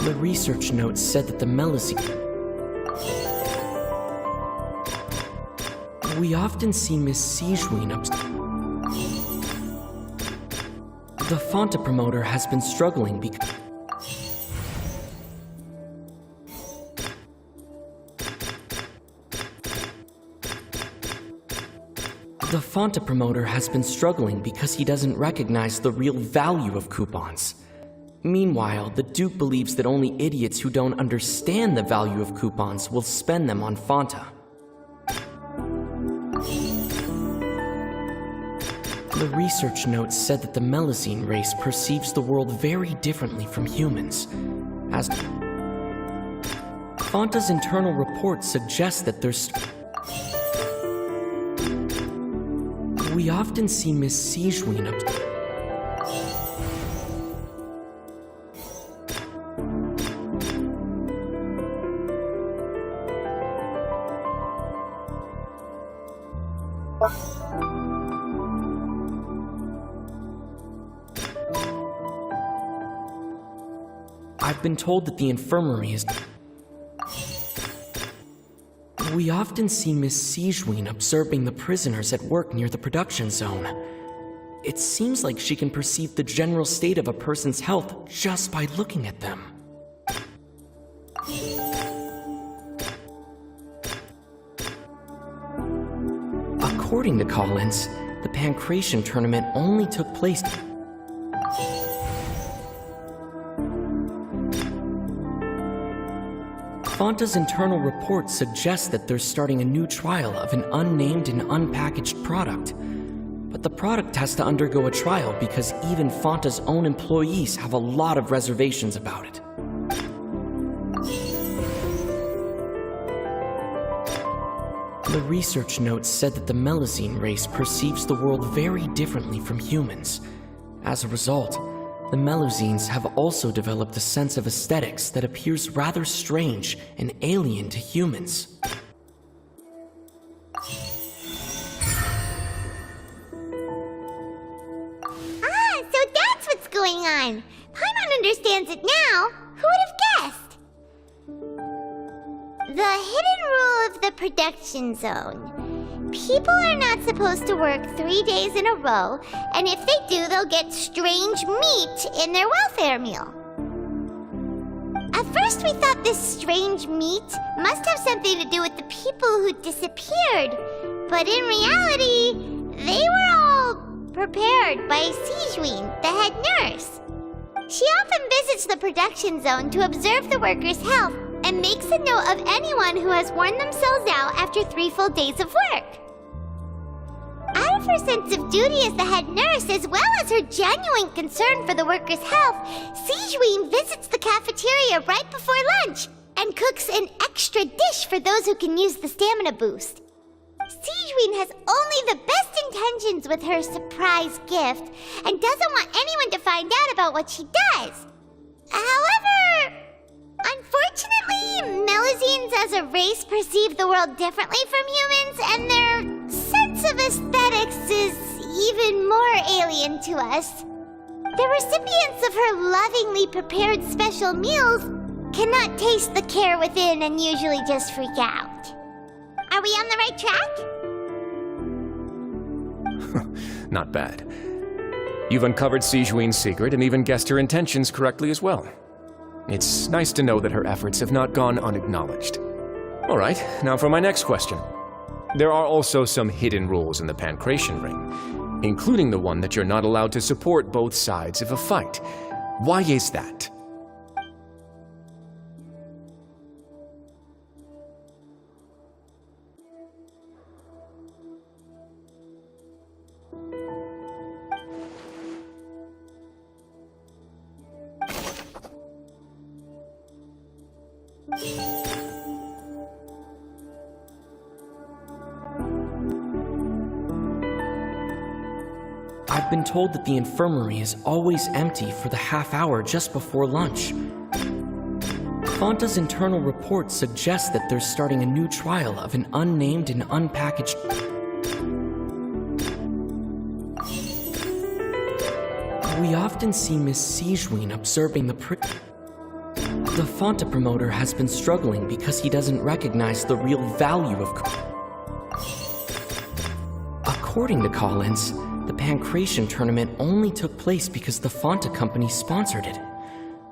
The research notes said that the Melusine... We often see Miss Sijuin The Fonta promoter has been struggling because... The Fonta promoter has been struggling because he doesn't recognize the real value of coupons. Meanwhile, the Duke believes that only idiots who don't understand the value of coupons will spend them on Fonta. The research notes said that the Melusine race perceives the world very differently from humans. As Fonta's internal report suggests that there's... We often see Miss Sijuin I've been told that the infirmary is... We often see Miss Sijuin observing the prisoners at work near the production zone. It seems like she can perceive the general state of a person's health just by looking at them. According to Collins, the Pancration tournament only took place... Fonta's internal report suggests that they're starting a new trial of an unnamed and unpackaged product. But The product has to undergo a trial because even Fanta's own employees have a lot of reservations about it. The research notes said that the Melusine race perceives the world very differently from humans. As a result, the Melusines have also developed a sense of aesthetics that appears rather strange and alien to humans. So that's what's going on. Paimon understands it now. Who would have guessed? The hidden rule of the production zone. People are not supposed to work 3 days in a row, and if they do, they'll get strange meat in their welfare meal. At first we thought this strange meat must have something to do with the people who disappeared, but in reality, they were all prepared by Sijween, the head nurse. She often visits the production zone to observe the workers' health and makes a note of anyone who has worn themselves out after 3 full days of work. Out of her sense of duty as the head nurse, as well as her genuine concern for the workers' health, Sijween visits the cafeteria right before lunch and cooks an extra dish for those who can use the stamina boost. Sijween has only the best intentions with her surprise gift and doesn't want anyone to find out about what she does. However, unfortunately, Melusines as a race perceive the world differently from humans, and their sense of aesthetics is even more alien to us. The recipients of her lovingly prepared special meals cannot taste the care within and usually just freak out. Are we on the right track? Not bad. You've uncovered Sijween's secret and even guessed her intentions correctly as well. It's nice to know that her efforts have not gone unacknowledged. All right, now for my next question. There are also some hidden rules in the Pancration Ring, including the one that you're not allowed to support both sides of a fight. Why is that? I've been told that the infirmary is always empty for the half hour just before lunch. Fanta's internal report suggests that they're starting a new trial of an unnamed and unpackaged... We often see Miss Sijween observing the The Fanta promoter has been struggling because he doesn't recognize the real value of... According to Collins, the Pancration tournament only took place because the Fanta company sponsored it.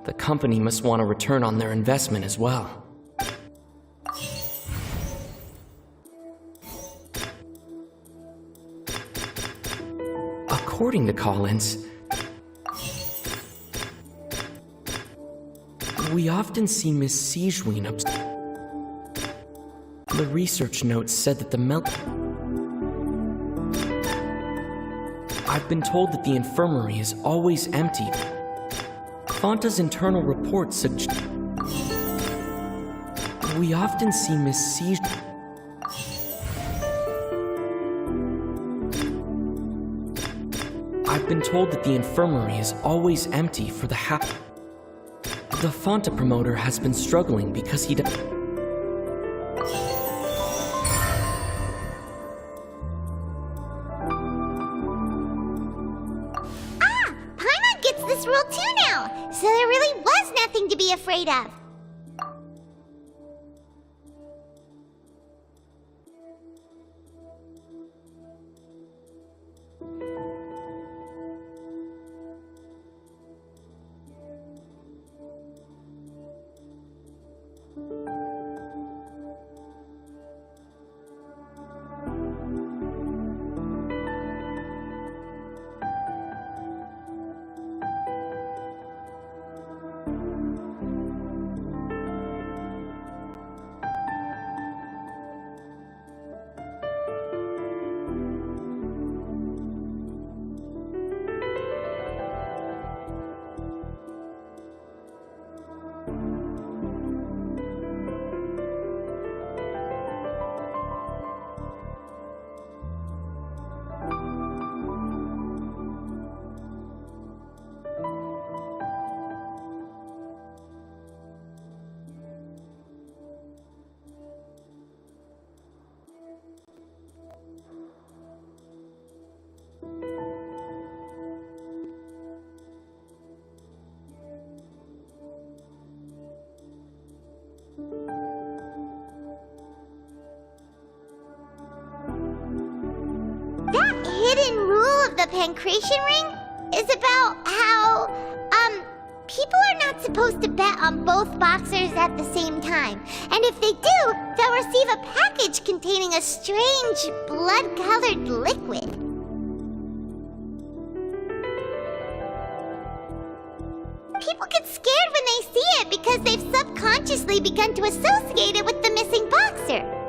The company must want a return on their investment as well. According to Collins, we often see Miss Sijween The research notes said that the I've been told that the infirmary is always empty. Fanta's internal report suggests... We often see Miss Sijween... I've been told that the infirmary is always empty for the The Fanta promoter has been struggling because he Paimon gets this rule too now, so there really was nothing to be afraid of. pancreation ring is about how, people are not supposed to bet on both boxers at the same time. And if they do, they'll receive a package containing a strange, blood-colored liquid. People get scared when they see it because they've subconsciously begun to associate it with the missing boxer.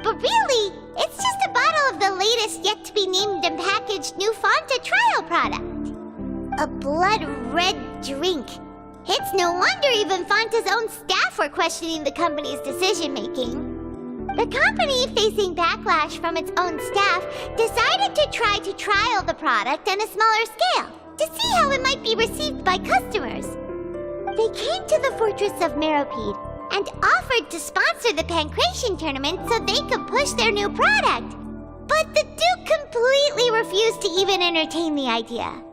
But really, it's just a bottle of the latest yet-to-be-named and packaged new Fanta trial product. A blood-red drink. It's no wonder even Fanta's own staff were questioning the company's decision-making. The company, facing backlash from its own staff, decided to try to trial the product on a smaller scale to see how it might be received by customers. They came to the fortress of Meropide and offered to sponsor the Pancration tournament so they could push their new product. But the Duke completely refused to even entertain the idea.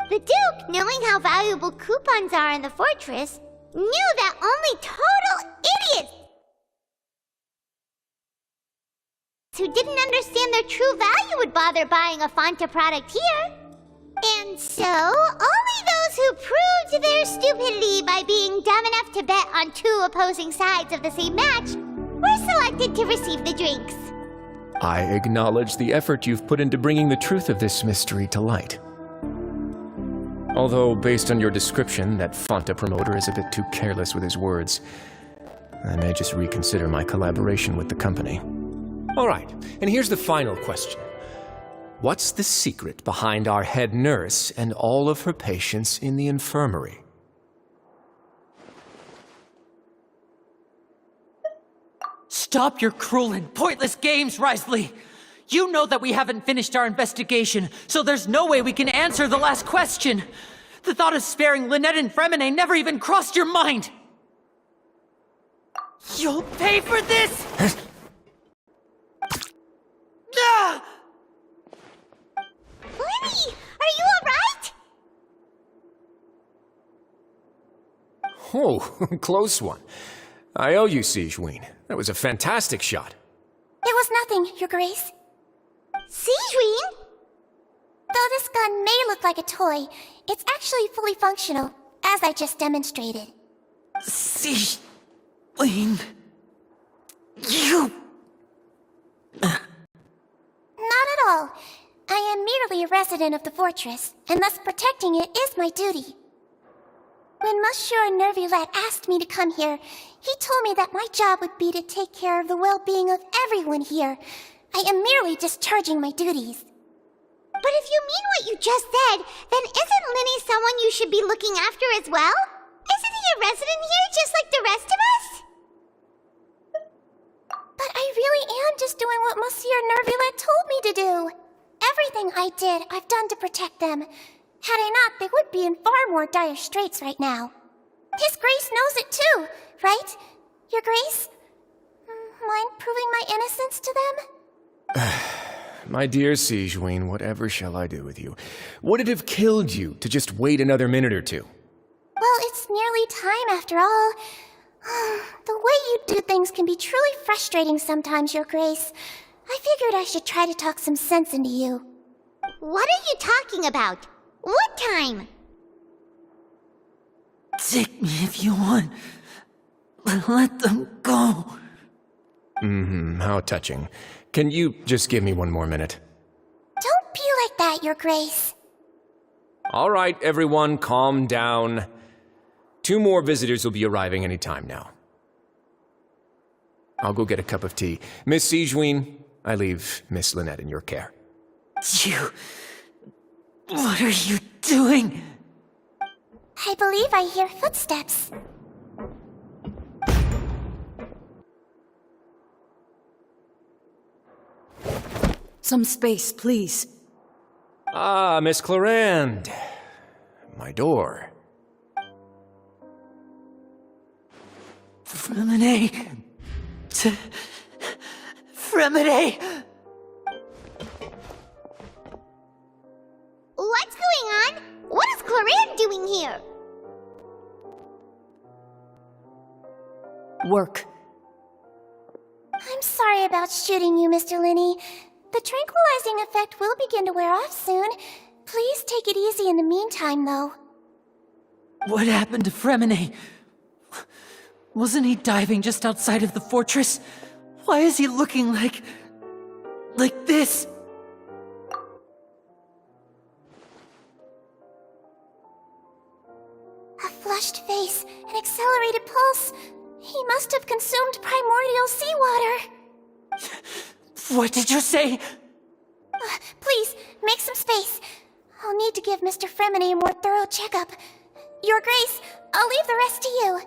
The Duke, knowing how valuable coupons are in the fortress, knew that only total idiots who didn't understand their true value would bother buying a Fanta product here. And so, only those who proved their stupidity by being dumb enough to bet on two opposing sides of the same match were selected to receive the drinks. I acknowledge the effort you've put into bringing the truth of this mystery to light. Although, based on your description, that Fanta promoter is a bit too careless with his words, I may just reconsider my collaboration with the company. All right, and here's the final question. What's the secret behind our head nurse and all of her patients in the infirmary? Stop your cruel and pointless games, Risley! You know that we haven't finished our investigation, so there's no way we can answer the last question! The thought of sparing Lynette and Fremine never even crossed your mind! You'll pay for this! Ah! Lenny, are you alright? Oh, close one. I owe you, Sigewinne. That was a fantastic shot. It was nothing, Your Grace. Sigewinne? Though this gun may look like a toy, it's actually fully functional, as I just demonstrated. Sigewinne... You... Not at all. I am merely a resident of the fortress, and thus protecting it is my duty. When Monsieur Nervulette asked me to come here, he told me that my job would be to take care of the well-being of everyone here. I am merely discharging my duties. But if you mean what you just said, then isn't Linny someone you should be looking after as well? Isn't he a resident here just like the rest of us? But I really am just doing what Monsieur Nervulette told me to do. Everything I did, I've done to protect them. Had I not, they would be in far more dire straits right now. His Grace knows it too, right? Your Grace? Mind proving my innocence to them? My dear Sigewinne, whatever shall I do with you? Would it have killed you to just wait another minute or two? Well, it's nearly time after all. The way you do things can be truly frustrating sometimes, Your Grace. I figured I should try to talk some sense into you. What are you talking about? What time? Take me if you want. Let them go. How touching. Can you just give me one more minute? Don't be like that, Your Grace. All right, everyone, calm down. 2 more visitors will be arriving any time now. I'll go get a cup of tea. Miss Sigewinne, I leave Miss Lynette in your care. You... What are you doing? I believe I hear footsteps. Some space, please. Ah, Miss Clorinde. My door. Fremine. Fremine! What's going on? What is Clorinde doing here? Work. I'm sorry about shooting you, Mr. Linney. The tranquilizing effect will begin to wear off soon. Please take it easy in the meantime, though. What happened to Fremine? Wasn't he diving just outside of the fortress? Why is he looking like this? A flushed face, an accelerated pulse. He must have consumed primordial seawater. What did you say? Please, make some space. I'll need to give Mr. Fremine a more thorough checkup. Your Grace, I'll leave the rest to you.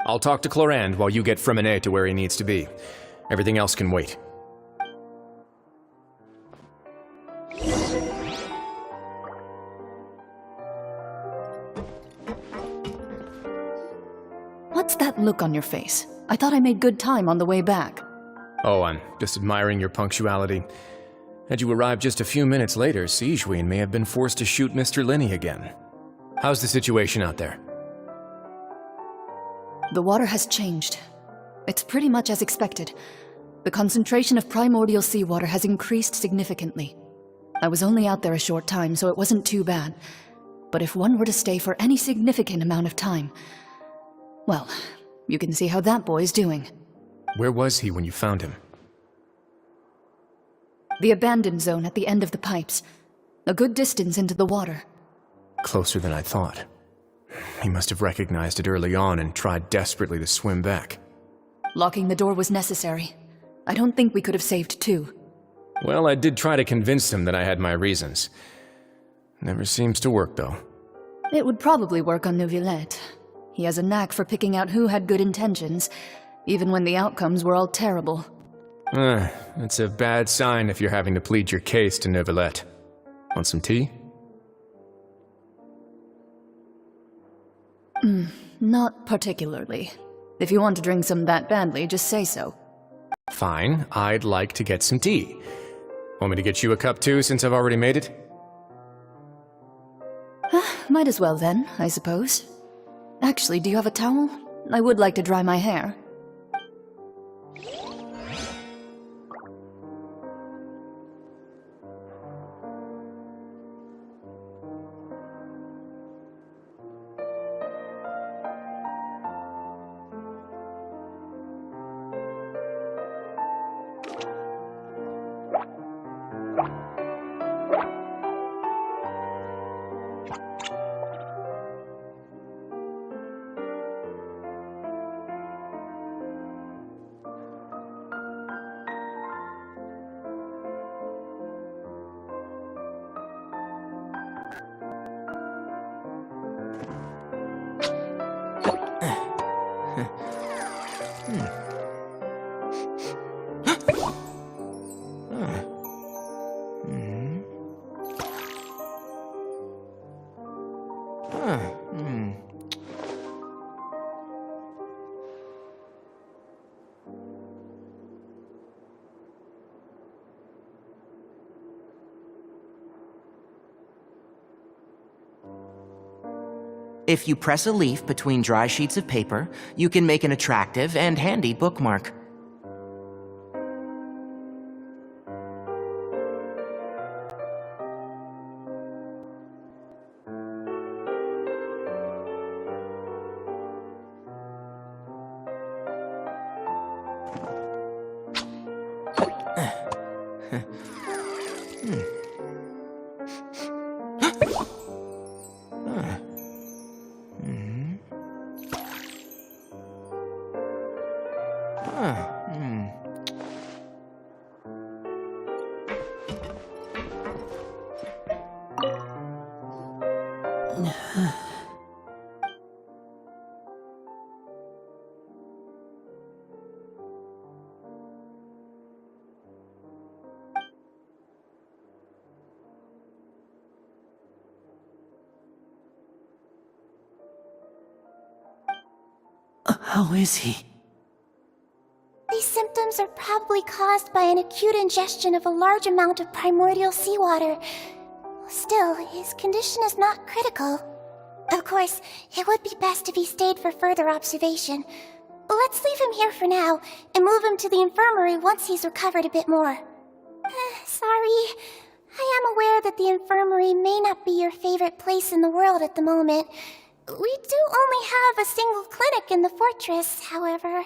I'll talk to Clorinde while you get Fremine to where he needs to be. Everything else can wait. What's that look on your face? I thought I made good time on the way back. Oh, I'm just admiring your punctuality. Had you arrived just a few minutes later, Sigewinne may have been forced to shoot Mr. Linney again. How's the situation out there? The water has changed. It's pretty much as expected. The concentration of primordial seawater has increased significantly. I was only out there a short time, so it wasn't too bad. But if one were to stay for any significant amount of time... well, you can see how that boy's doing. Where was he when you found him? The abandoned zone at the end of the pipes. A good distance into the water. Closer than I thought. He must have recognized it early on and tried desperately to swim back. Locking the door was necessary. I don't think we could have saved 2. Well, I did try to convince him that I had my reasons. Never seems to work, though. It would probably work on Neuvillette. He has a knack for picking out who had good intentions, even when the outcomes were all terrible. It's a bad sign if you're having to plead your case to Neuvillette. Want some tea? Not particularly. If you want to drink some that badly, just say so. Fine, I'd like to get some tea. Want me to get you a cup too, since I've already made it? Might as well then, I suppose. Actually, do you have a towel? I would like to dry my hair. If you press a leaf between dry sheets of paper, you can make an attractive and handy bookmark. How is he? These symptoms are probably caused by an acute ingestion of a large amount of primordial seawater. Still, his condition is not critical. Of course, it would be best if he stayed for further observation. Let's leave him here for now, and move him to the infirmary once he's recovered a bit more. Sorry. I am aware that the infirmary may not be your favorite place in the world at the moment. We do only have a single clinic in the fortress, however.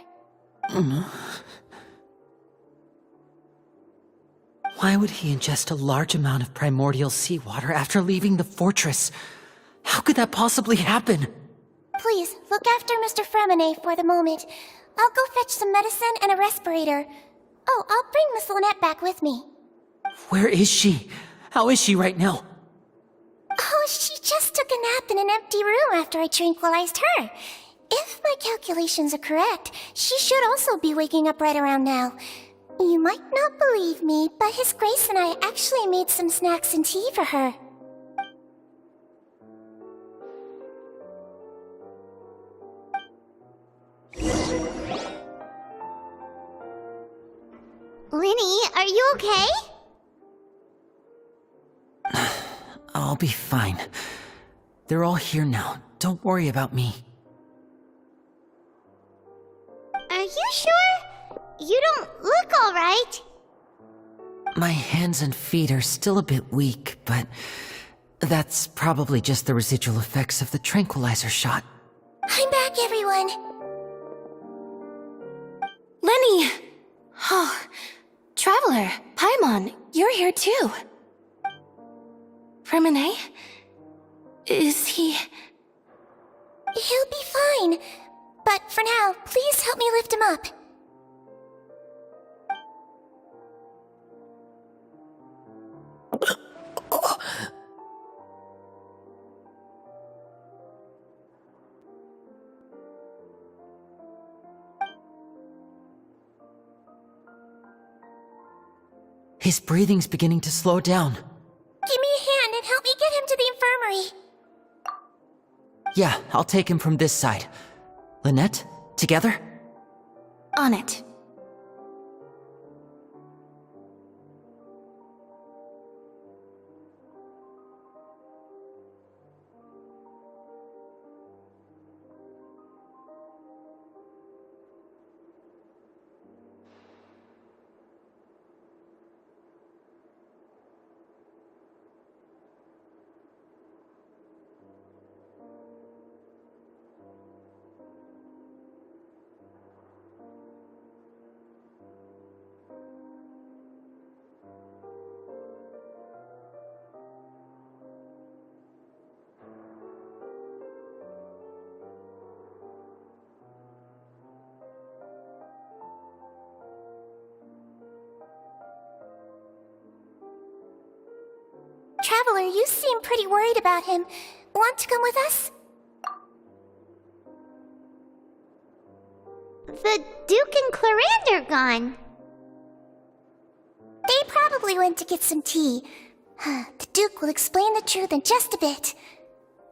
Why would he ingest a large amount of primordial seawater after leaving the fortress? How could that possibly happen? Please, look after Mr. Fremine for the moment. I'll go fetch some medicine and a respirator. Oh, I'll bring Miss Lynette back with me. Where is she? How is she right now? Oh, she just took a nap in an empty room after I tranquilized her. If my calculations are correct, she should also be waking up right around now. You might not believe me, but His Grace and I actually made some snacks and tea for her. Linny, are you okay? I'll be fine. They're all here now. Don't worry about me. Are you sure? You don't look all right. My hands and feet are still a bit weak, but that's probably just the residual effects of the tranquilizer shot. I'm back, everyone. Lenny! Oh, Traveler, Paimon, you're here too. Fremine? Is he... He'll be fine. But for now, please help me lift him up. His breathing's beginning to slow down. Give me a hand and help me get him to the infirmary. Yeah, I'll take him from this side. Lynette, together? On it. Traveler, you seem pretty worried about him. Want to come with us? The Duke and Clarande are gone. They probably went to get some tea. The Duke will explain the truth in just a bit.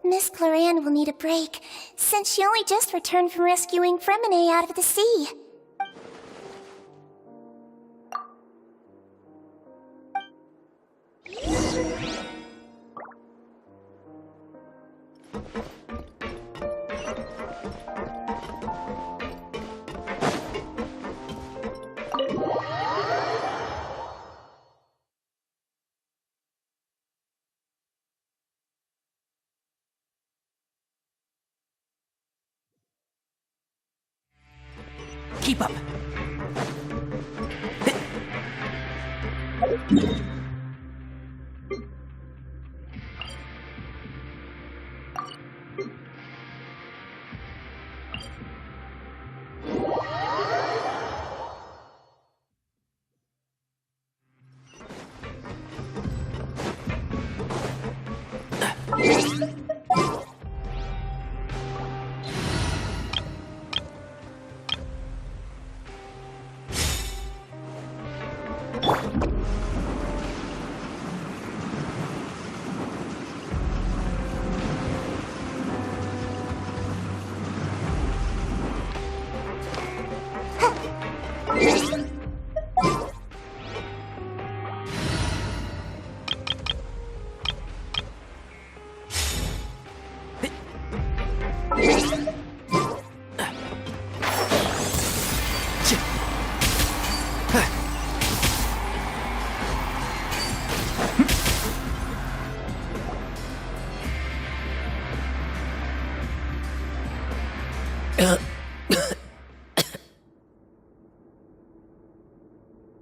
Miss Clarande will need a break, since she only just returned from rescuing Fremine out of the sea. Keep up.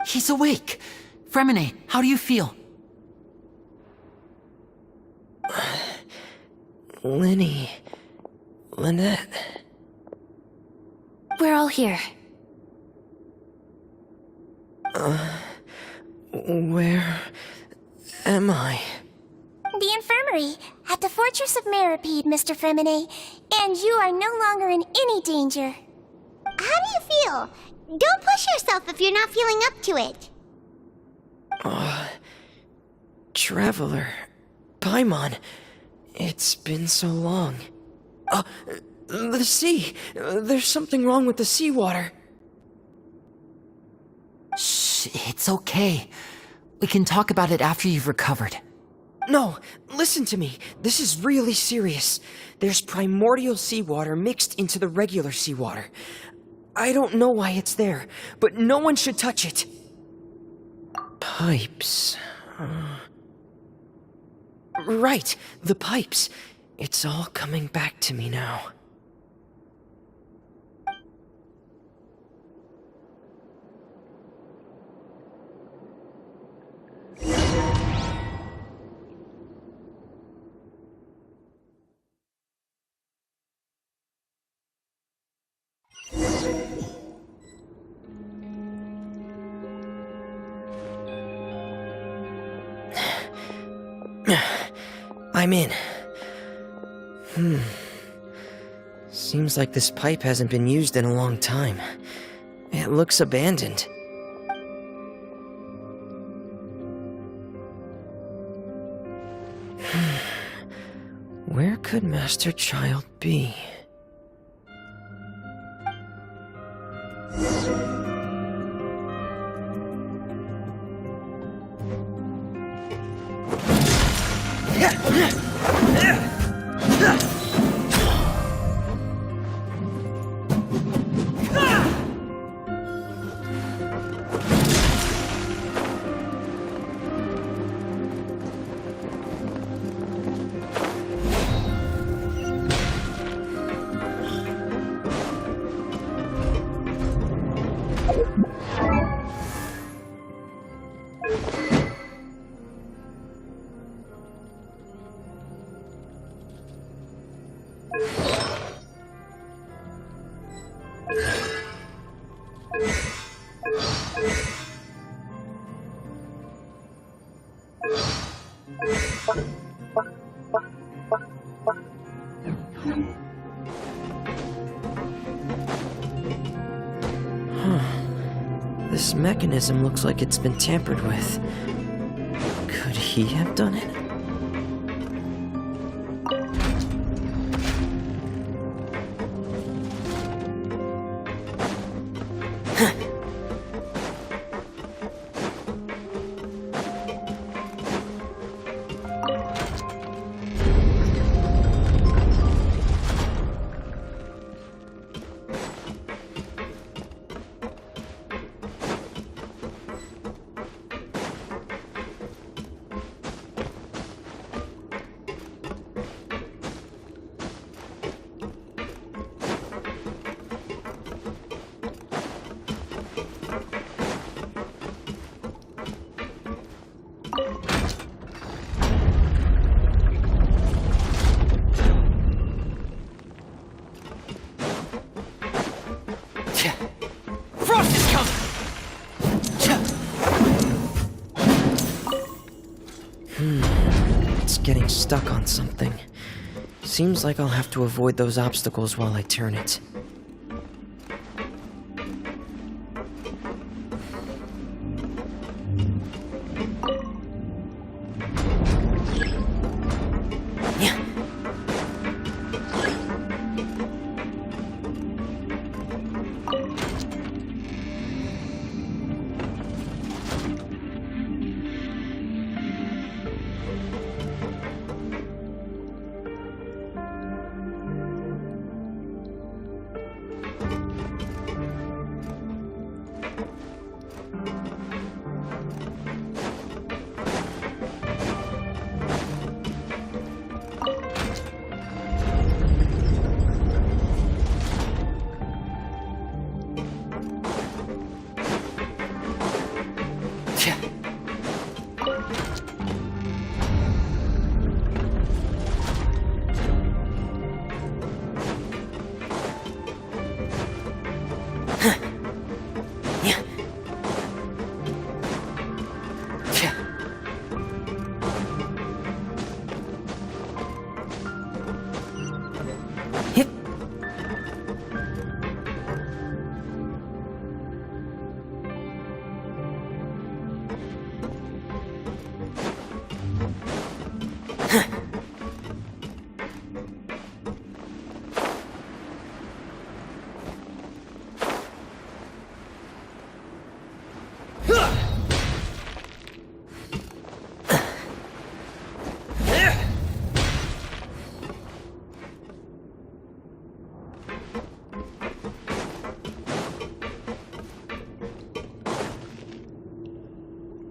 He's awake. Fremine, how do you feel? Lenny. Lynette. We're all here. Where am I? The infirmary, at the Fortress of Meripede, Mr. Fremine, and you are no longer in any danger. How do you feel? Don't push yourself if you're not feeling up to it. Traveler. Paimon. It's been so long. The sea. There's something wrong with the seawater. Shh, it's okay. We can talk about it after you've recovered. No, listen to me. This is really serious. There's primordial seawater mixed into the regular seawater. I don't know why it's there, but no one should touch it. Pipes. Right, the pipes. It's all coming back to me now. I'm in. Seems like this pipe hasn't been used in a long time. It looks abandoned. Where could Master Child be? This mechanism looks like it's been tampered with. Could he have done it? getting stuck on something. Seems like I'll have to avoid those obstacles while I turn it.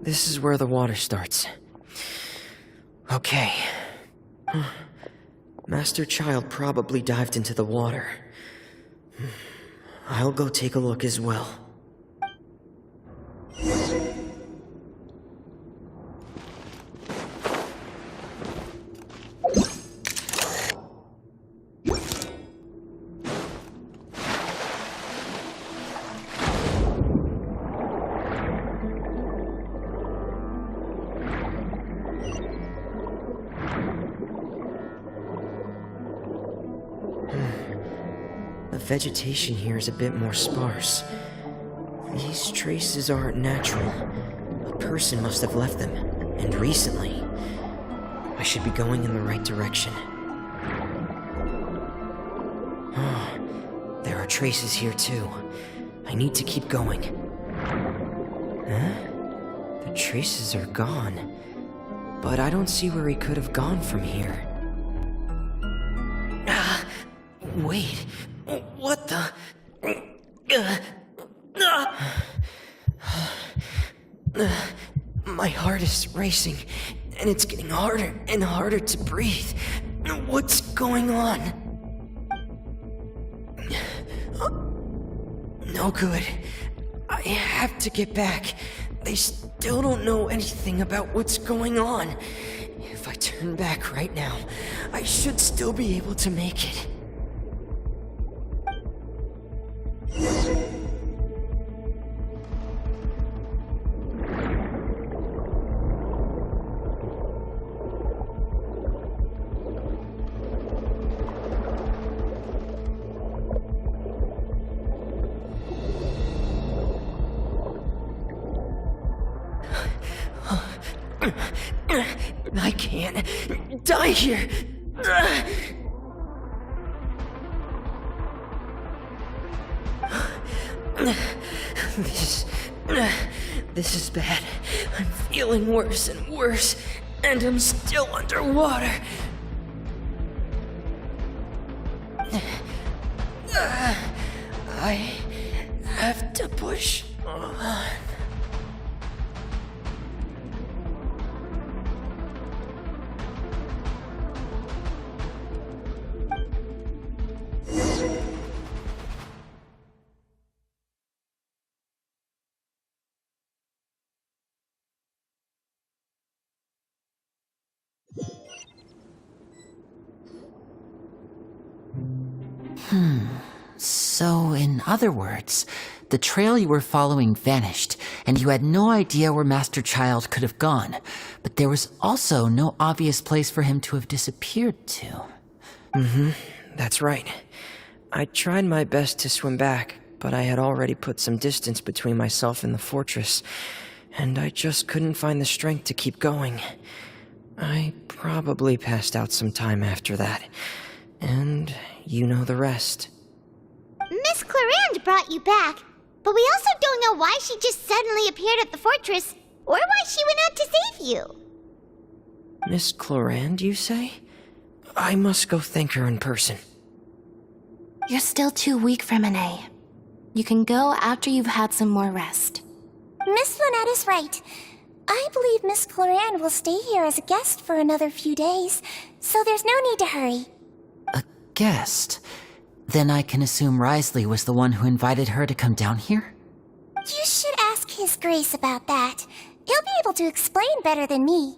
This is where the water starts. Okay. Master Child probably dived into the water. I'll go take a look as well. The vegetation here is a bit more sparse. These traces aren't natural. A person must have left them, and recently. I should be going in the right direction. Oh, there are traces here too. I need to keep going. Huh? The traces are gone. But I don't see where he could have gone from here. Wait. What the? My heart is racing, and it's getting harder and harder to breathe. What's going on? No good. I have to get back. They still don't know anything about what's going on. If I turn back right now, I should still be able to make it. I can't die here. This is bad. I'm feeling worse and worse, and I'm still underwater. I have to push on. So, in other words, the trail you were following vanished, and you had no idea where Master Child could have gone, but there was also no obvious place for him to have disappeared to. That's right. I tried my best to swim back, but I had already put some distance between myself and the fortress, and I just couldn't find the strength to keep going. I probably passed out some time after that, and you know the rest. Miss Clarande brought you back, but we also don't know why she just suddenly appeared at the fortress, or why she went out to save you. Miss Clarande, you say? I must go thank her in person. You're still too weak for Monet. You can go after you've had some more rest. Miss Lynette is right. I believe Miss Clarande will stay here as a guest for another few days, so there's no need to hurry. A guest? Then I can assume Risley was the one who invited her to come down here? You should ask His Grace about that. He'll be able to explain better than me.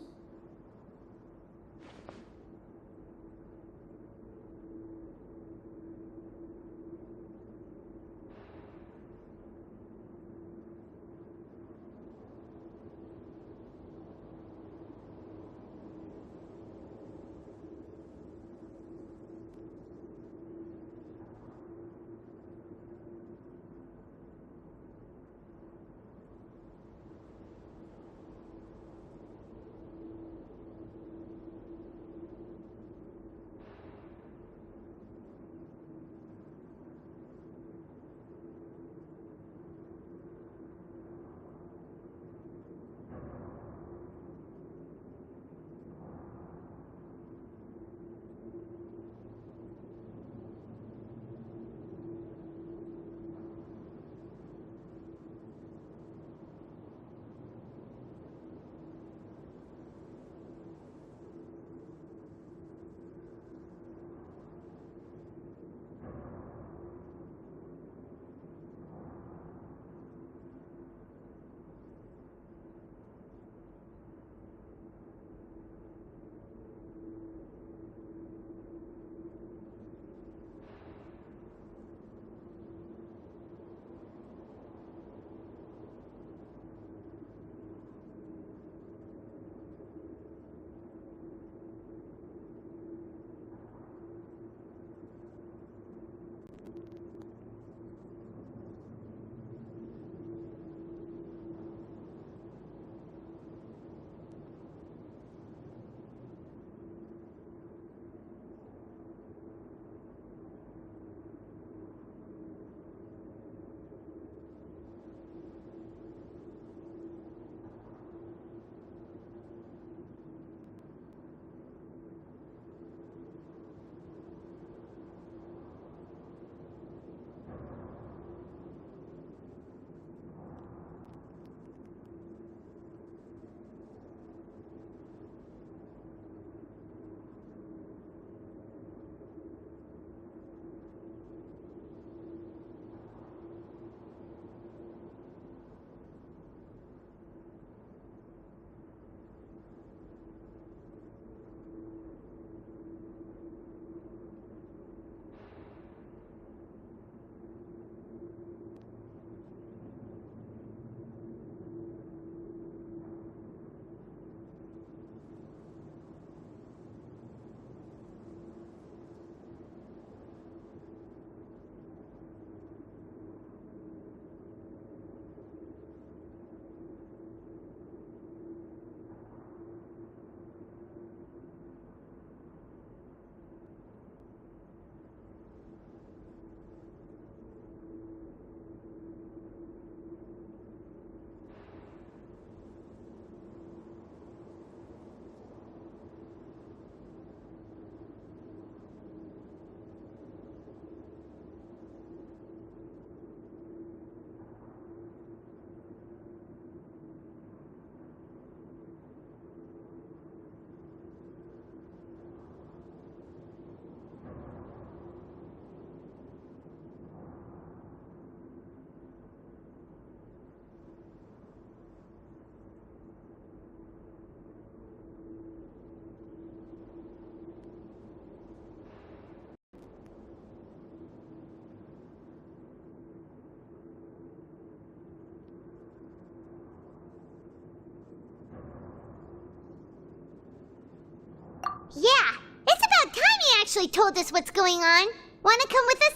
actually told us what's going on. Wanna come with us,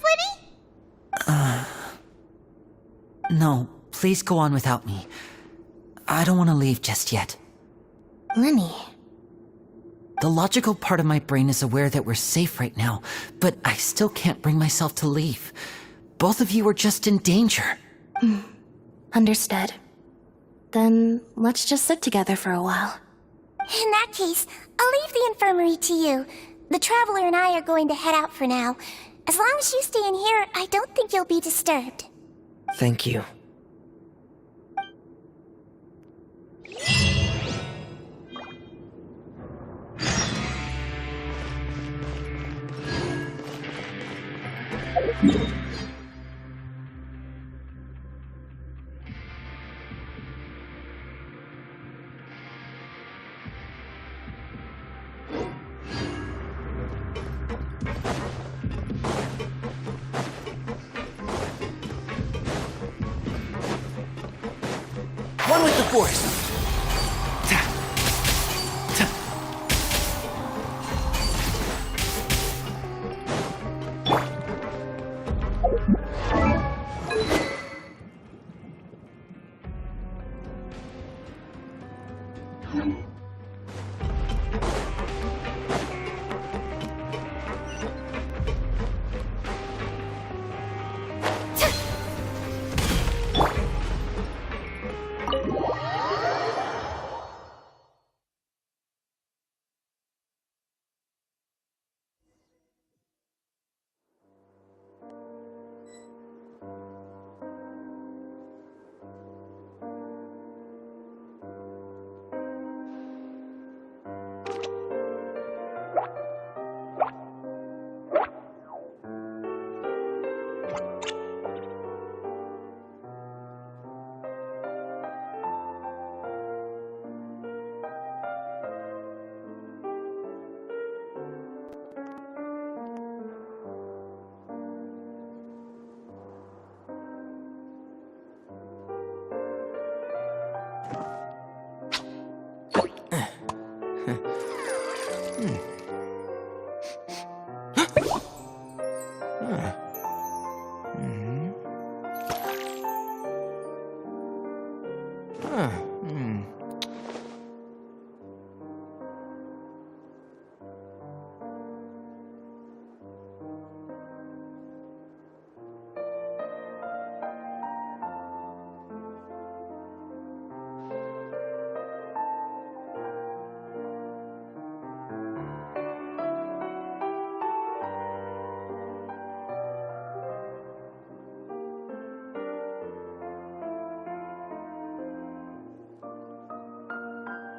Lenny? No, please go on without me. I don't want to leave just yet. Lenny. The logical part of my brain is aware that we're safe right now, but I still can't bring myself to leave. Both of you are just in danger. Understood. Then let's just sit together for a while. In that case, I'll leave the infirmary to you. The Traveler and I are going to head out for now. As long as you stay in here, I don't think you'll be disturbed. Thank you. One with the Force.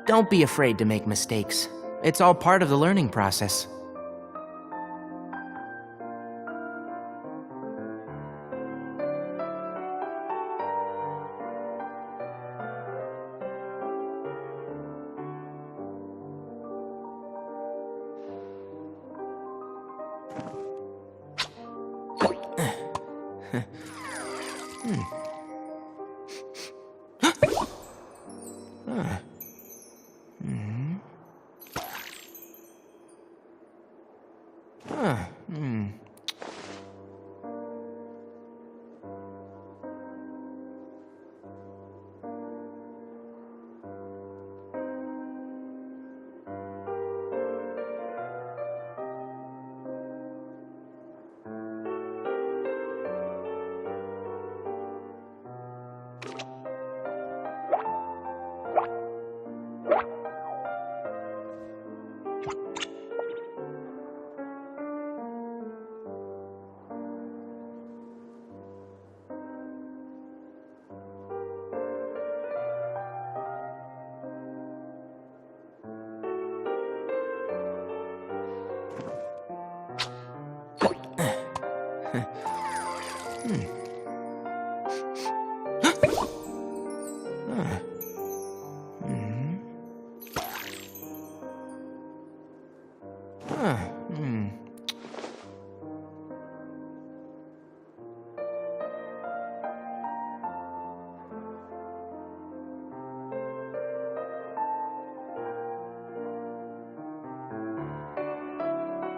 Don't be afraid to make mistakes. It's all part of the learning process.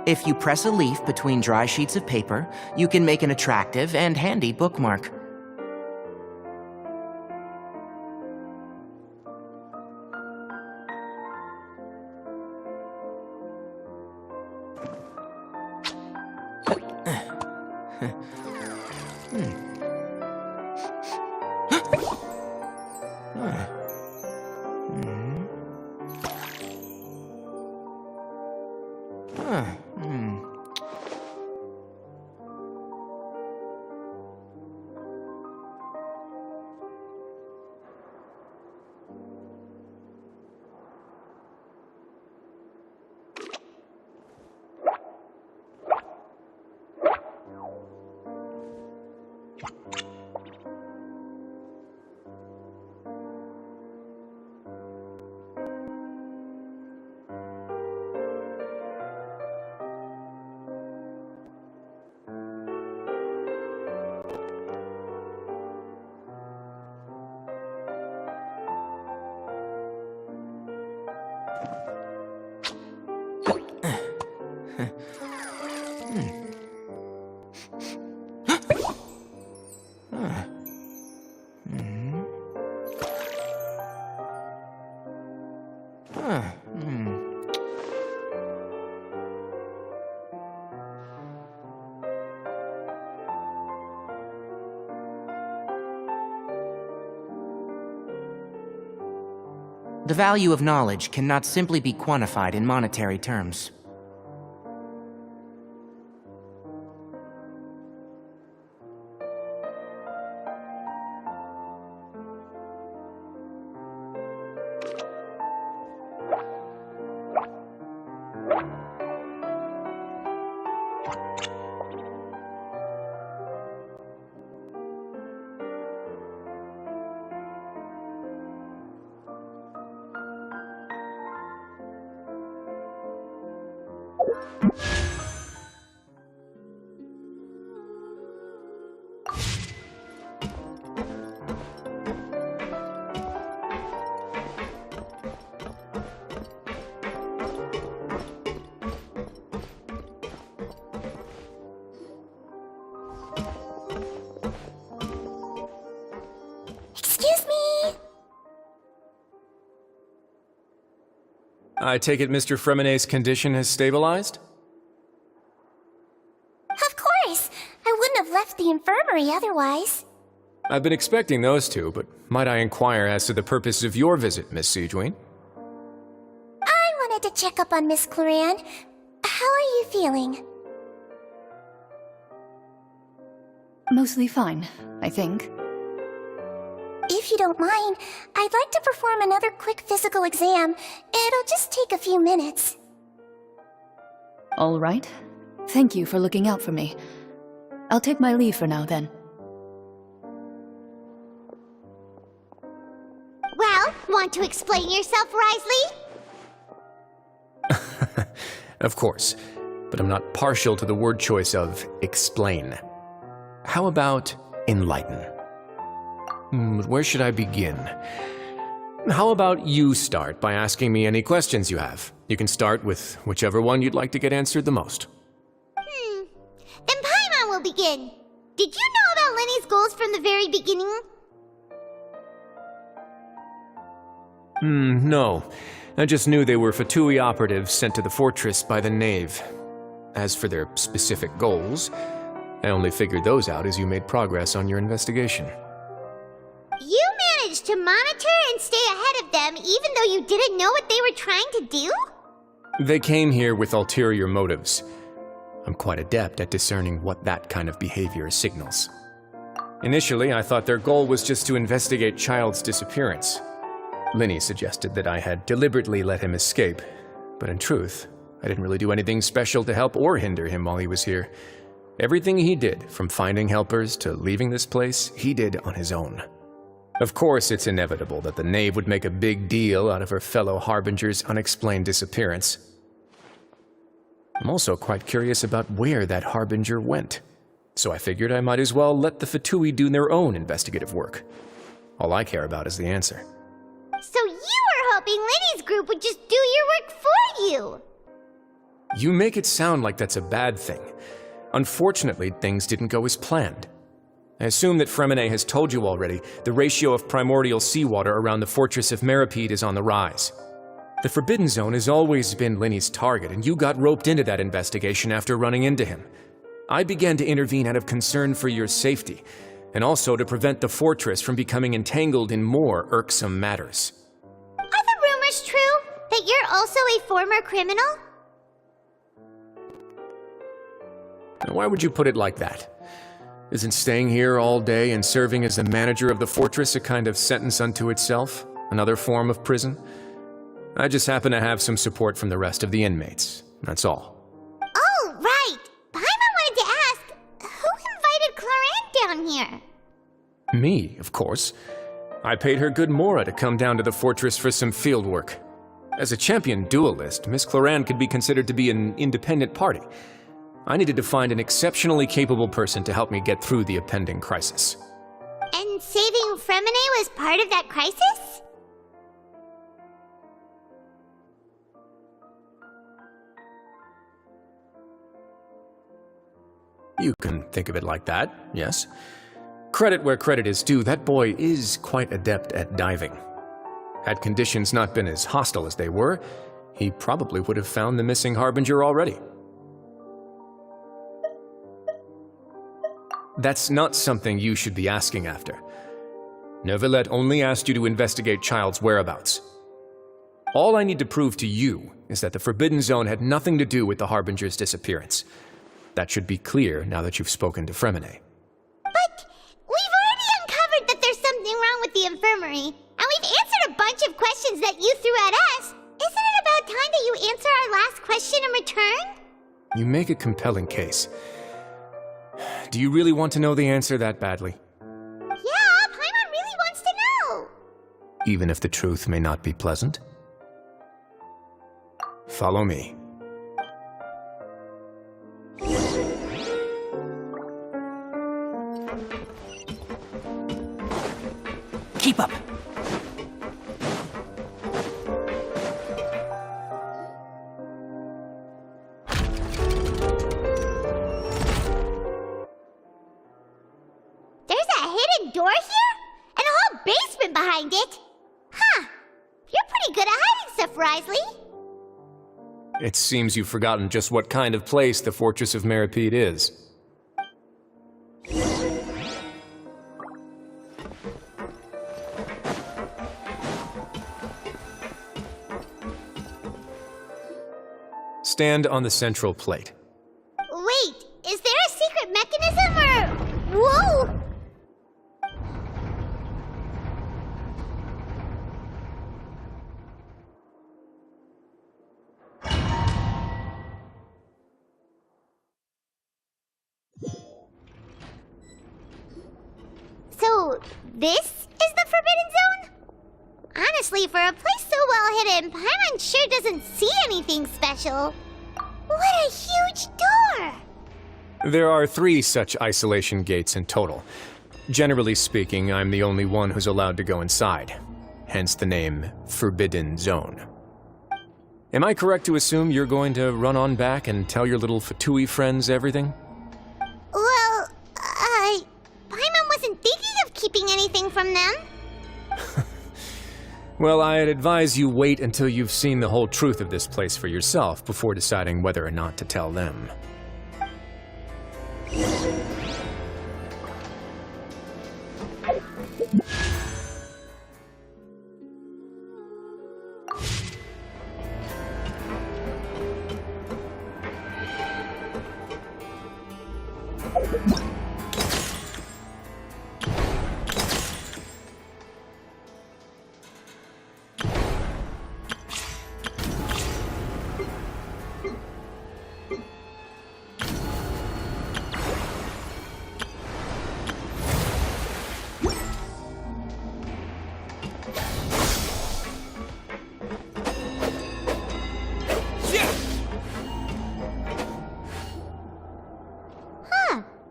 If you press a leaf between dry sheets of paper, you can make an attractive and handy bookmark. The value of knowledge cannot simply be quantified in monetary terms. Excuse me! I take it Mr. Fremonet's condition has stabilized? Of course! I wouldn't have left the infirmary otherwise. I've been expecting those two, but might I inquire as to the purpose of your visit, Miss Siegewien? I wanted to check up on Miss Claran. How are you feeling? Mostly fine, I think. If you don't mind, I'd like to perform another quick physical exam. It'll just take a few minutes. All right. Thank you for looking out for me. I'll take my leave for now, then. Well, want to explain yourself, Risley? Of course, but I'm not partial to the word choice of explain. How about enlighten? Where should I begin? How about you start by asking me any questions you have? You can start with whichever one you'd like to get answered the most. Then Paimon will begin. Did you know about Lenny's goals from the very beginning? No. I just knew they were Fatui operatives sent to the fortress by the Knave. As for their specific goals, I only figured those out as you made progress on your investigation. You managed to monitor and stay ahead of them even though you didn't know what they were trying to do? They came here with ulterior motives. I'm quite adept at discerning what that kind of behavior signals. Initially, I thought their goal was just to investigate Child's disappearance. Linny suggested that I had deliberately let him escape, but in truth, I didn't really do anything special to help or hinder him while he was here. Everything he did, from finding helpers to leaving this place, he did on his own. Of course, it's inevitable that the Knave would make a big deal out of her fellow Harbinger's unexplained disappearance. I'm also quite curious about where that Harbinger went, so I figured I might as well let the Fatui do their own investigative work. All I care about is the answer. So you were hoping Lenny's group would just do your work for you? You make it sound like that's a bad thing. Unfortunately, things didn't go as planned. I assume that Fremine has told you already the ratio of primordial seawater around the fortress of Meripede is on the rise. The Forbidden Zone has always been Linny's target, and you got roped into that investigation after running into him. I began to intervene out of concern for your safety, and also to prevent the fortress from becoming entangled in more irksome matters. Are the rumors true? That you're also a former criminal? Now, why would you put it like that? Isn't staying here all day and serving as the manager of the fortress a kind of sentence unto itself? Another form of prison? I just happen to have some support from the rest of the inmates. That's all. Oh, right! Paimon wanted to ask, who invited Cloran down here? Me, of course. I paid her good mora to come down to the fortress for some field work. As a champion duelist, Miss Cloran could be considered to be an independent party. I needed to find an exceptionally capable person to help me get through the impending crisis. And saving Fremine was part of that crisis? You can think of it like that, yes. Credit where credit is due, that boy is quite adept at diving. Had conditions not been as hostile as they were, he probably would have found the missing Harbinger already. That's not something you should be asking after. Neuvillette only asked you to investigate Child's whereabouts. All I need to prove to you is that the Forbidden Zone had nothing to do with the Harbinger's disappearance. That should be clear now that you've spoken to Fremine. But we've already uncovered that there's something wrong with the infirmary, and we've answered a bunch of questions that you threw at us. Isn't it about time that you answer our last question in return? You make a compelling case. Do you really want to know the answer that badly? Yeah, Paimon really wants to know. Even if the truth may not be pleasant? Follow me. Keep up! Door here? And a whole basement behind it? Huh. You're pretty good at hiding stuff, Risley. It seems you've forgotten just what kind of place the Fortress of Meripede is. Stand on the central plate. Wait, is there a secret mechanism or... Whoa! So, this is the Forbidden Zone? Honestly, for a place so well hidden, Paimon sure doesn't see anything special. What a huge door! There are 3 such isolation gates in total. Generally speaking, I'm the only one who's allowed to go inside. Hence the name Forbidden Zone. Am I correct to assume you're going to run on back and tell your little Fatui friends everything? Well, Paimon wasn't thinking of keeping anything from them. Well, I'd advise you wait until you've seen the whole truth of this place for yourself before deciding whether or not to tell them.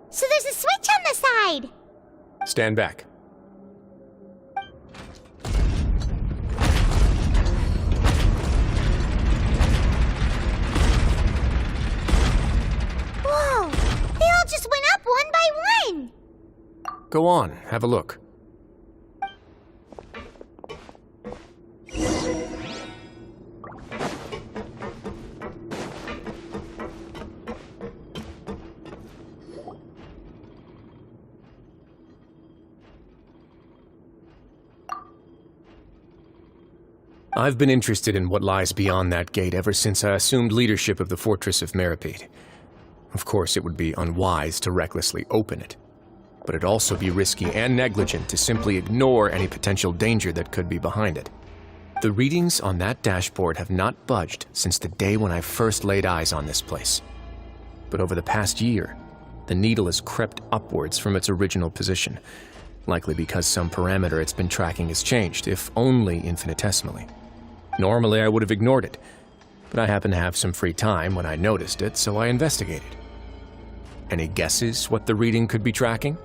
So there's a switch on the side. Stand back. Go on, have a look. I've been interested in what lies beyond that gate ever since I assumed leadership of the Fortress of Meripede. Of course, it would be unwise to recklessly open it, but it'd also be risky and negligent to simply ignore any potential danger that could be behind it. The readings on that dashboard have not budged since the day when I first laid eyes on this place. But over the past year, the needle has crept upwards from its original position, likely because some parameter it's been tracking has changed, if only infinitesimally. Normally, I would have ignored it, but I happened to have some free time when I noticed it, so I investigated. Any guesses what the reading could be tracking?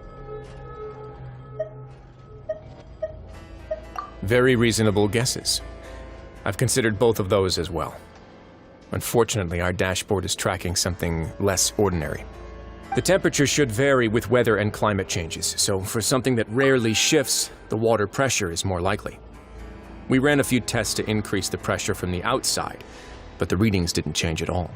Very reasonable guesses. I've considered both of those as well. Unfortunately, our dashboard is tracking something less ordinary. The temperature should vary with weather and climate changes, so for something that rarely shifts, the water pressure is more likely. We ran a few tests to increase the pressure from the outside, but the readings didn't change at all.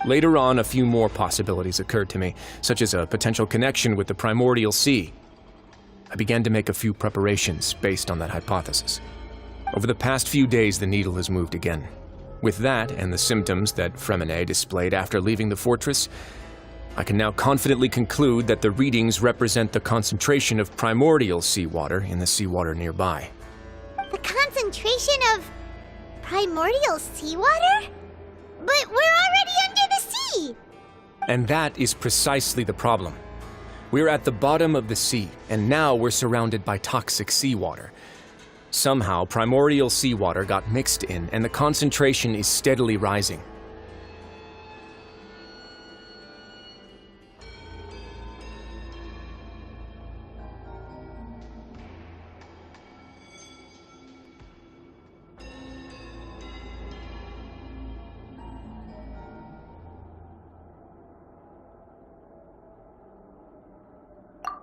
Later on, a few more possibilities occurred to me, such as a potential connection with the primordial sea. I began to make a few preparations based on that hypothesis. Over the past few days, the needle has moved again. With that, and the symptoms that Fremine displayed after leaving the fortress, I can now confidently conclude that the readings represent the concentration of primordial seawater in the seawater nearby. The concentration of primordial seawater? But we're already under the sea! And that is precisely the problem. We're at the bottom of the sea, and now we're surrounded by toxic seawater. Somehow, primordial seawater got mixed in, and the concentration is steadily rising.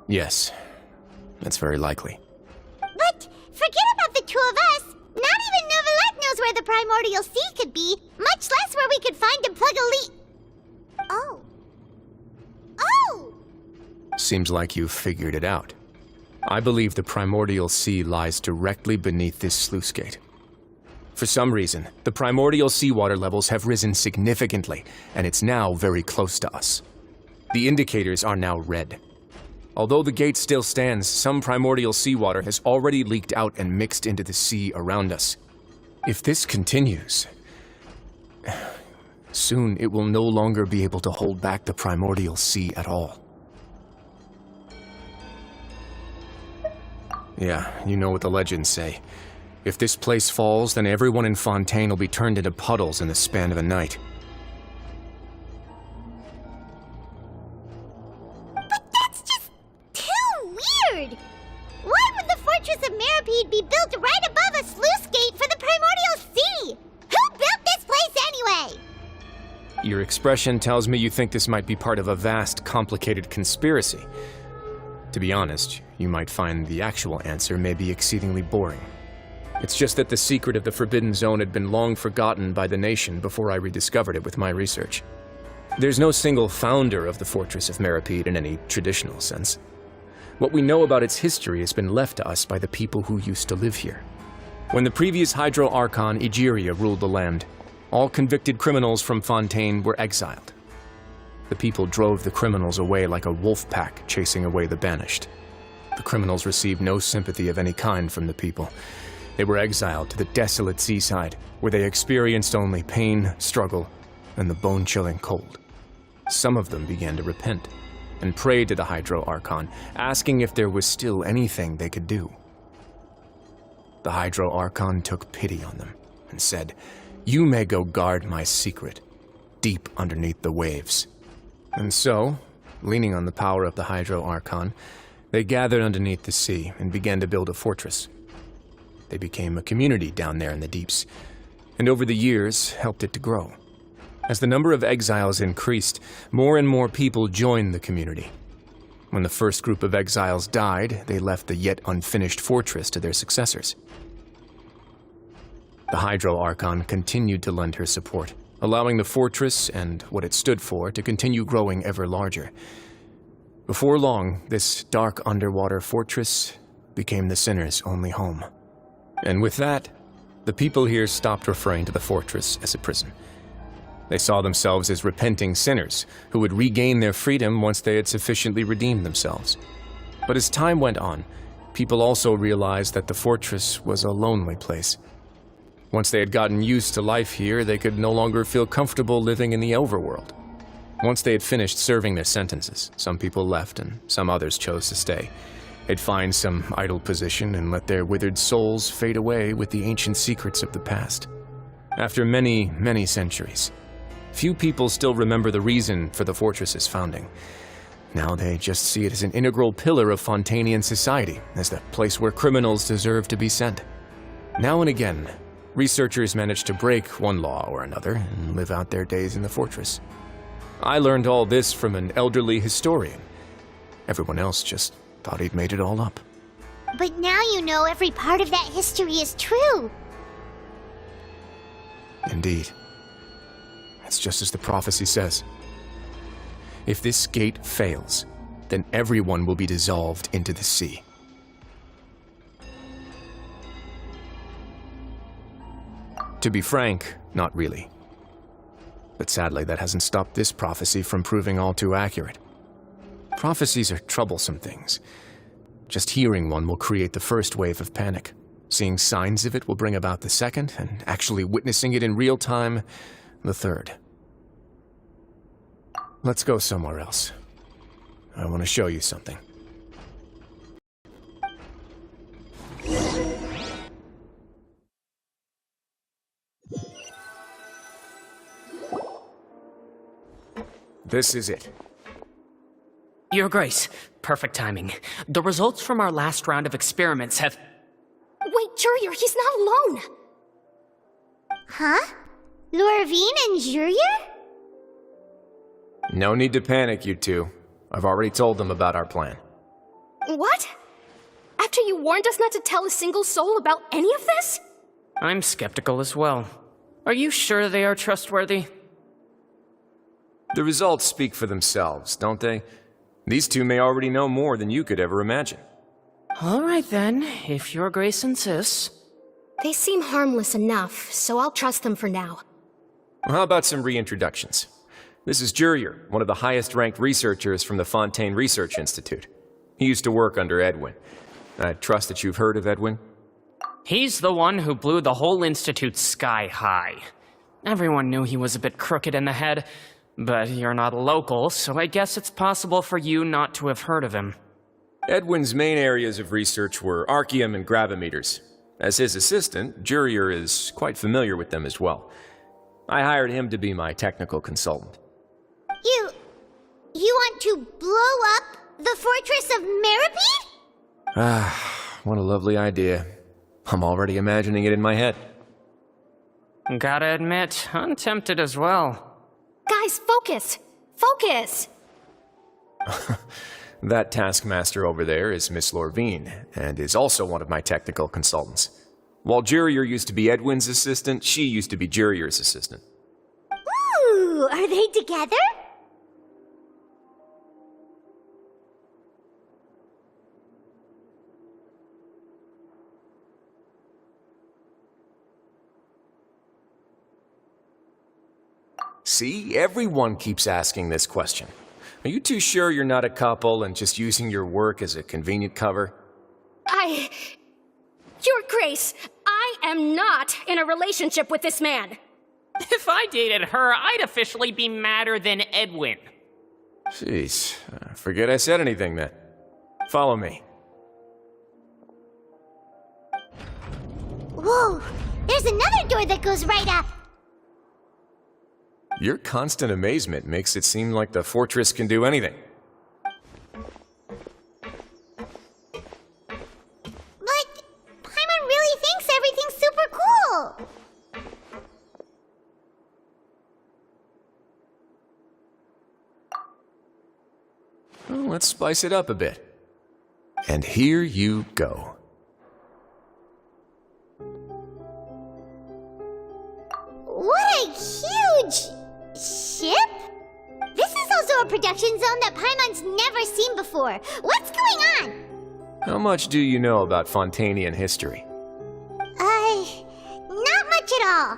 Yes, that's very likely. But forget about the two of us. Not even Novelette knows where the primordial sea could be, much less where we could find and plug a leak. Oh. Oh! Seems like you've figured it out. I believe the primordial sea lies directly beneath this sluice gate. For some reason, the primordial seawater levels have risen significantly, and it's now very close to us. The indicators are now red. Although the gate still stands, some primordial seawater has already leaked out and mixed into the sea around us. If this continues, soon it will no longer be able to hold back the primordial sea at all. Yeah, you know what the legends say. If this place falls, then everyone in Fontaine will be turned into puddles in the span of a night. Why would the Fortress of Meripede be built right above a sluice gate for the primordial sea? Who built this place anyway? Your expression tells me you think this might be part of a vast, complicated conspiracy. To be honest, you might find the actual answer may be exceedingly boring. It's just that the secret of the Forbidden Zone had been long forgotten by the nation before I rediscovered it with my research. There's no single founder of the Fortress of Meripede in any traditional sense. What we know about its history has been left to us by the people who used to live here. When the previous Hydro Archon Egeria ruled the land, all convicted criminals from Fontaine were exiled. The people drove the criminals away like a wolf pack chasing away the banished. The criminals received no sympathy of any kind from the people. They were exiled to the desolate seaside, where they experienced only pain, struggle, and the bone-chilling cold. Some of them began to repent and prayed to the Hydro Archon, asking if there was still anything they could do. The Hydro Archon took pity on them and said, "You may go guard my secret, deep underneath the waves." And so, leaning on the power of the Hydro Archon, they gathered underneath the sea and began to build a fortress. They became a community down there in the deeps, and over the years helped it to grow. As the number of exiles increased, more and more people joined the community. When the first group of exiles died, they left the yet unfinished fortress to their successors. The Hydro Archon continued to lend her support, allowing the fortress and what it stood for to continue growing ever larger. Before long, this dark underwater fortress became the sinner's only home. And with that, the people here stopped referring to the fortress as a prison. They saw themselves as repenting sinners who would regain their freedom once they had sufficiently redeemed themselves. But as time went on, people also realized that the fortress was a lonely place. Once they had gotten used to life here, they could no longer feel comfortable living in the overworld. Once they had finished serving their sentences, some people left and some others chose to stay. They'd find some idle position and let their withered souls fade away with the ancient secrets of the past. After many, many centuries, few people still remember the reason for the fortress's founding. Now they just see it as an integral pillar of Fontainian society, as the place where criminals deserve to be sent. Now and again, researchers manage to break one law or another and live out their days in the fortress. I learned all this from an elderly historian. Everyone else just thought he'd made it all up. But now you know every part of that history is true. Indeed. It's just as the prophecy says. If this gate fails, then everyone will be dissolved into the sea. To be frank, not really. But sadly, that hasn't stopped this prophecy from proving all too accurate. Prophecies are troublesome things. Just hearing one will create the first wave of panic. Seeing signs of it will bring about the second, and actually witnessing it in real time, the third. Let's go somewhere else. I want to show you something. This is it. Your Grace, perfect timing. The results from our last round of experiments have... Wait, Jurier, he's not alone! Huh? Lorvine and Jurier? No need to panic, you two. I've already told them about our plan. What? After you warned us not to tell a single soul about any of this? I'm skeptical as well. Are you sure they are trustworthy? The results speak for themselves, don't they? These two may already know more than you could ever imagine. All right then, if Your Grace insists. They seem harmless enough, so I'll trust them for now. How about some reintroductions? This is Jurier, one of the highest-ranked researchers from the Fontaine Research Institute. He used to work under Edwin. I trust that you've heard of Edwin? He's the one who blew the whole institute sky high. Everyone knew he was a bit crooked in the head, but you're not local, so I guess it's possible for you not to have heard of him. Edwin's main areas of research were archaeum and gravimeters. As his assistant, Jurier is quite familiar with them as well. I hired him to be my technical consultant. You want to blow up the fortress of Meripede? Ah, what a lovely idea. I'm already imagining it in my head. Gotta admit, I'm tempted as well. Guys, focus! Focus! That taskmaster over there is Miss Lorvine, and is also one of my technical consultants. While Jurier used to be Edwin's assistant, she used to be Jurier's assistant. Ooh, are they together? See, everyone keeps asking this question. Are you too sure you're not a couple and just using your work as a convenient cover? Your Grace, I am not in a relationship with this man. If I dated her, I'd officially be madder than Edwin. Jeez, forget I said anything then. Follow me. Whoa, there's another door that goes right up. Your constant amazement makes it seem like the fortress can do anything. But Paimon really thinks everything's super cool. Well, let's spice it up a bit. And here you go. What a huge ship? This is also a production zone that Paimon's never seen before. What's going on? How much do you know about Fontainian history? Not much at all.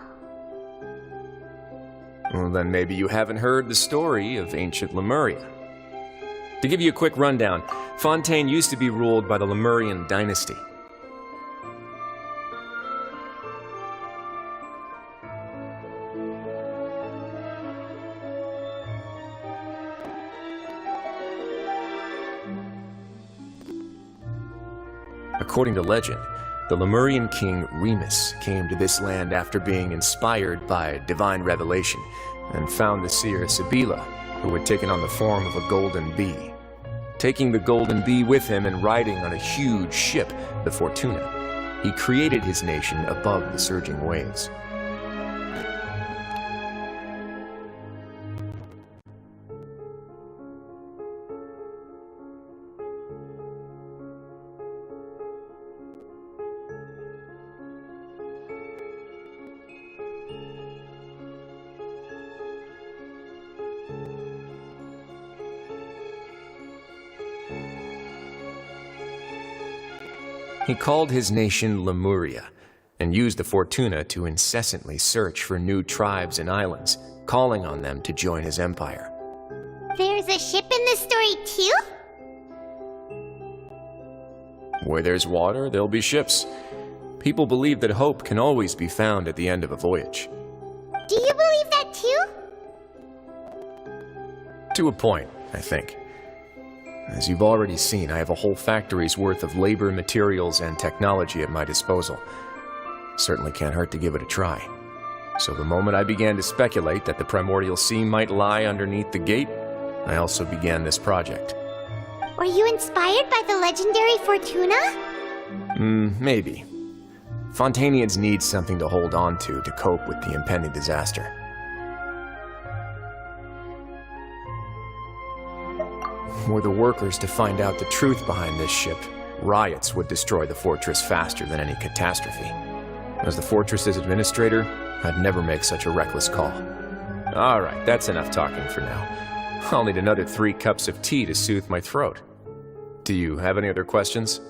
Well, then maybe you haven't heard the story of ancient Lemuria. To give you a quick rundown, Fontaine used to be ruled by the Lemurian dynasty. According to legend, the Lemurian king Remus came to this land after being inspired by divine revelation and found the seer Sibila, who had taken on the form of a golden bee. Taking the golden bee with him and riding on a huge ship, the Fortuna, he created his nation above the surging waves. He called his nation Lemuria, and used the Fortuna to incessantly search for new tribes and islands, calling on them to join his empire. There's a ship in this story too? Where there's water, there'll be ships. People believe that hope can always be found at the end of a voyage. Do you believe that too? To a point, I think. As you've already seen, I have a whole factory's worth of labor, materials, and technology at my disposal. Certainly can't hurt to give it a try. So the moment I began to speculate that the primordial sea might lie underneath the gate, I also began this project. Were you inspired by the legendary Fortuna? Maybe. Fontanians need something to hold on to cope with the impending disaster. Were the workers to find out the truth behind this ship, riots would destroy the fortress faster than any catastrophe. As the fortress's administrator, I'd never make such a reckless call. All right, that's enough talking for now. I'll need another 3 cups of tea to soothe my throat. Do you have any other questions?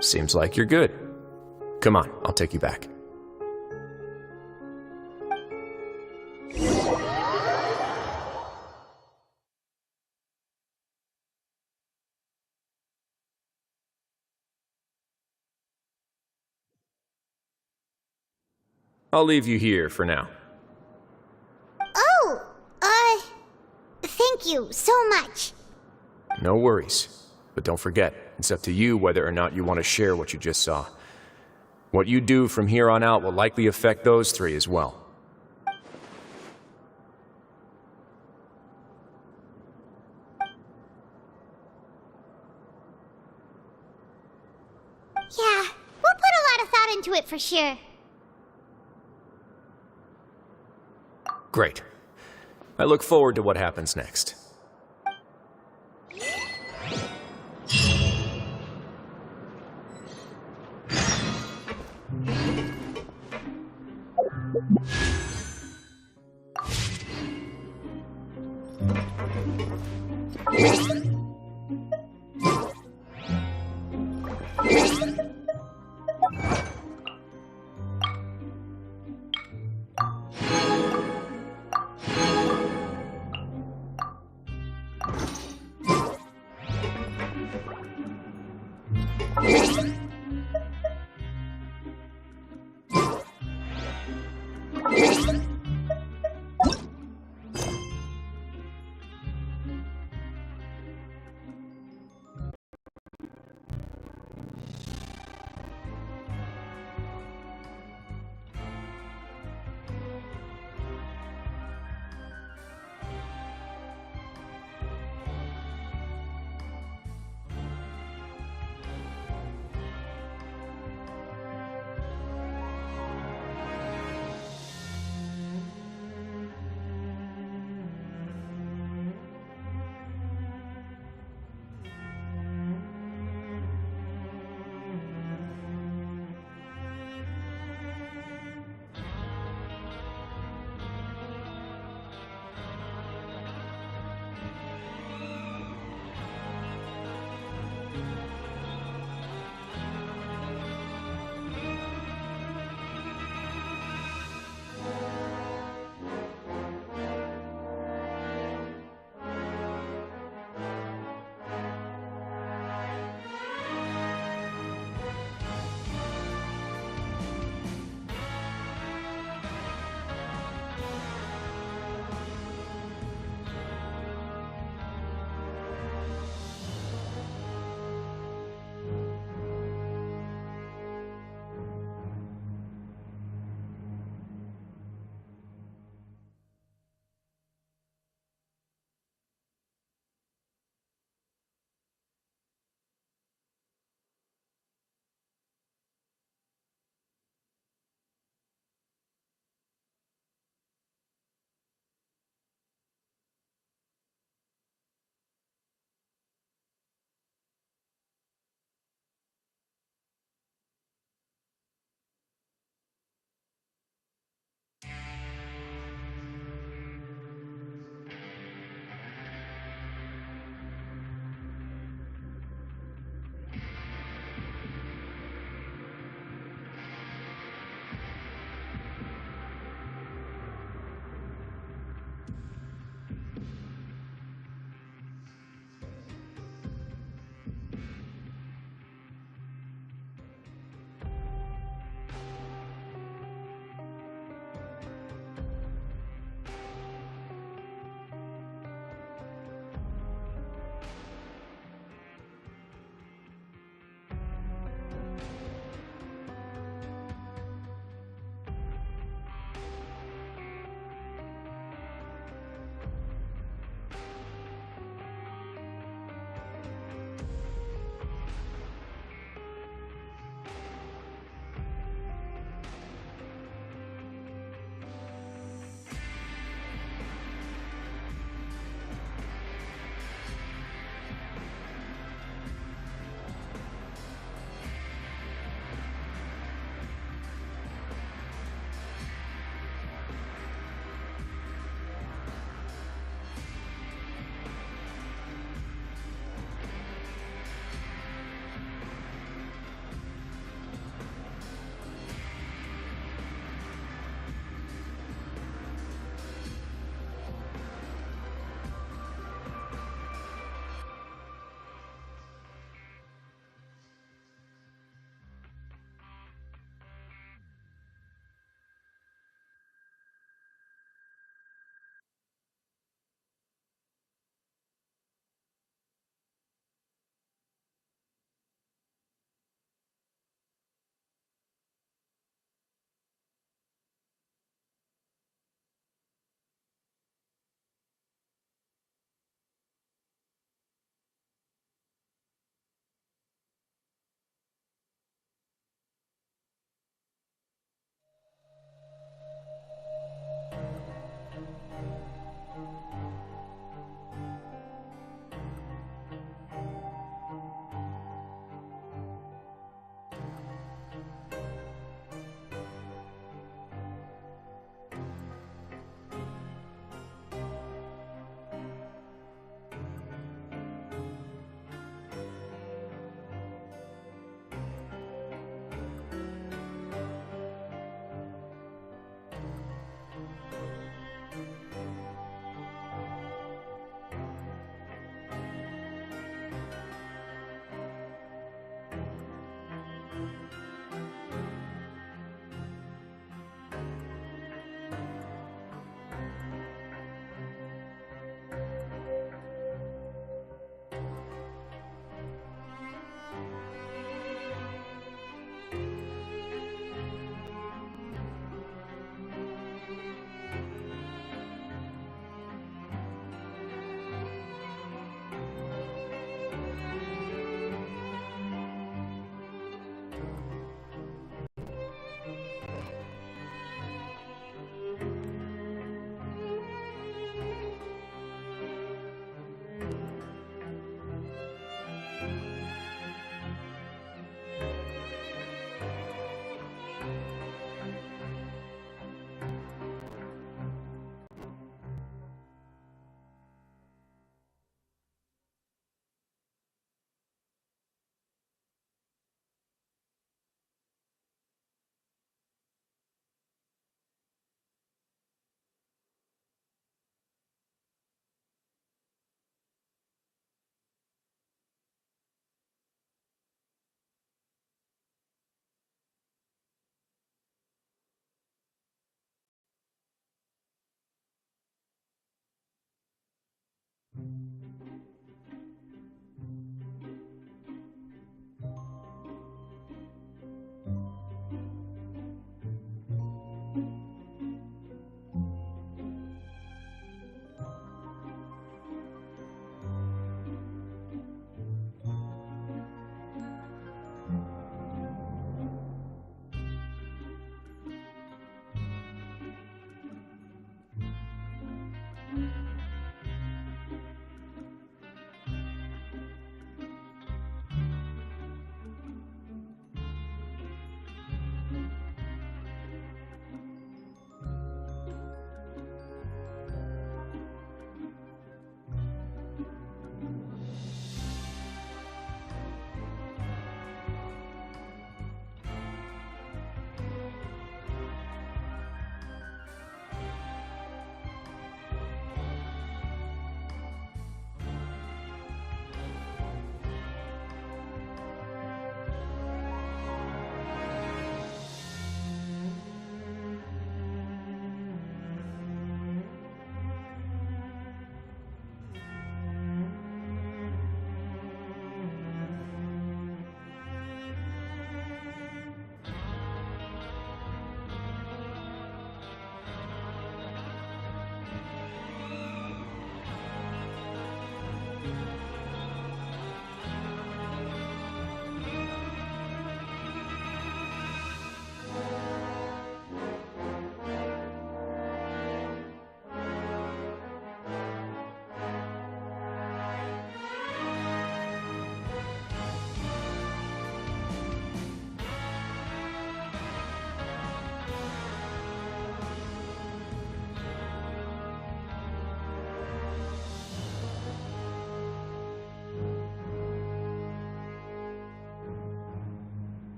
Seems like you're good. Come on, I'll take you back. I'll leave you here for now. Oh, thank you so much. No worries. But don't forget, it's up to you whether or not you want to share what you just saw. What you do from here on out will likely affect those 3 as well. Yeah, we'll put a lot of thought into it for sure. Great. I look forward to what happens next.